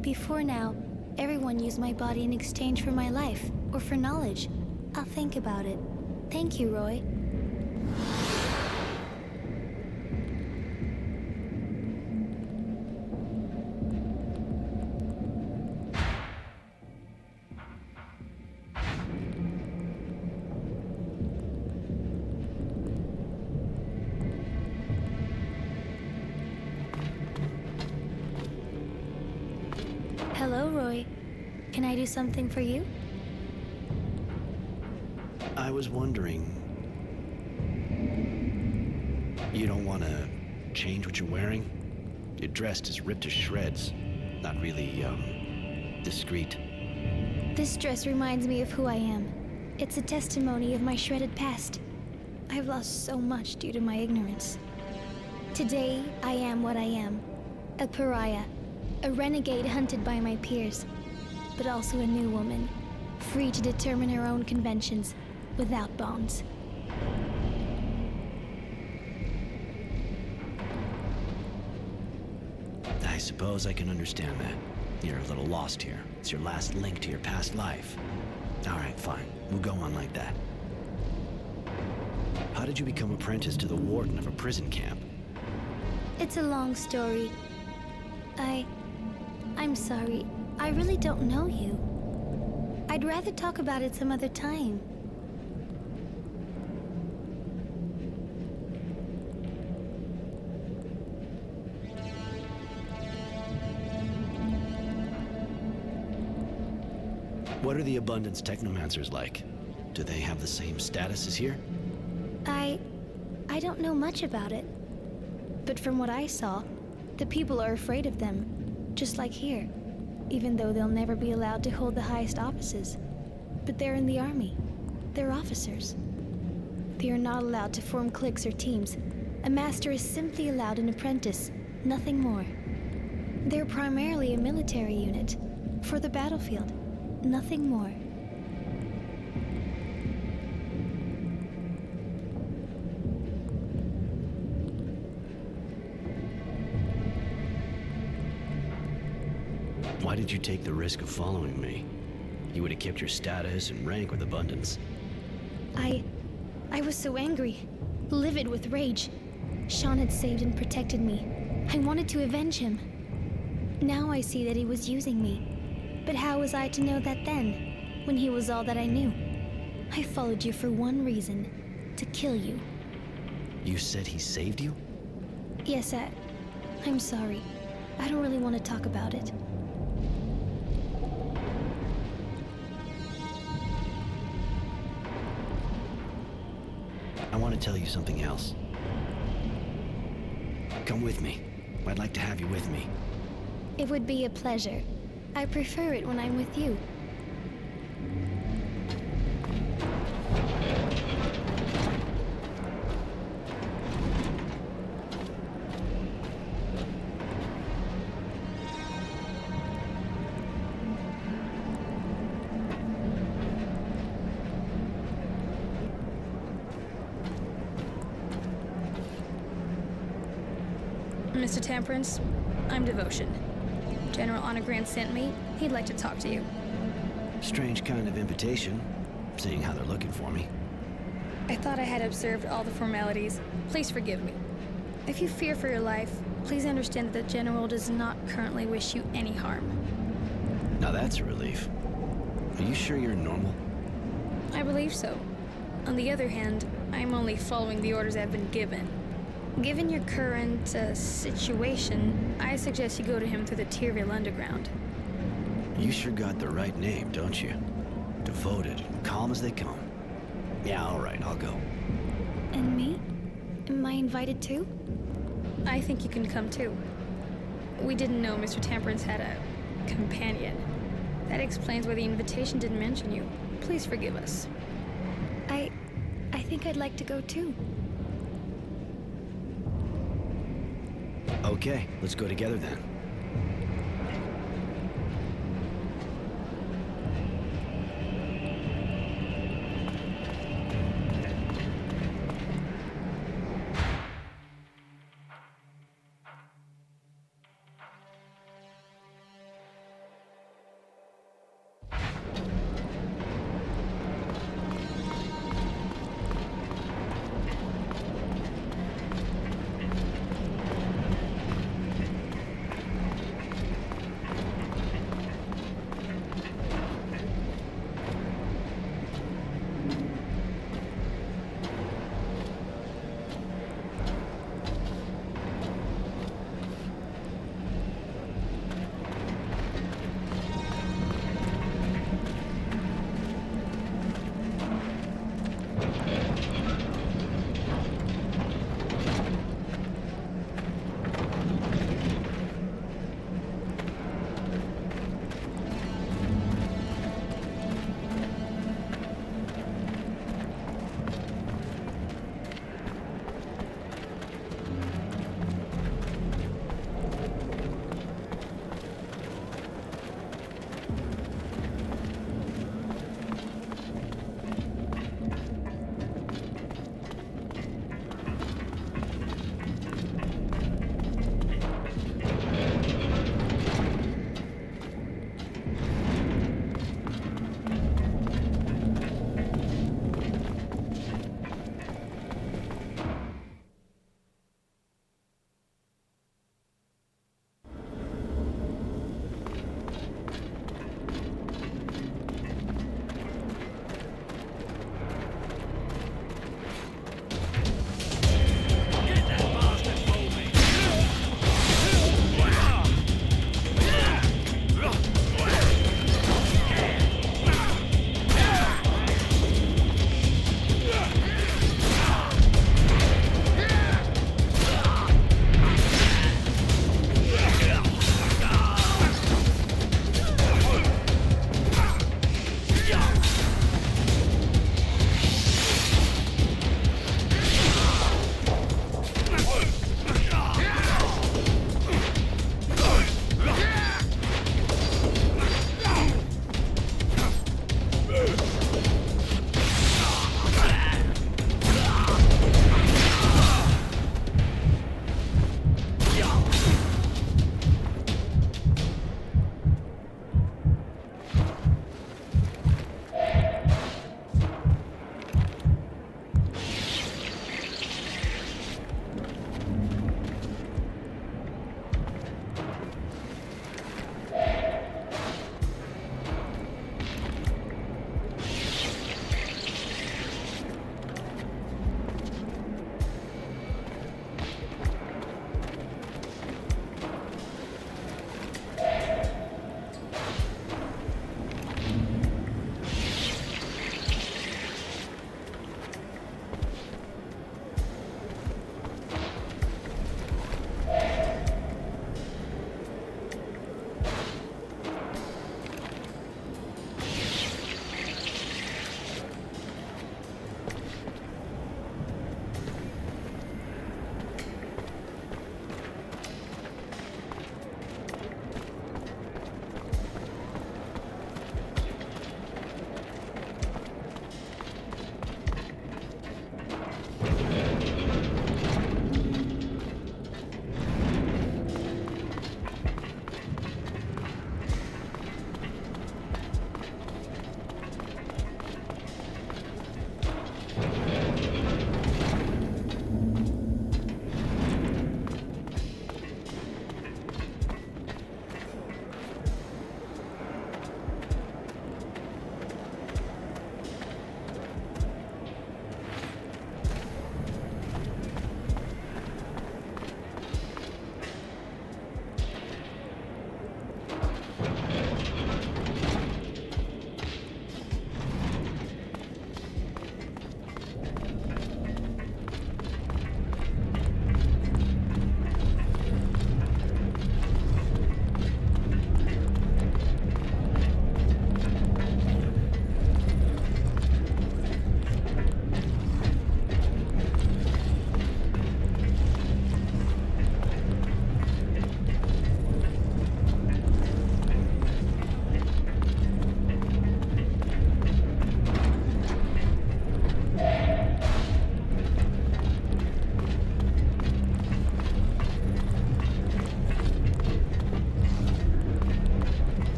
[SPEAKER 19] Before now, everyone used my body in exchange for my life, or for knowledge. I'll think about it. Thank you, Roy. Hello, Roy. Can I do something for you?
[SPEAKER 2] I was wondering... You don't want to change what you're wearing? Your dress is ripped to shreds. Not really, discreet.
[SPEAKER 19] This dress reminds me of who I am. It's a testimony of my shredded past. I've lost so much due to my ignorance. Today, I am what I am. A pariah. A renegade hunted by my peers. But also a new woman. Free to determine her own conventions. Without bonds.
[SPEAKER 2] I suppose I can understand that. You're a little lost here. It's your last link to your past life. All right, fine. We'll go on like that. How did you become apprentice to the warden of a prison camp?
[SPEAKER 19] It's a long story. I'm sorry. I really don't know you. I'd rather talk about it some other time.
[SPEAKER 2] What are the Abundance Technomancers like? Do they have the same status as here?
[SPEAKER 19] I don't know much about it. But from what I saw, the people are afraid of them, just like here. Even though they'll never be allowed to hold the highest offices. But they're in the army. They're officers. They are not allowed to form cliques or teams. A master is simply allowed an apprentice, nothing more. They're primarily a military unit, for the battlefield, nothing more.
[SPEAKER 2] Why did you take the risk of following me? You would have kept your status and rank with abundance.
[SPEAKER 19] I was so angry, livid with rage. Sean had saved and protected me. I wanted to avenge him. Now I see that he was using me. But how was I to know that then, when he was all that I knew? I followed you for one reason, to kill you.
[SPEAKER 2] You said he saved you?
[SPEAKER 19] Yes, I'm sorry. I don't really want to talk about it.
[SPEAKER 2] I want to tell you something else. Come with me. I'd like to have you with me.
[SPEAKER 19] It would be a pleasure. I prefer it when I'm with you.
[SPEAKER 20] Mr. Temperance, I'm Devotion. General Honor Grant sent me. He'd like to talk to you.
[SPEAKER 2] Strange kind of invitation, seeing how they're looking for me.
[SPEAKER 20] I thought I had observed all the formalities. Please forgive me. If you fear for your life, please understand that the General does not currently wish you any harm.
[SPEAKER 2] Now that's a relief. Are you sure you're normal?
[SPEAKER 20] I believe so. On the other hand, I'm only following the orders I've been given. Given your current situation, I suggest you go to him through the Tyrville Underground.
[SPEAKER 2] You sure got the right name, don't you? Devoted, calm as they come. Yeah, all right, I'll go.
[SPEAKER 19] And me? Am I invited too?
[SPEAKER 20] I think you can come too. We didn't know Mr. Temperance had a companion. That explains why the invitation didn't mention you. Please forgive us.
[SPEAKER 19] I think I'd like to go too.
[SPEAKER 2] Okay, let's go together then.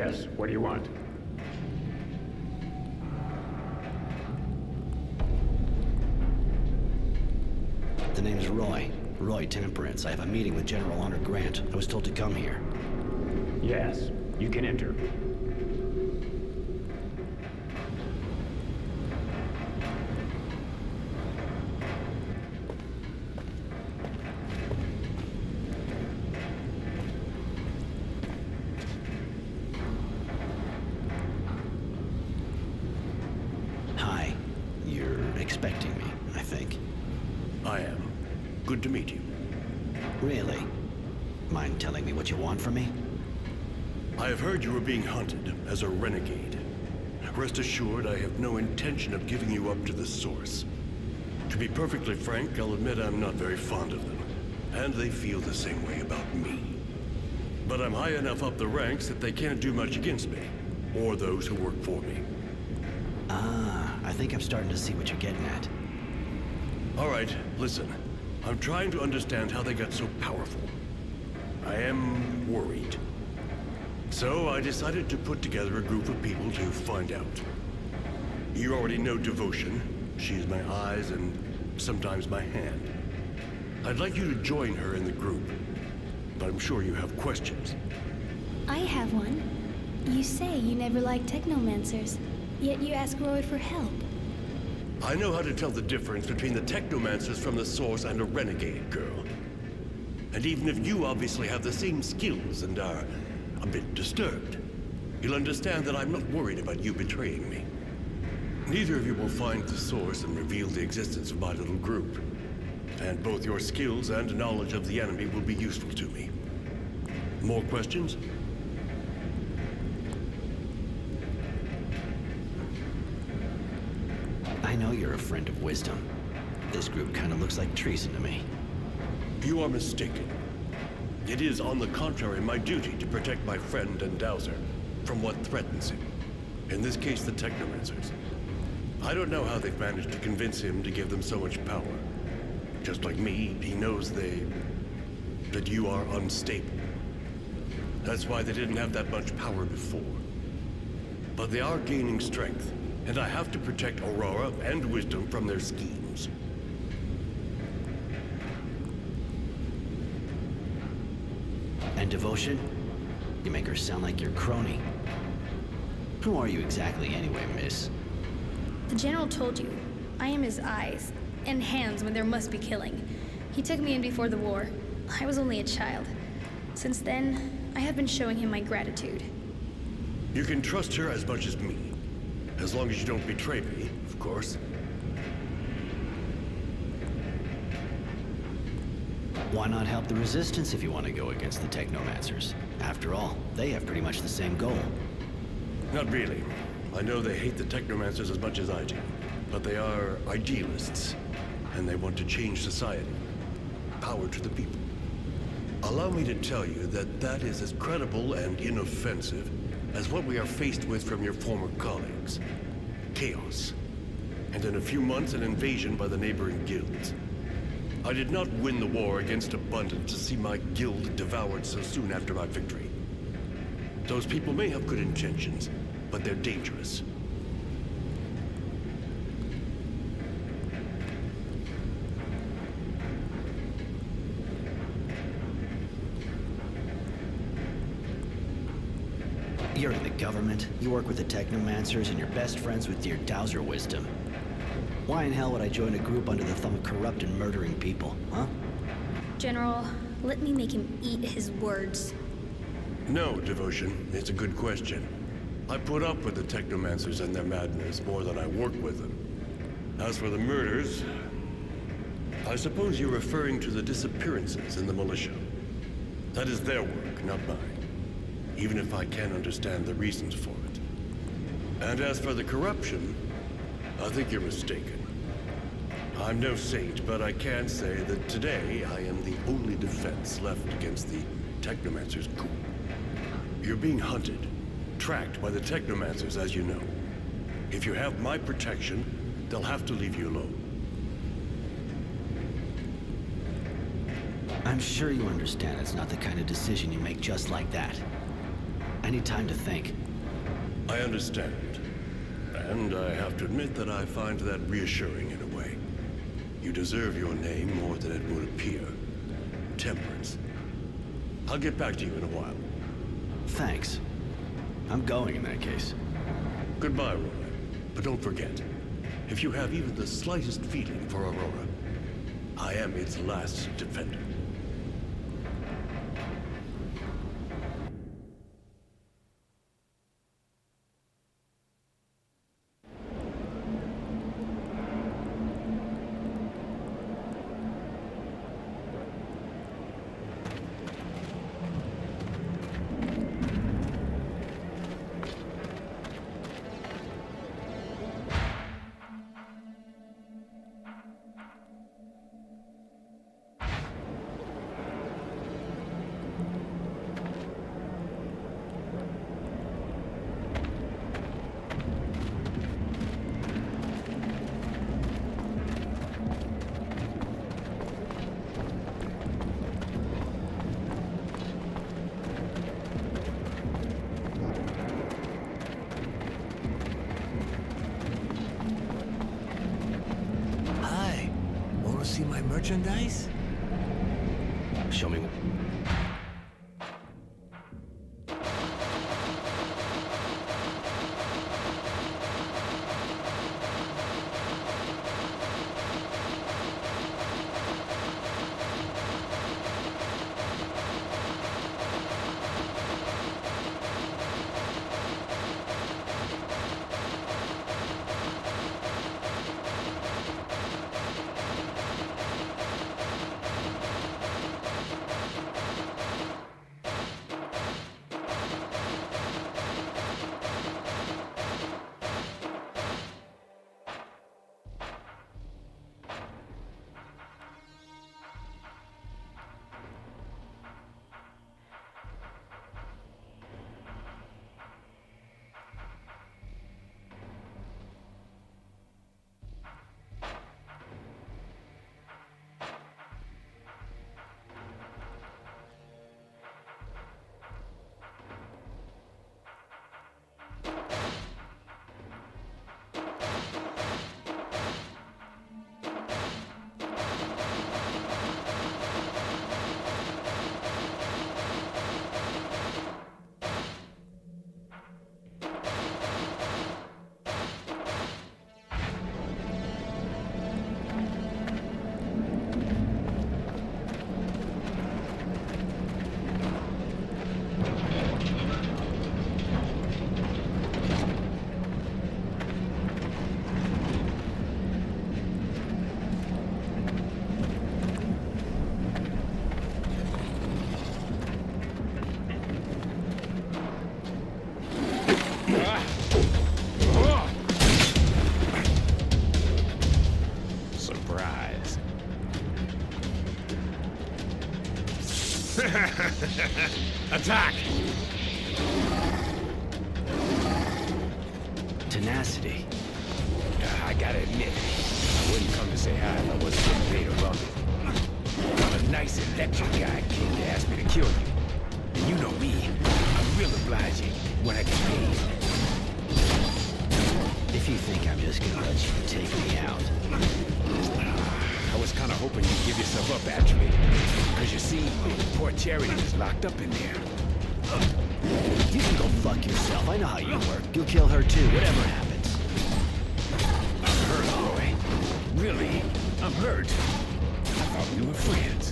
[SPEAKER 21] Yes, what do you want?
[SPEAKER 2] The name's Roy. Roy Temperance. I have a meeting with General Honor Grant. I was told to come here.
[SPEAKER 21] Yes, you can enter.
[SPEAKER 2] Hi. You're expecting me, I think.
[SPEAKER 15] I am. Good to meet you.
[SPEAKER 2] Really? Mind telling me what you want from me?
[SPEAKER 15] I have heard you were being hunted as a renegade. Rest assured, I have no intention of giving you up to the Source. To be perfectly frank, I'll admit I'm not very fond of them, and they feel the same way about me. But I'm high enough up the ranks that they can't do much against me, or those who work for me.
[SPEAKER 2] Ah, I think I'm starting to see what you're getting at.
[SPEAKER 15] All right, listen. I'm trying to understand how they got so powerful. I am worried. So I decided to put together a group of people to find out. You already know Devotion. She's my eyes and sometimes my hand. I'd like you to join her in the group, but I'm sure you have questions.
[SPEAKER 19] I have one. You say you never liked technomancers, yet you ask Roy for help.
[SPEAKER 15] I know how to tell the difference between the technomancers from the Source and a renegade, girl. And even if you obviously have the same skills and are a bit disturbed, you'll understand that I'm not worried about you betraying me. Neither of you will find the Source and reveal the existence of my little group. And both your skills and knowledge of the enemy will be useful to me. More questions?
[SPEAKER 2] I know you're a friend of wisdom. This group kind of looks like treason to me.
[SPEAKER 15] You are mistaken. It is, on the contrary, my duty to protect my friend and Dowser from what threatens him. In this case, the Technomancers. I don't know how they've managed to convince him to give them so much power. Just like me, he knows that you are unstable. That's why they didn't have that much power before. But they are gaining strength, and I have to protect Aurora and Wisdom from their schemes.
[SPEAKER 2] And Devotion? You make her sound like your crony. Who are you exactly anyway, miss?
[SPEAKER 20] The General told you, I am his eyes and hands when there must be killing. He took me in before the war. I was only a child. Since then, I have been showing him my gratitude.
[SPEAKER 15] You can trust her as much as me. As long as you don't betray me, of course.
[SPEAKER 2] Why not help the Resistance if you want to go against the Technomancers? After all, they have pretty much the same goal.
[SPEAKER 15] Not really. I know they hate the Technomancers as much as I do. But they are idealists, and they want to change society. Power to the people. Allow me to tell you that that is as credible and inoffensive as what we are faced with from your former colleagues. Chaos. And in a few months, an invasion by the neighboring guilds. I did not win the war against Abundant to see my guild devoured so soon after my victory. Those people may have good intentions, but they're dangerous.
[SPEAKER 2] You're in the government, you work with the Technomancers, and you're best friends with dear Dowser Wisdom. Why in hell would I join a group under the thumb of corrupt and murdering people, huh?
[SPEAKER 20] General, let me make him eat his words.
[SPEAKER 15] No, Devotion. It's a good question. I put up with the Technomancers and their madness more than I work with them. As for the murders, I suppose you're referring to the disappearances in the militia. That is their work, not mine. Even if I can understand the reasons for it. And as for the corruption, I think you're mistaken. I'm no saint, but I can say that today I am the only defense left against the Technomancer's coup. You're being hunted, tracked by the Technomancers, as you know. If you have my protection, they'll have to leave you alone.
[SPEAKER 2] I'm sure you understand it's not the kind of decision you make just like that. I need time to think.
[SPEAKER 12] I understand. And I have to admit that I find that reassuring in a way. You deserve your name more than it would appear. Temperance. I'll get back to you in a while.
[SPEAKER 2] Thanks. I'm going in that case.
[SPEAKER 12] Goodbye, Roy. But don't forget, if you have even the slightest feeling for Aurora, I am its last defender.
[SPEAKER 7] See my merchandise?
[SPEAKER 2] Show me.
[SPEAKER 3] Attack!
[SPEAKER 2] Tenacity.
[SPEAKER 6] I gotta admit, I wouldn't come to say hi if I wasn't getting paid a bucket. I'm a nice electric guy came to ask me to kill you. And you know me, I'm real obliging when I get paid.
[SPEAKER 2] If you think I'm just gonna let you take me out.
[SPEAKER 6] I was kinda hoping you'd give yourself up after me. Cause you see, poor Charity is locked up in there.
[SPEAKER 2] You can go fuck yourself. I know how you work. You'll kill her too, whatever happens.
[SPEAKER 6] I'm hurt, Roy. Really, I'm hurt. I thought we were friends.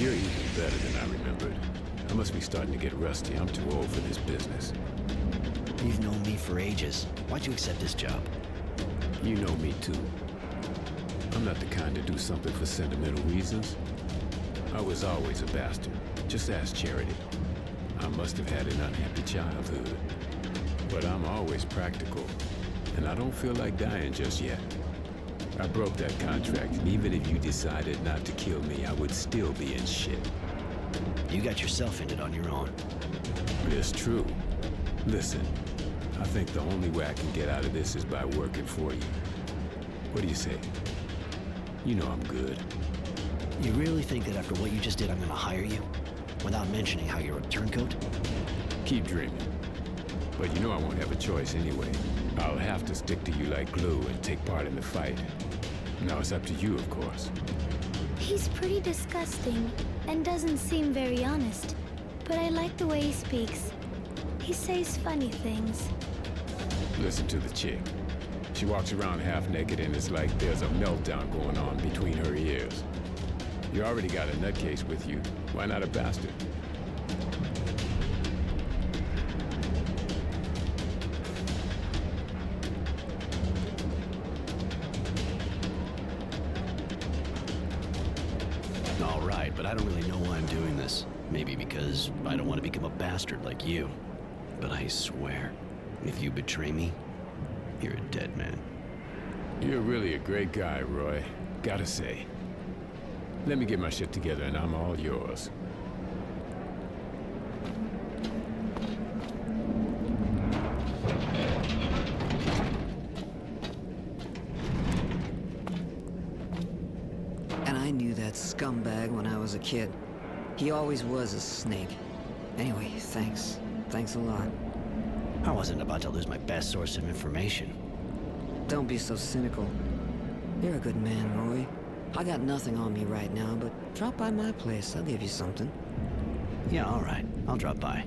[SPEAKER 6] You're even better than I remembered. I must be starting to get rusty. I'm too old for this business.
[SPEAKER 2] You've known me for ages. Why'd you accept this job?
[SPEAKER 6] You know me too. I'm not the kind to do something for sentimental reasons. I was always a bastard. Just ask Charity. I must have had an unhappy childhood. But I'm always practical, and I don't feel like dying just yet. I broke that contract, and even if you decided not to kill me, I would still be in shit.
[SPEAKER 2] You got yourself in it on your own.
[SPEAKER 6] It's true. Listen, I think the only way I can get out of this is by working for you. What do you say? You know I'm good.
[SPEAKER 2] You really think that after what you just did, I'm gonna hire you? Without mentioning how you're a turncoat?
[SPEAKER 6] Keep dreaming. But you know I won't have a choice anyway. I'll have to stick to you like glue and take part in the fight. Now it's up to you, of course.
[SPEAKER 19] He's pretty disgusting and doesn't seem very honest, but I like the way he speaks. He says funny things.
[SPEAKER 6] Listen to the chick. She walks around half naked and it's like there's a meltdown going on between her ears. You already got a nutcase with you. Why not a bastard?
[SPEAKER 2] All right, but I don't really know why I'm doing this. Maybe because I don't want to become a bastard like you. But I swear, if you betray me, you're a dead man.
[SPEAKER 6] You're really a great guy, Roy. Gotta say. Let me get my shit together and I'm all yours.
[SPEAKER 8] And I knew that scumbag when I was a kid. He always was a snake. Anyway, thanks. Thanks a lot.
[SPEAKER 2] I wasn't about to lose my best source of information.
[SPEAKER 8] Don't be so cynical. You're a good man, Roy. I got nothing on me right now, but drop by my place. I'll give you something.
[SPEAKER 2] Yeah, all right. I'll drop by.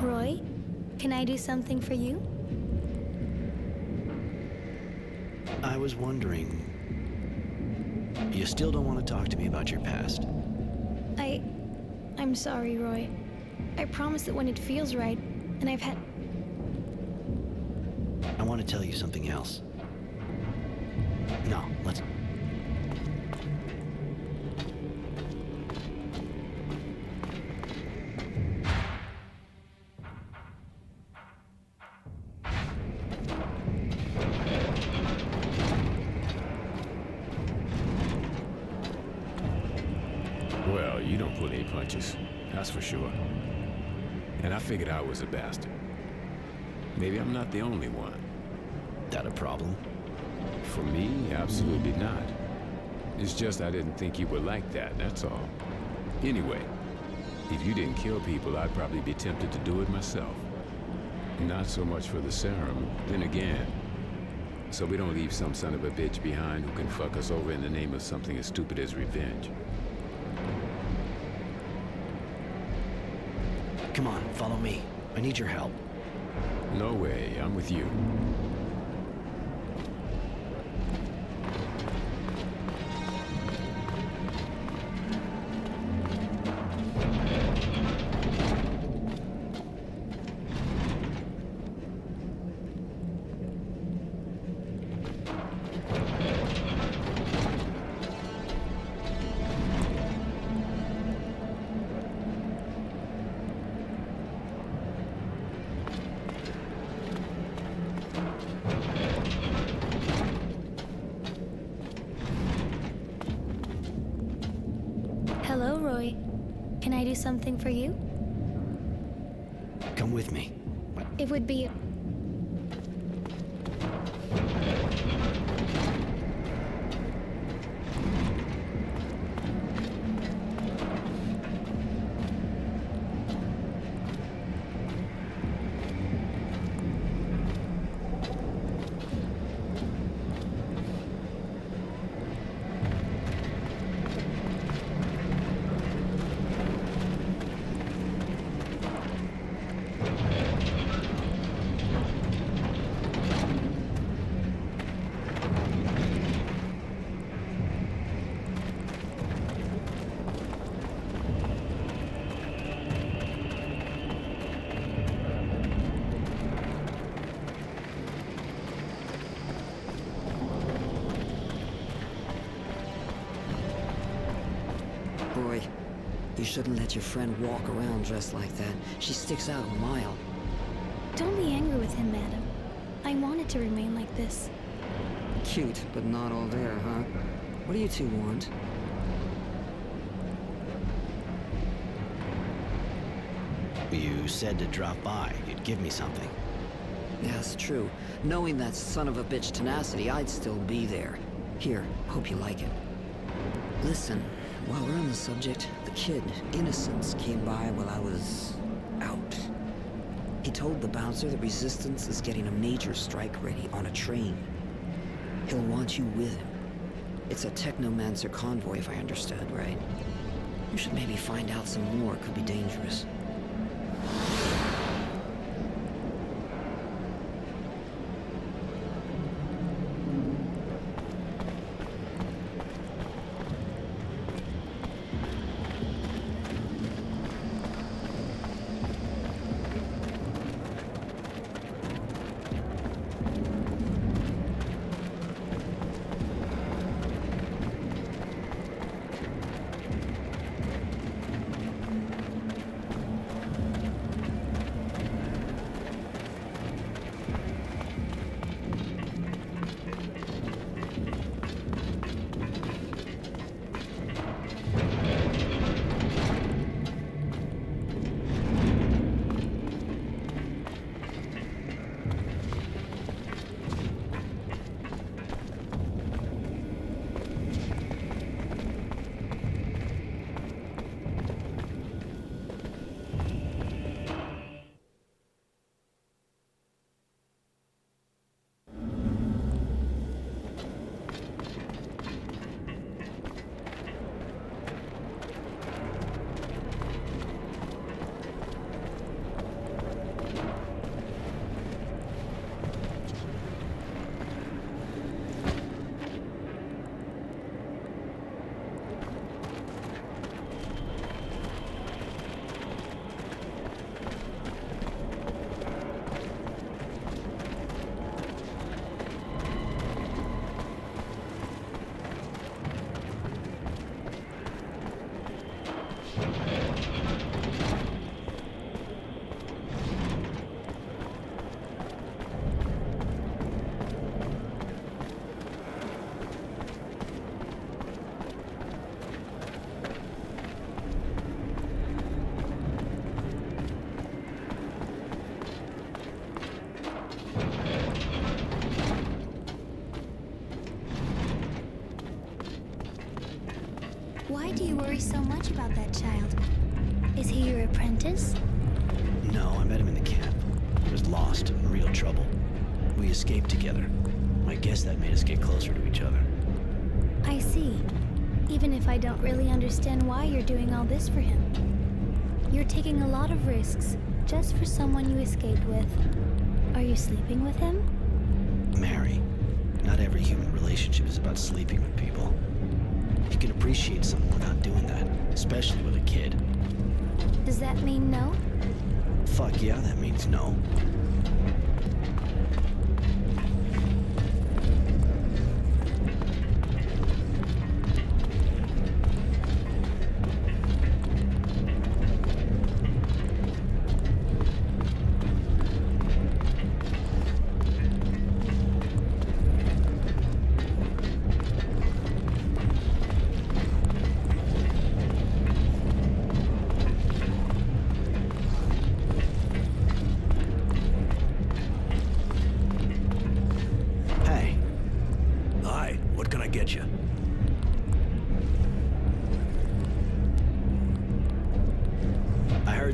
[SPEAKER 19] Roy, can I do something for you?
[SPEAKER 2] I was wondering... You still don't want to talk to me about your past?
[SPEAKER 19] I'm sorry, Roy. I promise that when it feels right, and I've had...
[SPEAKER 2] I want to tell you something else. No, let's...
[SPEAKER 6] Well, you don't pull any punches, that's for sure. And I figured I was a bastard. Maybe I'm not the only one.
[SPEAKER 2] That a problem?
[SPEAKER 6] For me, absolutely not. It's just I didn't think you were like that, that's all. Anyway, if you didn't kill people, I'd probably be tempted to do it myself. Not so much for the serum, then again. So we don't leave some son of a bitch behind who can fuck us over in the name of something as stupid as revenge.
[SPEAKER 2] Come on, follow me. I need your help.
[SPEAKER 6] No way, I'm with you.
[SPEAKER 19] Hello, Roy. Can I do something for you?
[SPEAKER 2] Come with me.
[SPEAKER 19] It would be...
[SPEAKER 8] You shouldn't let your friend walk around dressed like that. She sticks out a mile.
[SPEAKER 19] Don't be angry with him, madam. I want it to remain like this.
[SPEAKER 8] Cute, but not all there, huh? What do you two want?
[SPEAKER 2] You said to drop by. You'd give me something.
[SPEAKER 8] Yeah, it's true. Knowing that son of a bitch tenacity, I'd still be there. Here, hope you like it. Listen, while we're on the subject, the kid, Innocence, came by while I was out. He told the bouncer that Resistance is getting a major strike ready on a train. He'll want you with him. It's a Technomancer convoy, if I understood right. You should maybe find out some more. It could be dangerous.
[SPEAKER 19] Why do you worry so much about that child? Is he your apprentice?
[SPEAKER 2] No, I met him in the camp. He was lost, in real trouble. We escaped together. I guess that made us get closer to each other.
[SPEAKER 19] I see. Even if I don't really understand why you're doing all this for him. You're taking a lot of risks just for someone you escaped with. Are you sleeping with him?
[SPEAKER 2] Mary, not every human relationship is about sleeping with people. You can appreciate someone without doing that, especially with a kid.
[SPEAKER 19] Does that mean no?
[SPEAKER 2] Fuck yeah, that means no.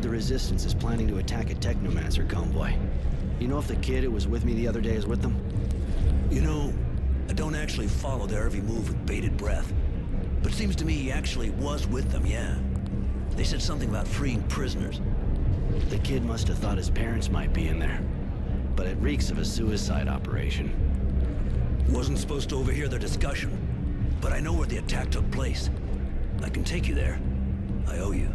[SPEAKER 2] Resistance is planning to attack a Technomancer convoy. You know if the kid who was with me the other day is with them?
[SPEAKER 14] You know, I don't actually follow their every move with bated breath. But it seems to me he actually was with them, yeah. They said something about freeing prisoners.
[SPEAKER 2] The kid must have thought his parents might be in there. But it reeks of a suicide operation.
[SPEAKER 14] Wasn't supposed to overhear their discussion. But I know where the attack took place. I can take you there. I owe you.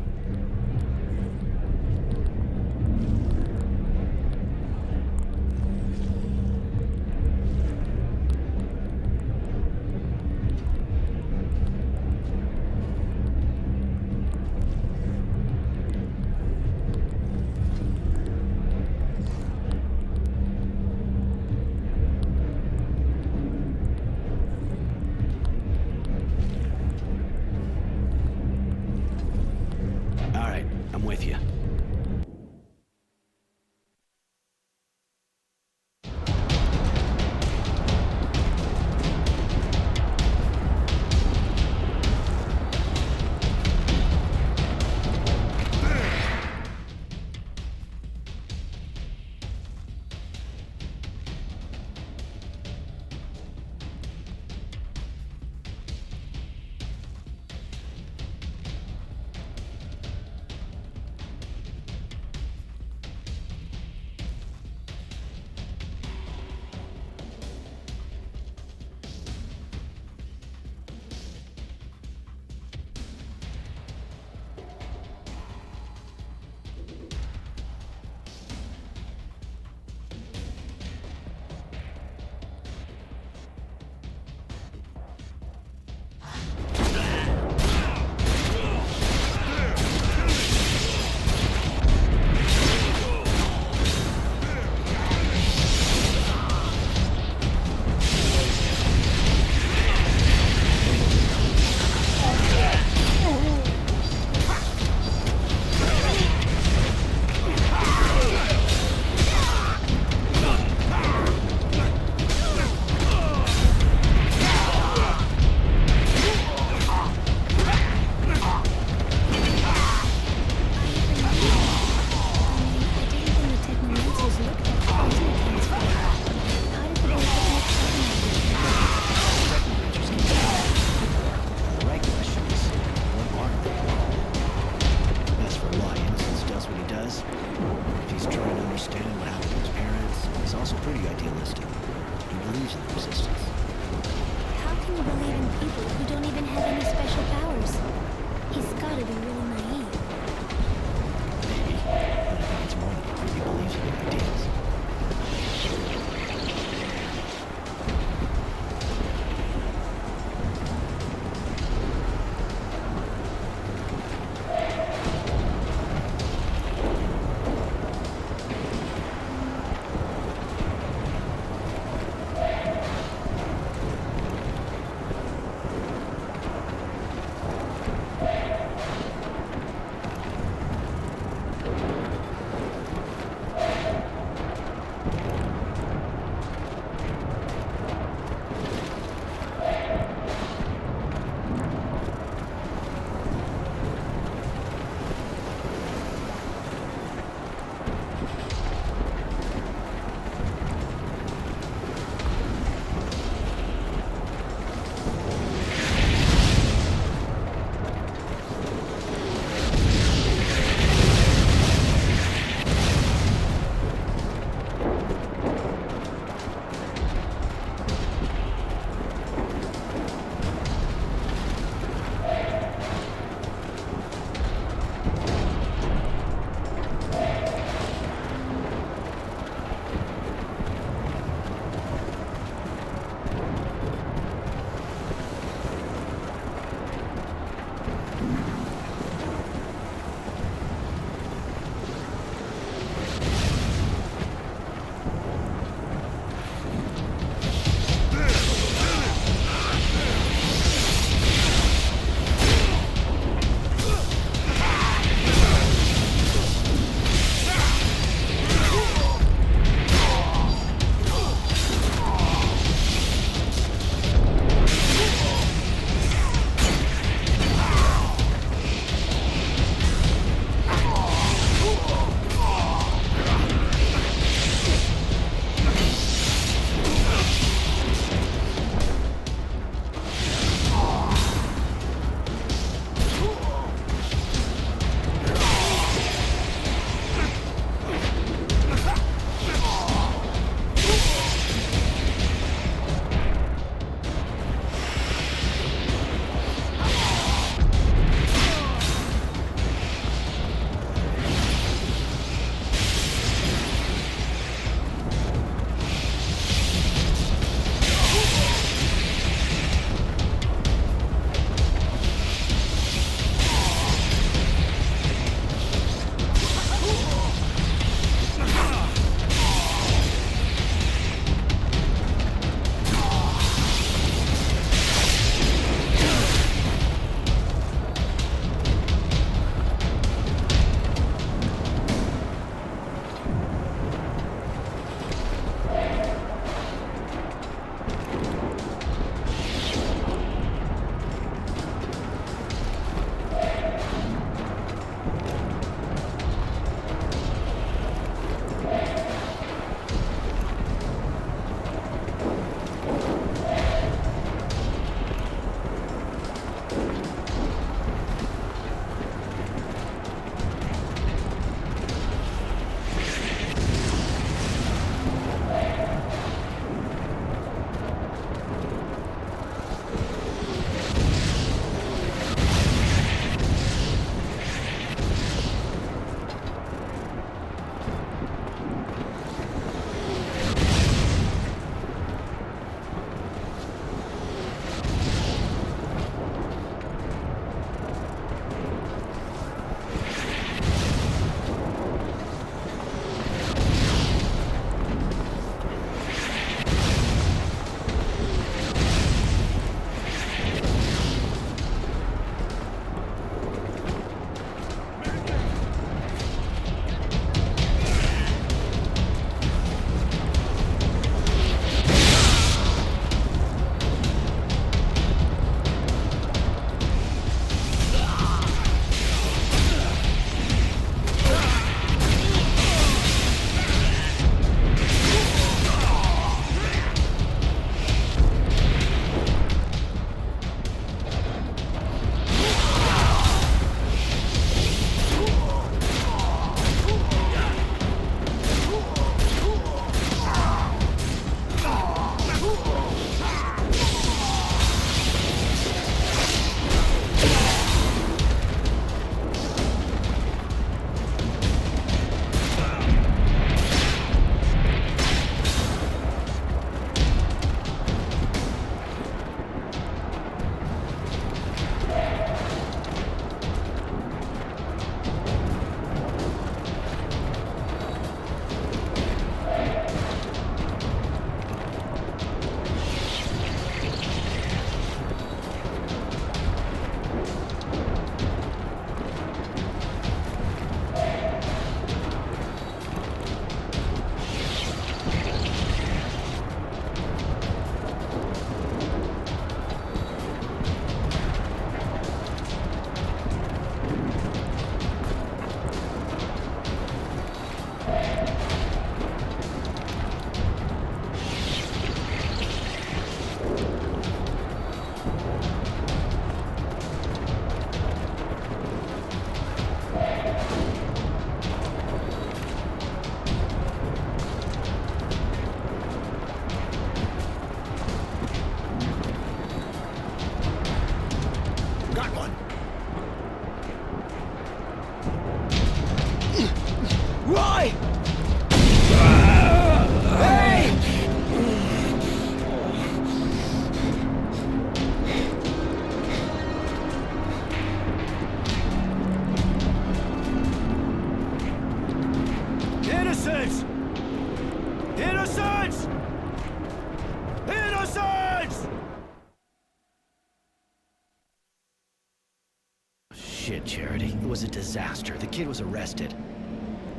[SPEAKER 2] Shit, Charity. It was a disaster. The kid was arrested.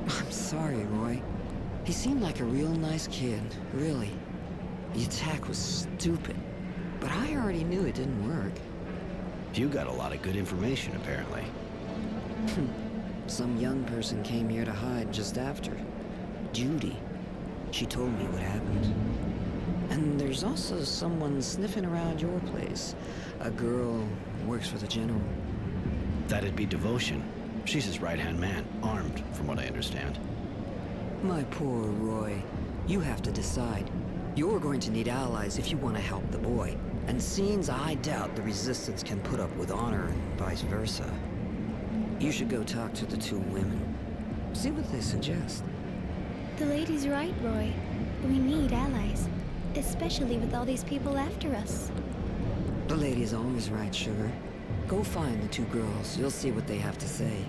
[SPEAKER 8] I'm sorry, Roy. He seemed like a real nice kid, really. The attack was stupid, but I already knew it didn't work.
[SPEAKER 2] You got a lot of good information, apparently.
[SPEAKER 8] Some young person came here to hide just after. Judy. She told me what happened. And there's also someone sniffing around your place. A girl who works for the General.
[SPEAKER 2] That'd be Devotion. She's his right-hand man, armed, from what I understand.
[SPEAKER 8] My poor Roy. You have to decide. You're going to need allies if you want to help the boy. And scenes I doubt the Resistance can put up with honor and vice versa. You should go talk to the two women. See what they suggest.
[SPEAKER 19] The lady's right, Roy. We need allies. Especially with all these people after us.
[SPEAKER 8] The lady's always right, Sugar. Go find the two girls. You'll see what they have to say.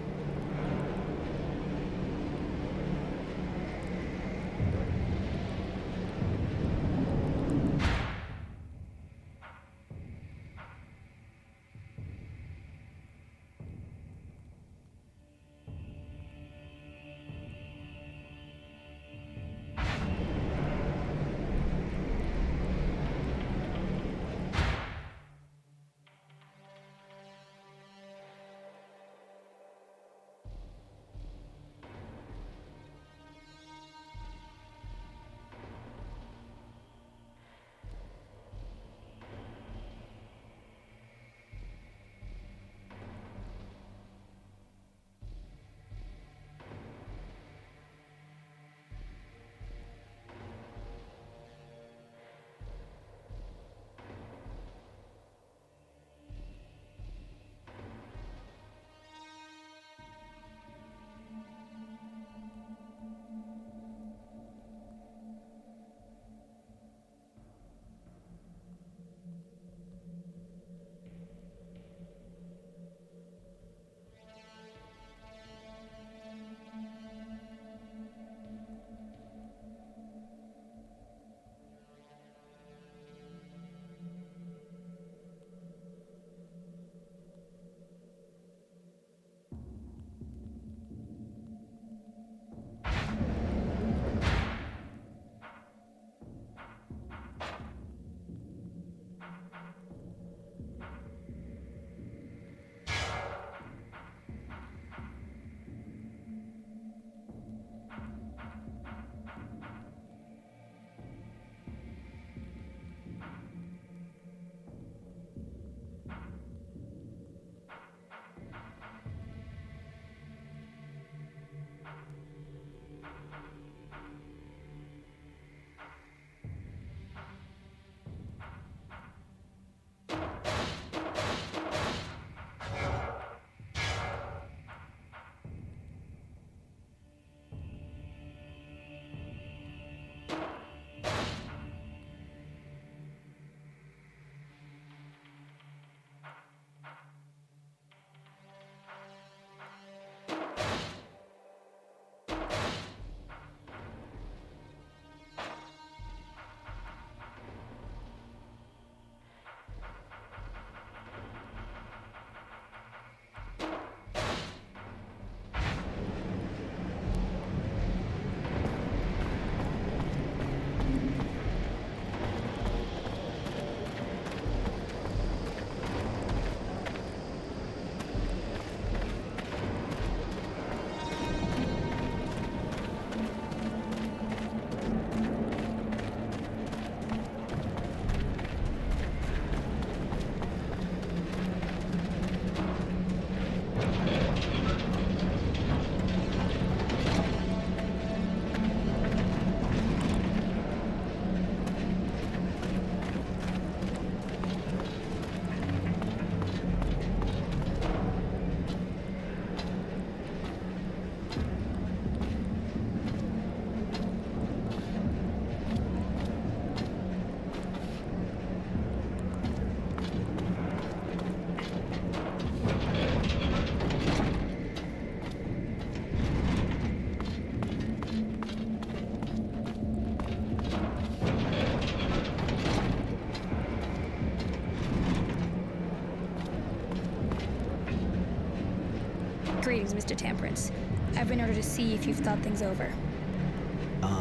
[SPEAKER 20] Greetings, Mr. Temperance. I've been ordered to see if you've thought things over.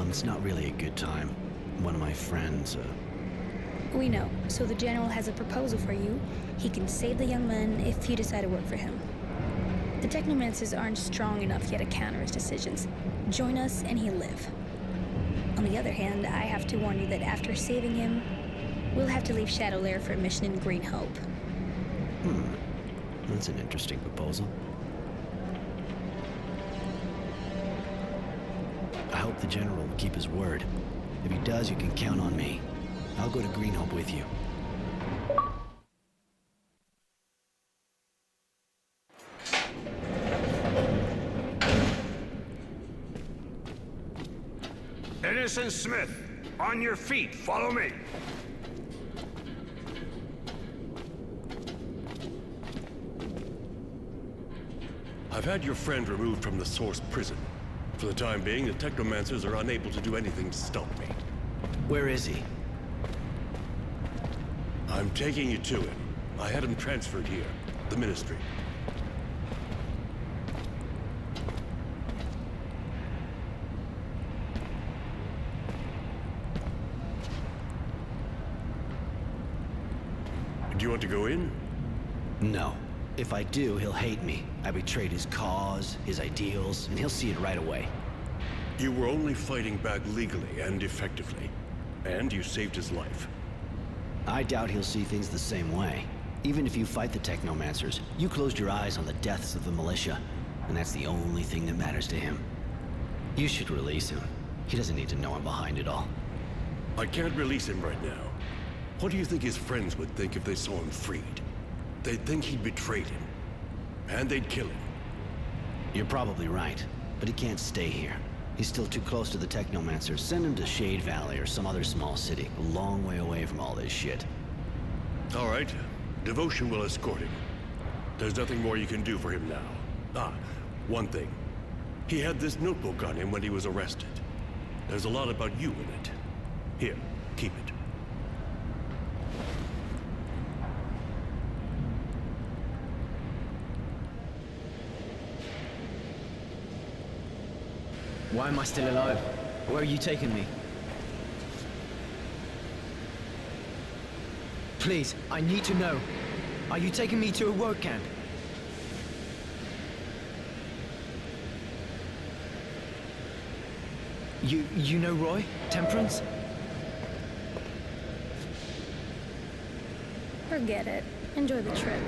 [SPEAKER 2] It's not really a good time. One of my friends,
[SPEAKER 20] We know, so the General has a proposal for you. He can save the young man if you decide to work for him. The Technomancers aren't strong enough yet to counter his decisions. Join us and he'll live. On the other hand, I have to warn you that after saving him, we'll have to leave Shadowlair for a mission in Green Hope.
[SPEAKER 2] That's an interesting proposal. I hope the General will keep his word. If he does, you can count on me. I'll go to Green Hope with you.
[SPEAKER 15] Innocent Smith, on your feet, follow me.
[SPEAKER 12] I've had your friend removed from the Source prison. For the time being, the Technomancers are unable to do anything to stop me.
[SPEAKER 2] Where is he?
[SPEAKER 12] I'm taking you to him. I had him transferred here. The Ministry. Do you want to go in?
[SPEAKER 2] No. If I do, he'll hate me. I betrayed his cause, his ideals, and he'll see it right away.
[SPEAKER 12] You were only fighting back legally and effectively. And you saved his life.
[SPEAKER 2] I doubt he'll see things the same way. Even if you fight the Technomancers, you closed your eyes on the deaths of the militia, and that's the only thing that matters to him. You should release him. He doesn't need to know I'm behind it all.
[SPEAKER 12] I can't release him right now. What do you think his friends would think if they saw him freed? They'd think he betrayed him. And they'd kill him.
[SPEAKER 2] You're probably right, but he can't stay here. He's still too close to the Technomancers. Send him to Shade Valley or some other small city, a long way away from all this shit.
[SPEAKER 12] All right. Devotion will escort him. There's nothing more you can do for him now. One thing. He had this notebook on him when he was arrested. There's a lot about you in it. Here, keep it.
[SPEAKER 4] Why am I still alive? Where are you taking me? Please, I need to know. Are you taking me to a work camp? You know Roy? Temperance?
[SPEAKER 20] Forget it. Enjoy the trip.